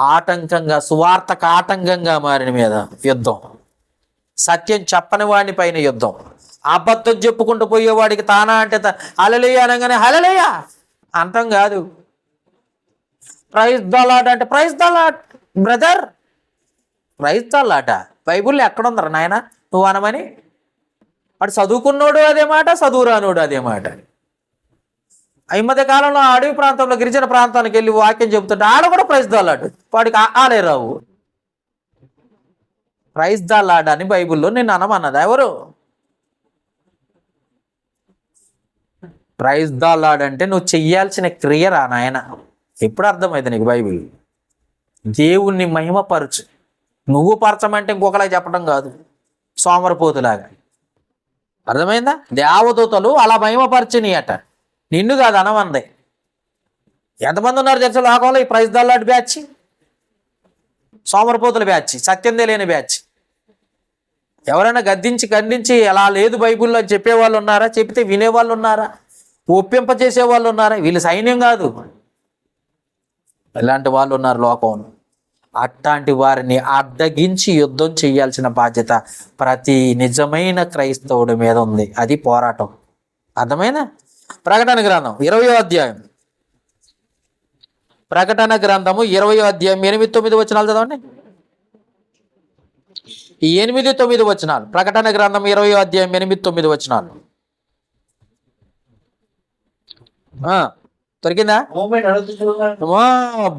ఆటంకంగా, సువార్తకు ఆటంకంగా మారిన మీద యుద్ధం, సత్యం చెప్పని వాడిని పైన యుద్ధం, అబద్ధం చెప్పుకుంటూ పోయేవాడికి తానా అంటే హల్లెలూయా అనగానే హల్లెలూయా అంతం కాదు. ప్రైజ్ ద లార్డ్ అంటే praise the Lord brother, praise the Lord బైబుల్లో ఎక్కడుందరా నాయన నువ్వు అనమని? అటు చదువుకున్నోడు అదే మాట, చదువురానోడు అదే మాట. ఈ మధ్య కాలంలో అడవి ప్రాంతంలో, గిరిజన ప్రాంతానికి వెళ్ళి వాక్యం చెబుతుంటే ఆడ కూడా ప్రైజ్ ద లార్డ్, వాడికి ఆలే రావు. ప్రైజ్ ద లార్డ్ అని బైబిల్లో నేను అనమన్నది ఎవరు? ప్రైజ్ ద లార్డ్ అంటే నువ్వు చెయ్యాల్సిన క్రియరా నాయన. ఎప్పుడు అర్థమైంది నీకు బైబిల్? దేవుణ్ణి మహిమపరచు. నువ్వు పరచమంటే ఇంకొకలా చెప్పడం కాదు, సోమరపోతులాగా. అర్థమైందా? దేవదూతలు అలా మహిమపరచిని అట, నిన్ను కాదు అనమంది. ఎంతమంది ఉన్నారు తెలుసా లోకంలో ఈ ప్రైజ్ ద లార్డ్ బ్యాచ్? సోమరపోతుల బ్యాచ్, సత్యం తెలియని బ్యాచ్. ఎవరైనా ఖండించి అలా లేదు బైబిల్లో అని చెప్పేవాళ్ళు ఉన్నారా? చెప్తే వినేవాళ్ళు ఉన్నారా? ఒప్పింపజేసే వాళ్ళు ఉన్నారా? వీళ్ళు సైన్యం కాదు, ఇలాంటి వాళ్ళు ఉన్నారు లోకంలో. అట్లాంటి వారిని అడ్డగించి యుద్ధం చేయాల్సిన బాధ్యత ప్రతి నిజమైన క్రైస్తవుడి మీద ఉంది. అది పోరాటం. అర్థమైనా? ప్రకటన గ్రంథం 20వ అధ్యాయం, ప్రకటన గ్రంథము 20వ అధ్యాయం 8-9 వచనాలు చదవండి. ఈ 8-9 వచనాలు, ప్రకటన గ్రంథం 20వ అధ్యాయం 8-9 వచనాలు. దొరికిందా?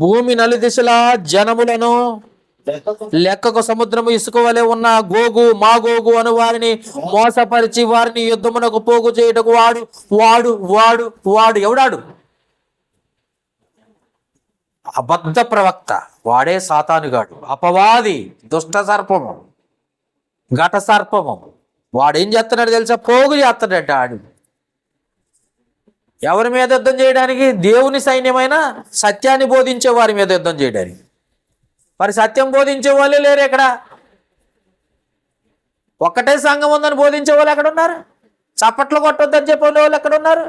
భూమి నలుదిశలా జనములను లెక్కకు సముద్రము ఇసుక వలె ఉన్న గోగు మాగోగు అను వారిని మోసపరిచి వారిని యుద్ధమునకు పోగు చేయుటకు వాడు వాడు వాడు వాడు ఎవడాడు? అబద్ధ ప్రవక్త, వాడే సాతానుగాడు, అపవాది, దుష్ట సర్పము, ఘట సర్పము. వాడేం చేస్తున్నాడు తెలుసా? పోగు చేస్తాడట. ఆడు ఎవరి మీద యుద్ధం చేయడానికి? దేవుని సైన్యమైన సత్యాన్ని బోధించే వారి మీద యుద్ధం చేయడానికి. మరి సత్యం బోధించే వాళ్ళే లేరు ఎక్కడ? ఒక్కటే సంఘం ఉందని బోధించే వాళ్ళు ఎక్కడున్నారు? చప్పట్లు కొట్టొద్దని చెప్పే వాళ్ళు ఎక్కడున్నారు?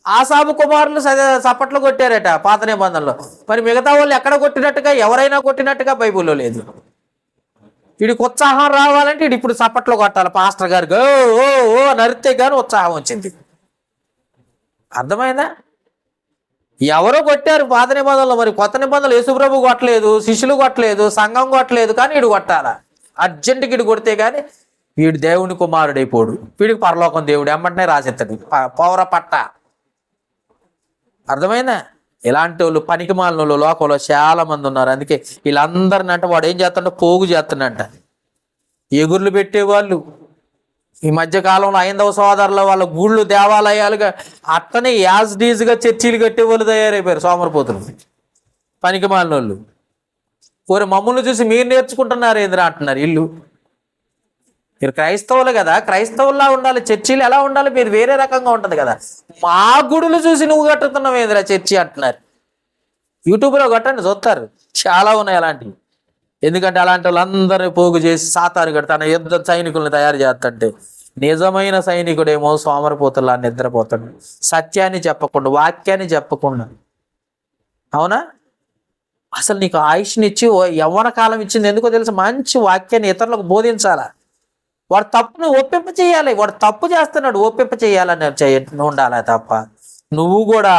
ఆసాబు కుమారులు చప్పట్లు కొట్టారట పాత నిబంధనలో. మరి మిగతా వాళ్ళు ఎక్కడ కొట్టినట్టుగా, ఎవరైనా కొట్టినట్టుగా బైబిల్లో లేదు. వీడికి ఉత్సాహం రావాలంటే వీడు ఇప్పుడు చప్పట్లు కొట్టాలి. పాస్టర్ గారికి ఓ ఓ నరితే కానీ ఉత్సాహం వచ్చింది. అర్థమైందా? ఎవరో కొట్టారు పాత నిబంధనలు, మరి కొత్త నిబంధనలు యేసుప్రభు కొట్టలేదు, శిష్యులు కొట్టలేదు, సంఘం కొట్టలేదు, కానీ వీడు కొట్టాలా? అర్జెంటుకి వీడు కొడితే కానీ వీడు దేవుని కుమారుడైపోడు. వీడికి పరలోకం దేవుడు ఎమ్మంటనే రాసేస్తాడు పౌర పట్ట. అర్థమైందా? ఇలాంటి వాళ్ళు పనికి మాలిన వాళ్ళు లోకంలో చాలా మంది ఉన్నారు. అందుకే వీళ్ళందరిని అంటే వాడు ఏం చేస్తాడంటే పోగు చేస్తాడంట. ఎగుర్లు పెట్టేవాళ్ళు ఈ మధ్య కాలంలో ఐందవ సోదరుల వాళ్ళ గుళ్ళు దేవాలయాలుగా అట్టనే యాజ్ డీజ్గా చర్చీలు కట్టే వాళ్ళు తయారైపోయారు సోమరపోతులు, పనికి మాలిన వాళ్ళు. పోరు మమ్మల్ని చూసి మీరు నేర్చుకుంటున్నారు ఏంద్రా అంటున్నారు ఇల్లు. మీరు క్రైస్తవులు కదా, క్రైస్తవుల్లా ఉండాలి, చర్చీలు ఎలా ఉండాలి మీరు వేరే రకంగా ఉంటుంది కదా. మా గుడులు చూసి నువ్వు కట్టుతున్నావు ఏంద్రా చర్చి అంటున్నారు. యూట్యూబ్లో కట్టండి చూస్తారు, చాలా ఉన్నాయి అలాంటివి. ఎందుకంటే అలాంటి వాళ్ళందరినీ పోగు చేసి సాతాను తన యుద్ధ సైనికులను తయారు చేస్తుంటే నిజమైన సైనికుడేమో సోమరిపోతులా నిద్రపోతాడు, సత్యాన్ని చెప్పకుండా, వాక్యాన్ని చెప్పకుండా. అవునా? అసలు నీకు ఆయుష్నిచ్చి యవ్వన కాలం ఇచ్చింది ఎందుకో తెలుసు, మంచి వాక్యాన్ని ఇతరులకు బోధించాలా. వాడు తప్పును ఒప్పింప చేయాలి, వాడు తప్పు చేస్తున్నాడు ఒప్పింప చేయాలని ఉండాలి తప్ప నువ్వు కూడా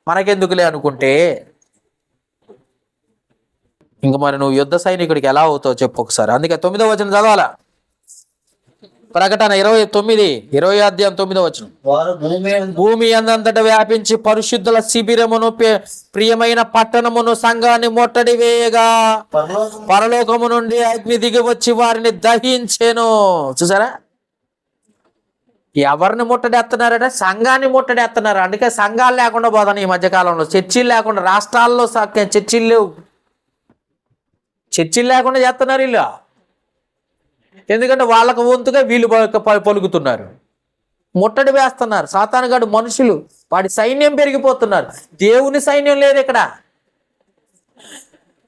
మనకెందుకులే అనుకుంటే ఇంక మరి నువ్వు యుద్ధ సైనికుడికి ఎలా అవుతావు చెప్పు ఒకసారి. అందుకే 9వ వచనం చదవాలా. ప్రకటన 20 అధ్యాయం 9వ వచనం. వారు భూమి అందంతటా వ్యాపించి పరిశుద్ధుల శిబిరమును ప్రియమైన పట్టణమును సంఘాన్ని ముట్టడి వేయగా పరలోకము నుండి అగ్ని దిగి వచ్చి వారిని దహించెను. చూసారా, ఎవరిని ముట్టడేస్తున్నారంటే సంఘాన్ని ముట్టడేస్తున్నారు. అందుకే సంఘాలు లేకుండా పోతాను ఈ మధ్యకాలంలో, చర్చిలు లేకుండా, రాష్ట్రాల్లో చర్చిలు లేవు, చర్చిలు లేకుండా చేస్తున్నారు వీళ్ళు. ఎందుకంటే వాళ్ళకు వంతుగా వీళ్ళు పలుకుతున్నారు, ముట్టడి వేస్తున్నారు. సాతానుగాడు మనుషులు, వాడి సైన్యం పెరిగిపోతున్నారు. దేవుని సైన్యం లేదు ఇక్కడ.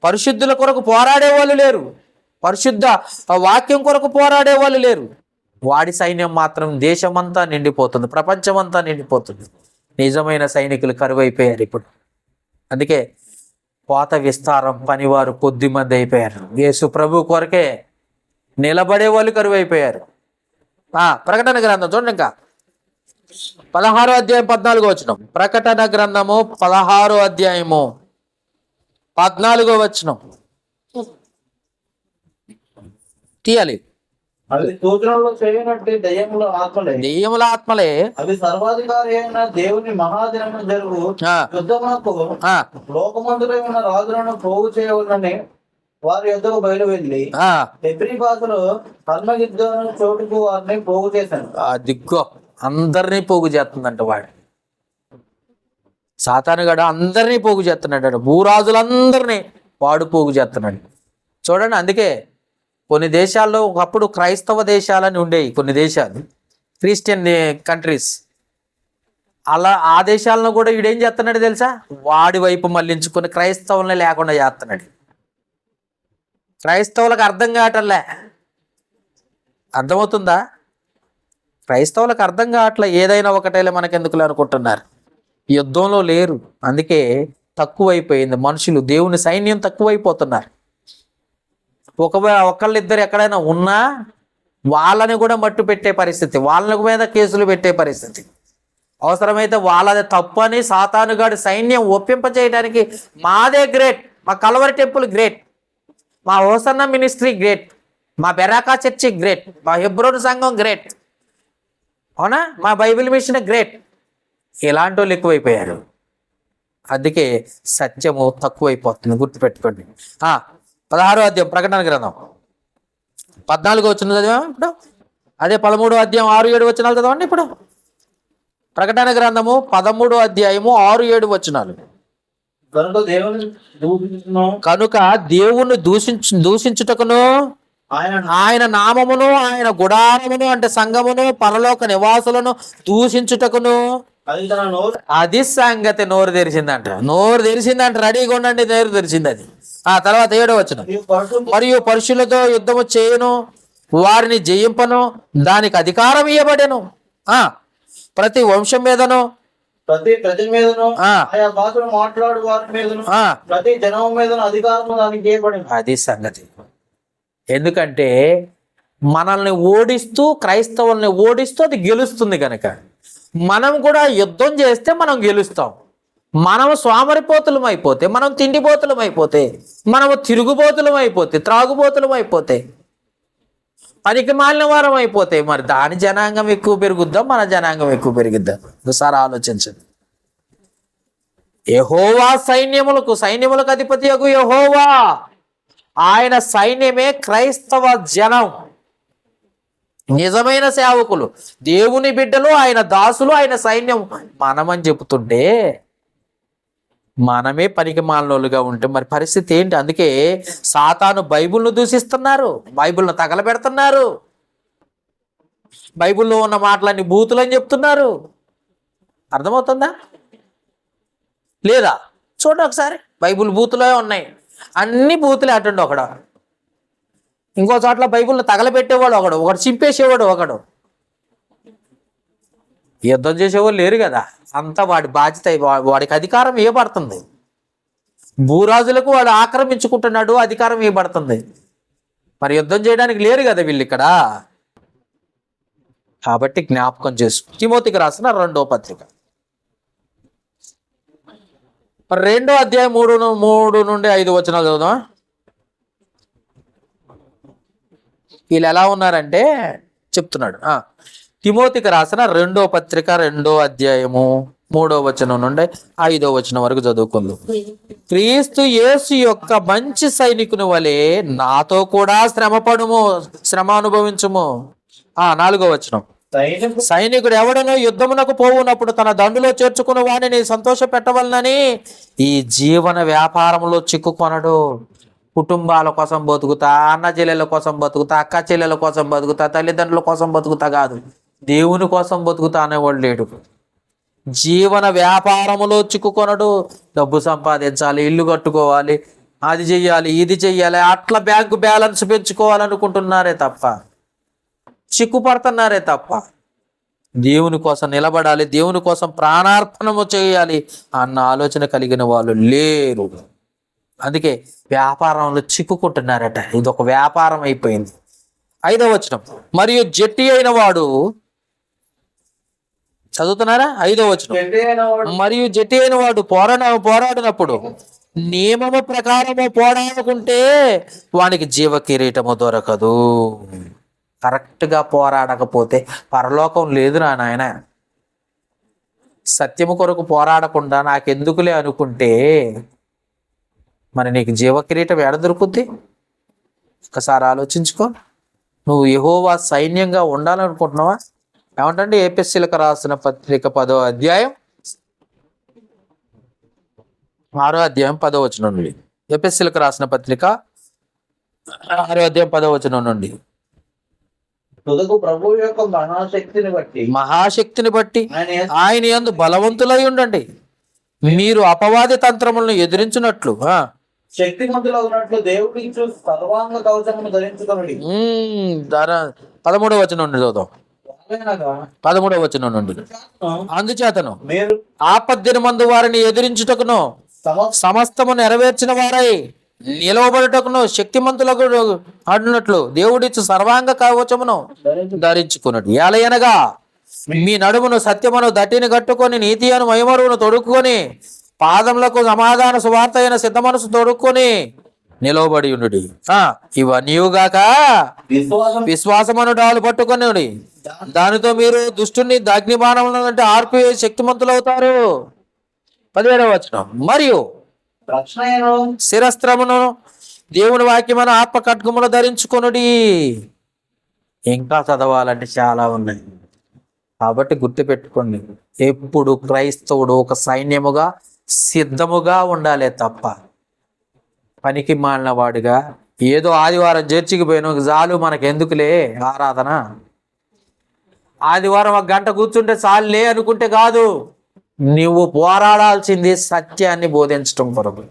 పరిశుద్ధుల కొరకు పోరాడే వాళ్ళు లేరు, పరిశుద్ధ వాక్యం కొరకు పోరాడే వాళ్ళు లేరు. వాడి సైన్యం మాత్రం దేశమంతా నిండిపోతుంది, ప్రపంచమంతా నిండిపోతుంది. నిజమైన సైనికులు కరువైపోయారు ఇప్పుడు. అందుకే కోత విస్తారం, పనివారు కొద్ది మంది అయిపోయారు. యేసు ప్రభు కొరకే నిలబడే వాళ్ళు కరువైపోయారు. ప్రకటన గ్రంథం చూడండి, ఇంకా 16వ అధ్యాయం 14వ వచనం. ప్రకటన గ్రంథము 16వ అధ్యాయము 14వ వచనం తీయాలి. అవి సూచనలో చేయనట్టు దెయ్యముల ఆత్మలే అవి సర్వాధికారి అయిన దేవుని మహాదినము జరుగు యుద్ధమునకు లోకమందులో ఉన్న రాజులను పోగు చేయవలని వారి యుద్ధకు బయలు వెళ్ళి ఎబ్రీ భాషలో కర్మయుద్ధం చోటుకు వారిని పోగు చేశాను. దిగ్గో అందరినీ పోగు చేస్తుందంట వాడు. సాతానుగాడు అందరినీ పోగు చేస్తున్నాడు, భూరాజులందరినీ వాడు పోగు చేస్తున్నాడు. చూడండి, అందుకే కొన్ని దేశాల్లో ఒకప్పుడు క్రైస్తవ దేశాలని ఉండేవి, కొన్ని దేశాలు క్రిస్టియన్ కంట్రీస్. అలా ఆ దేశాలను కూడా వీడేం చేస్తున్నాడు తెలుసా, వాడి వైపు మళ్ళించుకొని క్రైస్తవుల్ని లేకుండా చేస్తున్నాడు. క్రైస్తవులకు అర్థం కావట్లే, అర్థమవుతుందా? క్రైస్తవులకు అర్థం కావట్లే, ఏదైనా ఒకటేలే మనకెందుకులే అనుకుంటున్నారు. యుద్ధంలో లేరు, అందుకే తక్కువైపోయింది మనుషులు. దేవుని సైన్యం తక్కువైపోతున్నారు. ఒకళ్ళిద్దరు ఎక్కడైనా ఉన్నా వాళ్ళని కూడా మట్టు పెట్టే పరిస్థితి, వాళ్ళ మీద కేసులు పెట్టే పరిస్థితి. అవసరమైతే వాళ్ళది తప్పు అని సాతానుగాడి సైన్యం ఒప్పింప చేయడానికి మాదే గ్రేట్, మా కల్వరి టెంపుల్ గ్రేట్, మా హోసన్న మినిస్ట్రీ గ్రేట్, మా బెరాకా చర్చి గ్రేట్, మా హెబ్రోన్ సంఘం గ్రేట్, అవునా, మా బైబిల్ మిషన్ గ్రేట్. ఇలాంటి వాళ్ళు ఎక్కువైపోయారు. అందుకే సత్యము తక్కువైపోతుంది, గుర్తుపెట్టుకోండి. 16వ అధ్యాయం ప్రకటన గ్రంథం 14వ వచనం చదివాము ఇప్పుడు. అదే 13వ అధ్యాయం 6-7 వచనాలు చదవండి ఇప్పుడు. ప్రకటన గ్రంథము 13వ అధ్యాయము 6-7 వచనాలు. కనుక దేవుణ్ణి దూషించుటకును ఆయన నామమును, ఆయన గుడారమును అంటే సంఘమును, పరలోక నివాసులను దూషించుటకును అది సంగతి. నోరు తెరిచిందంట, రెడీగా ఉండండి, నోరు తెరిచింది అది. తర్వాత 7వ వచనం. మరియు పరుషులతో యుద్ధము చేయను, వారిని జయింపను, దానికి అధికారం ఇవ్వబడెను. ప్రతి వంశం మీదను, ప్రతి ప్రజల మీదను, ఆయా భాషలు మాట్లాడు వారి మీదను, ప్రతి జనం మీదను అధికారం దానికి ఇవ్వబడింది. అది సంగతి. ఎందుకంటే మనల్ని ఓడిస్తూ, క్రైస్తవుల్ని ఓడిస్తూ అది గెలుస్తుంది కనుక మనం కూడా యుద్ధం చేస్తే మనం గెలుస్తాం. మనం సోమరిపోతులం అయిపోతే, మనం తిండిపోతులం అయిపోతే, మనము తిరుగుబోతులం అయిపోతే, త్రాగుబోతులం అయిపోతే, పనికి మాలిన వారం అయిపోతే మరి దాని జనాంగం ఎక్కువ పెరుగుద్దాం, మన జనాంగం ఎక్కువ పెరుగుద్దాం? ఒకసారి ఆలోచించండి. యెహోవా సైన్యములకు అధిపతి యగు యెహోవా, ఆయన సైన్యమే క్రైస్తవ జనం, నిజమైన సేవకులు, దేవుని బిడ్డలు, ఆయన దాసులు, ఆయన సైన్యం మనమని చెబుతుంటే మనమే పనికి మాలినోళ్ళుగా ఉంటే మరి పరిస్థితి ఏంటి? అందుకే సాతాను బైబిల్ను దూషిస్తున్నారు, బైబిల్ను తగలబెడుతున్నారు, బైబిల్లో ఉన్న మాటలన్నీ బూతులని చెప్తున్నారు. అర్థమవుతుందా లేదా? చూడండి ఒకసారి, బైబిల్ బూతులే ఉన్నాయి, అన్ని బూతులే అంటుండే ఒకడు. ఇంకో చోట్ల బైబిల్ను తగలబెట్టేవాడు ఒకడు, చింపేసేవాడు ఒకడు. యుద్ధం చేసేవాళ్ళు లేరు కదా, అంతా వాడి బాధ్యత. వాడికి అధికారం ఇవ్వబడుతుంది, భూరాజులకు వాడు ఆక్రమించుకుంటున్నాడు, అధికారం ఇవ్వబడుతుంది. మరి యుద్ధం చేయడానికి లేరు కదా వీళ్ళు ఇక్కడ. కాబట్టి జ్ఞాపకం చేసుకో. తిమోతికి రాసిన 2వ పత్రిక 2వ అధ్యాయం 3 నుండి 5 వచనాలు చదువుదాం. వీళ్ళు ఎలా ఉన్నారంటే చెప్తున్నాడు. తిమోతికి రాసిన 2వ పత్రిక 2వ అధ్యాయము 3వ వచనం నుండి 5వ వచనం వరకు చదువుకుందాం. క్రీస్తు యేసు యొక్క మంచి సైనికుని వలె నాతో కూడా శ్రమ అనుభవించుము. 4వ వచనం, సైనికుడు ఎవడనో యుద్ధమునకు పోవునప్పుడు తన దండులో చేర్చుకున్న వాడిని సంతోష పెట్టవలనని ఈ జీవన వ్యాపారంలో చిక్కుకొనడు. కుటుంబాల కోసం బతుకుతా, అన్న చెల్లెల కోసం బతుకుతా, అక్క చెల్లెల కోసం బతుకుతా, తల్లిదండ్రుల కోసం బతుకుతా కాదు, దేవుని కోసం బతుకుతా అనేవాడు లేడు. జీవన వ్యాపారములో చిక్కుకొనడు. డబ్బు సంపాదించాలి, ఇల్లు కట్టుకోవాలి, అది చెయ్యాలి, ఇది చెయ్యాలి, అట్లా బ్యాంకు బ్యాలెన్స్ పెంచుకోవాలనుకుంటున్నారే తప్ప, చిక్కుపడుతున్నారే తప్ప, దేవుని కోసం నిలబడాలి, దేవుని కోసం ప్రాణార్పణము చేయాలి అన్న ఆలోచన కలిగిన వాళ్ళు లేరు. అందుకే వ్యాపారంలో చిక్కుకుంటున్నారట. ఇది ఒక వ్యాపారం అయిపోయింది. 5వ వచనం, మరియు జట్టి అయిన వాడు, చదువుతున్నారా? 5వ వచనం, మరియు జట్టి అయిన వాడు పోరాడినప్పుడు నియమము ప్రకారము పోరాడుకుంటే వానికి జీవ కిరీటము దొరకదు. కరెక్ట్గా పోరాడకపోతే పరలోకం లేదు నాయన. సత్యము కొరకు పోరాడకుండా నాకెందుకులే అనుకుంటే మరి నీకు జీవ కిరీటం ఎడ దొరుకుద్ది? ఒకసారి ఆలోచించుకో. నువ్వు యెహోవా సైన్యంగా ఉండాలనుకుంటున్నావా? ఏమంటండి ఎఫెసీయులకు రాసిన పత్రిక 10వ అధ్యాయం 6వ అధ్యాయం 10వ వచనం నుండి. ఎఫెసీయులకు రాసిన పత్రిక 6వ అధ్యాయం 10వ వచనం నుండి, ప్రభువు యొక్క మహాశక్తిని బట్టి ఆయన యందు బలవంతులై ఉండండి, మీరు అపవాది తంత్రములను ఎదిరించినట్లు శక్తిమంతులు ఉన్నట్లు దేవుడి సర్వాంగ కవచమును ధరించుకొనుడి. 13వ వచనం నుండి చదువుదాం. 13వ వచనం నుండి, అందుచేతను మీరు ఆపద్దినమందు వారిని ఎదిరించుటకును సమస్తము నెరవేర్చిన వారై నిలవబడుటకును శక్తిమంతులకు అడినట్లు దేవుడిచ్చు సర్వాంగ కవచమును ధరించుకున్నట్టు. ఎలయనగా మీ నడుమును సత్యమును దట్టిని కట్టుకొని నీతి అను మహిమరువును తొడుక్కొని పాదములకు సమాధాన సువార్త అయిన సిద్ధ మనసు తొడుక్కొని నిలవబడి ఉండు. ఇవన్నీగాక విశ్వాసమును డాలు పట్టుకొని దానితో మీరు దుష్టుని అగ్నిబాణముల అంటే ఆర్పి శక్తిమంతులవుతారు. 17వ వచనం, మరియు శిరస్త్రమును దేవుని వాక్యమును ఆత్మ ఖడ్గమును ధరించుకొనుడి. ఇంకా చదవాలంటే చాలా ఉన్నాయి. కాబట్టి గుర్తుపెట్టుకోండి, ఎప్పుడు క్రైస్తవుడు ఒక సైన్యముగా సిద్ధముగా ఉండాలి తప్ప పనికి మాలిన వాడిగా ఏదో ఆదివారం చర్చికి పోయిన చాలు మనకెందుకులే ఆరాధన, ఆదివారం 1 గంట కూర్చుంటే చాలులే అనుకుంటే కాదు. నువ్వు పోరాడాల్సింది సత్యాన్ని బోధించటం కొరకు.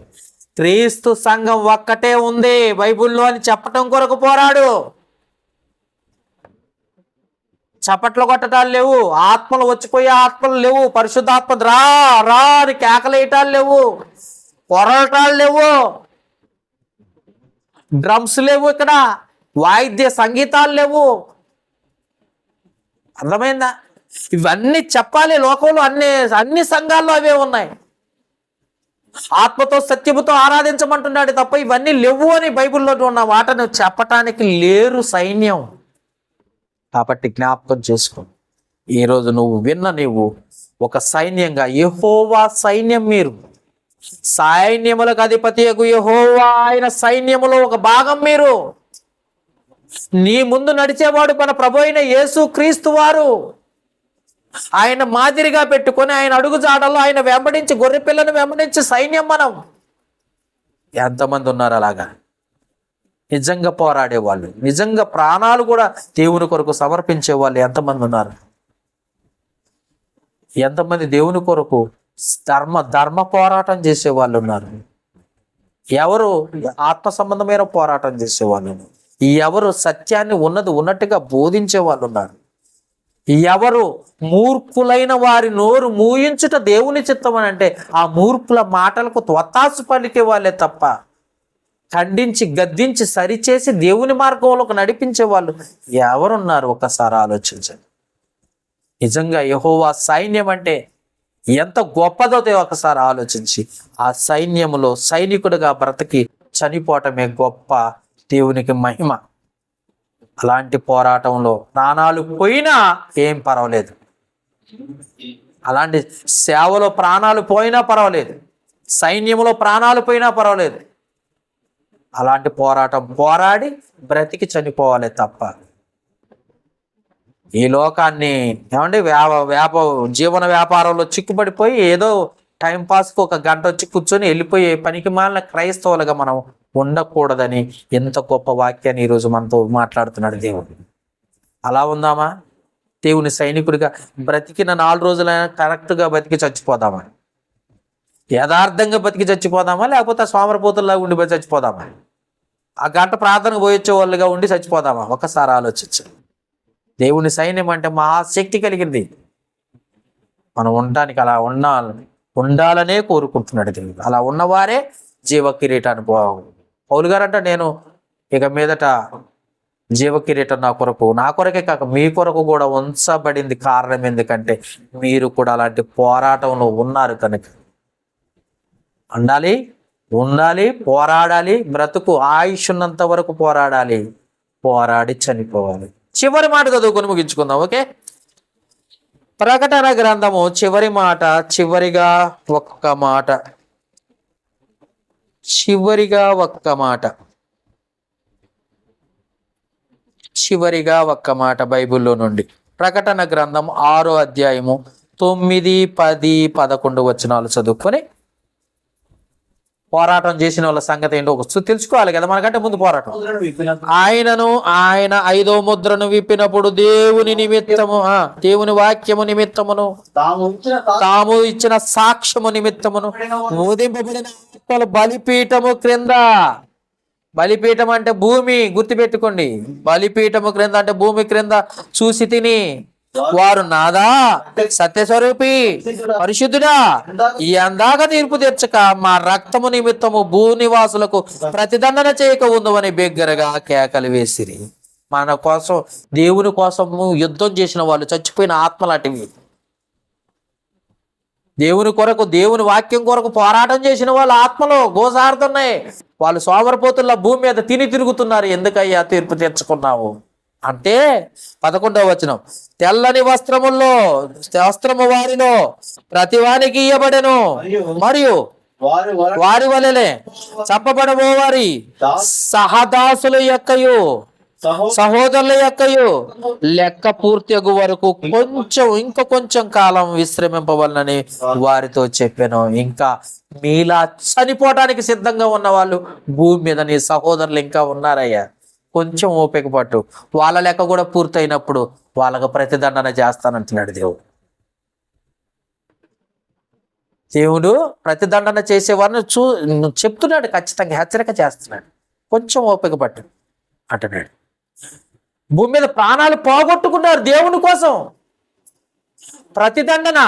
క్రీస్తు సంఘం ఒక్కటే ఉంది బైబిల్లో అని చెప్పటం కొరకు పోరాడు. చప్పట్లు కొట్టడాలు లేవు, ఆత్మలు వచ్చిపోయే ఆత్మలు లేవు, పరిశుద్ధాత్మ రా రా అని కేకలేయటాలు లేవు, పొరటాలు లేవు, డ్రమ్స్ లేవు, ఇక్కడ వాయిద్య సంగీతాలు లేవు. అర్థమైందా? ఇవన్నీ చెప్పాలి లోకంలో. అన్ని సంఘాల్లో అవే ఉన్నాయి. ఆత్మతో సత్యముతో ఆరాధించమంటున్నాడు తప్ప ఇవన్నీ లేవు అని బైబిల్లో ఉన్న వాటను చెప్పటానికి లేరు సైన్యం. కాబట్టి జ్ఞాపకం చేసుకో, ఈరోజు నీవు ఒక సైన్యంగా, యెహోవా సైన్యం, మీరు సైన్యములకు అధిపతి యెహోవా ఆయన సైన్యములో ఒక భాగం. మీరు నీ ముందు నడిచేవాడు మన ప్రభు అయిన యేసు క్రీస్తు వారు. ఆయన మాదిరిగా పెట్టుకొని ఆయన అడుగు జాడల్లో ఆయన వెంబడించి గొర్రె పిల్లను వెంబడించి సైన్యం మనం. ఎంతమంది ఉన్నారు అలాగా నిజంగా పోరాడేవాళ్ళు, నిజంగా ప్రాణాలు కూడా దేవుని కొరకు సమర్పించే వాళ్ళు ఎంతమంది ఉన్నారు? ఎంతమంది దేవుని కొరకు ధర్మ పోరాటం చేసే వాళ్ళు ఉన్నారు? ఎవరు ఆత్మ సంబంధమైన పోరాటం చేసేవాళ్ళు, ఎవరు సత్యాన్ని ఉన్నట్టుగా బోధించే వాళ్ళు ఉన్నారు? ఎవరు మూర్ఖులైన వారి నోరు మూయించుట దేవుని చిత్తం అని అంటే ఆ మూర్ఖుల మాటలకు త్వత్తాసు పలికే వాళ్ళే తప్ప ఖండించి గద్దించి సరిచేసి దేవుని మార్గంలోకి నడిపించే వాళ్ళు ఎవరున్నారు? ఒకసారి ఆలోచించండి. నిజంగా యెహోవా సైన్యం అంటే ఎంత గొప్పదో ఒకసారి ఆలోచించి ఆ సైన్యములో సైనికుడిగా బ్రతికి చనిపోవటమే గొప్ప దేవునికి మహిమ. అలాంటి పోరాటంలో ప్రాణాలు పోయినా ఏం పర్వాలేదు, అలాంటి సేవలో ప్రాణాలు పోయినా పర్వాలేదు, సైన్యంలో ప్రాణాలు పోయినా పర్వాలేదు, అలాంటి పోరాటం పోరాడి బ్రతికి చనిపోవాలి తప్ప ఈ లోకాన్ని ఏమంటే జీవన వ్యాపారంలో చిక్కుపడిపోయి ఏదో టైంపాస్కి ఒక గంట వచ్చి కూర్చొని వెళ్ళిపోయే పనికి మాలిన క్రైస్తవులుగా మనం ఉండకూడదని ఎంత గొప్ప వాక్యాన్ని ఈరోజు మనతో మాట్లాడుతున్నాడు దేవుడు. అలా ఉందామా? దేవుని సైనికుడిగా బ్రతికిన 4 రోజులైనా కరెక్ట్గా బతికి చచ్చిపోదామా? యథార్థంగా బతికి చచ్చిపోదామా? లేకపోతే సోమరపోతుల్లా ఉండి బతి చచ్చిపోదామా? ఆ గంట ప్రార్థనకు పోయొచ్చే వాళ్ళుగా ఉండి చచ్చిపోదామా? ఒకసారి ఆలోచించు. దేవుని సైన్యం అంటే మహాశక్తి కలిగింది. మనం ఉండటానికి అలా ఉండాలనే కోరుకుంటున్నాడు దేవుడు. అలా ఉన్నవారే జీవ కిరీటాన్ని పౌలు గారు అంటే నేను ఇక మీదట జీవ కిరీటం నా కొరకే కాక మీ కొరకు కూడా ఉంచబడింది. కారణం ఎందుకంటే మీరు కూడా అలాంటి పోరాటంలో ఉన్నారు కనుక ఉండాలి, పోరాడాలి. బ్రతుకు ఆయుష్ ఉన్నంత వరకు పోరాడాలి, పోరాడి చనిపోవాలి. చివరి మాట చదువుకొని ముగించుకుందాం. ఓకే, ప్రకటన గ్రంథము చివరి మాట, చివరిగా ఒక్క మాట బైబిల్లో నుండి ప్రకటన గ్రంథం 6వ అధ్యాయము 9, 10, 11 వచనాలు చదువుకొని పోరాటం చేసిన వాళ్ళ సంగతి ఏంటో తెలుసుకోవాలి కదా. మనకంటే ముందు పోరాటం. ఆయన 5వ ముద్రను విప్పినప్పుడు దేవుని వాక్యము నిమిత్తమును తాము ఇచ్చిన సాక్ష్యము నిమిత్తమును ఊదింపబడిన బలిపీఠము క్రింద, బలిపీఠం అంటే భూమి, గుర్తుపెట్టుకోండి. బలిపీఠము క్రింద అంటే భూమి క్రింద చూసి తిని వారు నాదా సత్యస్వరూపి పరిశుద్ధుడా ఈ అందాక తీర్పు తెచ్చక మా రక్తము నిమిత్తము భూనివాసులకు ప్రతిదండన చేయక ఉందని బిగ్గరగా కేకలు వేసిరి. మన కోసం, దేవుని కోసము యుద్ధం చేసిన వాళ్ళు, చచ్చిపోయిన ఆత్మలాంటివి, దేవుని కొరకు, దేవుని వాక్యం కొరకు పోరాటం చేసిన వాళ్ళు ఆత్మలో గోసారుతున్నాయి. వాళ్ళు సోమరపోతుల్లా భూమి మీద తిరుగుతున్నారు. ఎందుకయ్యా తీర్పు తెచ్చుకున్నావు అంటే 11వ వచనం, తెల్లని వస్త్రము వారిలో ప్రతివానికి ఇయ్యబడెను, మరియు వారి వలెనే చంపబడబో వారి సహదాసుల యొక్కయు సహోదరుల యొక్కయు లెక్క పూర్తియగు వరకు కొంచెం కాలం విశ్రమింపవలనని వారితో చెప్పాను. ఇంకా మీలా చనిపోవటానికి సిద్ధంగా ఉన్న వాళ్ళు భూమి మీద నీ సహోదరులు ఇంకా ఉన్నారయ్యా, కొంచెం ఓపిక పట్టు. వాళ్ళ లెక్క కూడా పూర్తయినప్పుడు వాళ్ళకు ప్రతిదండన చేస్తానంటున్నాడు దేవుడు ప్రతిదండన చేసేవారిని చెప్తున్నాడు, ఖచ్చితంగా హెచ్చరిక చేస్తున్నాడు. కొంచెం ఓపిక పట్టు అంటున్నాడు. భూమి మీద ప్రాణాలు పోగొట్టుకున్నారు దేవుని కోసం, ప్రతిదండన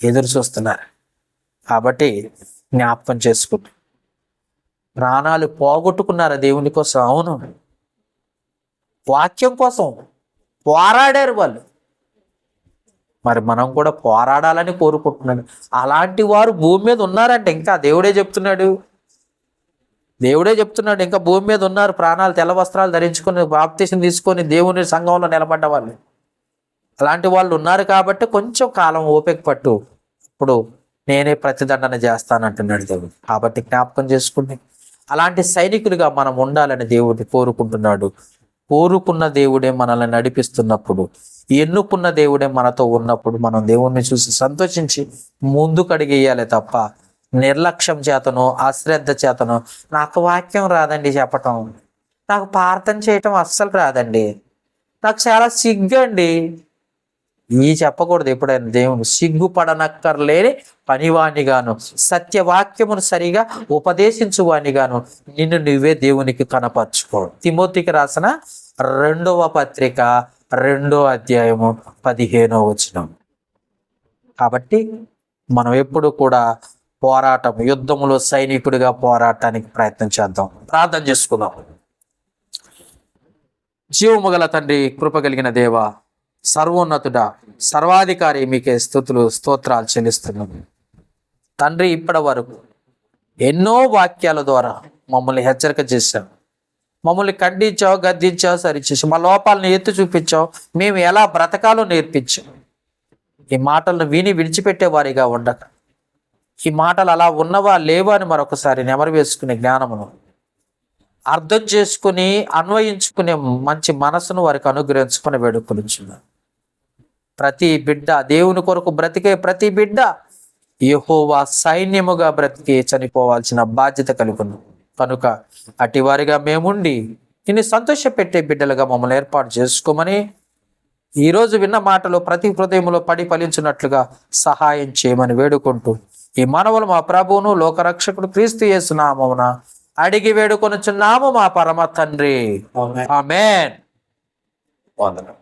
ఎదురు చూస్తున్నారు. కాబట్టి జ్ఞాపకం చేసుకుంటు ప్రాణాలు పోగొట్టుకున్నారు దేవుని కోసం. అవును, వాక్యం కోసం పోరాడారు వాళ్ళు. మరి మనం కూడా పోరాడాలని కోరుకుంటున్నాడు. అలాంటి వారు భూమి మీద ఉన్నారంటే ఇంకా దేవుడే చెప్తున్నాడు ఇంకా భూమి మీద ఉన్నారు. ప్రాణాలు తెల్ల వస్త్రాలు ధరించుకొని బాప్తీసం తీసుకొని దేవుని సంఘంలో నిలబడ్డ వాళ్ళు, అలాంటి వాళ్ళు ఉన్నారు. కాబట్టి కొంచెం కాలం ఓపిక పట్టు, ఇప్పుడు నేనే ప్రతిదండన చేస్తానంటున్నాడు దేవుడు. కాబట్టి జ్ఞాపకం చేసుకుని అలాంటి సైనికులుగా మనం ఉండాలని దేవుడు కోరుకుంటున్నాడు. కోరుకున్న దేవుడే మనల్ని నడిపిస్తున్నప్పుడు, ఎన్నుకున్న దేవుడే మనతో ఉన్నప్పుడు మనం దేవుణ్ణి చూసి సంతోషించి ముందుకు అడిగేయాలి తప్ప నిర్లక్ష్యం చేతను, అశ్రద్ధ చేతను, నాకు వాక్యం రాదండి చెప్పటం, నాకు ప్రార్థన చేయటం అస్సలు రాదండి, నాకు చాలా సిగ్గు అండి, ఈ చెప్పకూడదు ఎప్పుడైనా. దేవుని సిగ్గుపడనక్కర్లేని పనివాణిగాను, సత్యవాక్యమును సరిగా ఉపదేశించువాణిగాను నిన్ను నువ్వే దేవునికి కనపరచుకో. తిమోతికి రాసిన 2వ పత్రిక 2:15. కాబట్టి మనం ఎప్పుడు కూడా పోరాటం, యుద్ధములో సైనికుడిగా పోరాటానికి ప్రయత్నం చేద్దాం. ప్రార్థన చేసుకుందాం. జీవము గల తండ్రి, కృప కలిగిన దేవ, సర్వోన్నతుడా, సర్వాధికారి, మీకే స్తుతులు స్తోత్రాలు చెల్లిస్తున్నాము తండ్రి. ఇప్పటి వరకు ఎన్నో వాక్యాల ద్వారా మమ్మల్ని హెచ్చరిక చేశావు, మమ్మల్ని ఖండించావు, గద్దించావు, సరిచేసావు, మా లోపాలను ఎత్తి చూపించావు, మేము ఎలా బ్రతకాలో నేర్పించావు. ఈ మాటలను విని విడిచిపెట్టే వారిగా ఉండక, ఈ మాటలు అలా ఉన్నవా లేవా అని మరొకసారి నెమరు వేసుకునే జ్ఞానమును, అర్థం చేసుకుని అన్వయించుకునే మంచి మనసును వారికి అనుగ్రహించుకుని వేడుకొనుచున్నాను. ప్రతి బిడ్డ, దేవుని కొరకు బ్రతికే ప్రతి బిడ్డ యెహోవా సైన్యముగా బ్రతికి చనిపోవాల్సిన బాధ్యత కలిగి ఉన్నాం కనుక అటి వారిగా మేముండి నిన్ను సంతోషపెట్టే బిడ్డలుగా మమ్మల్ని ఏర్పాటు చేసుకోమని, ఈరోజు విన్న మాటలు ప్రతి హృదయంలో పడి ఫలించినట్లుగా సహాయం చేయమని వేడుకుంటూ ఈ మనవులు మా ప్రభువును లోకరక్షకుడు క్రీస్తు యేసు నామమున అడిగి వేడుకొనుచున్నాము మా పరమ తండ్రి. ఆమేన్. వందనాలు.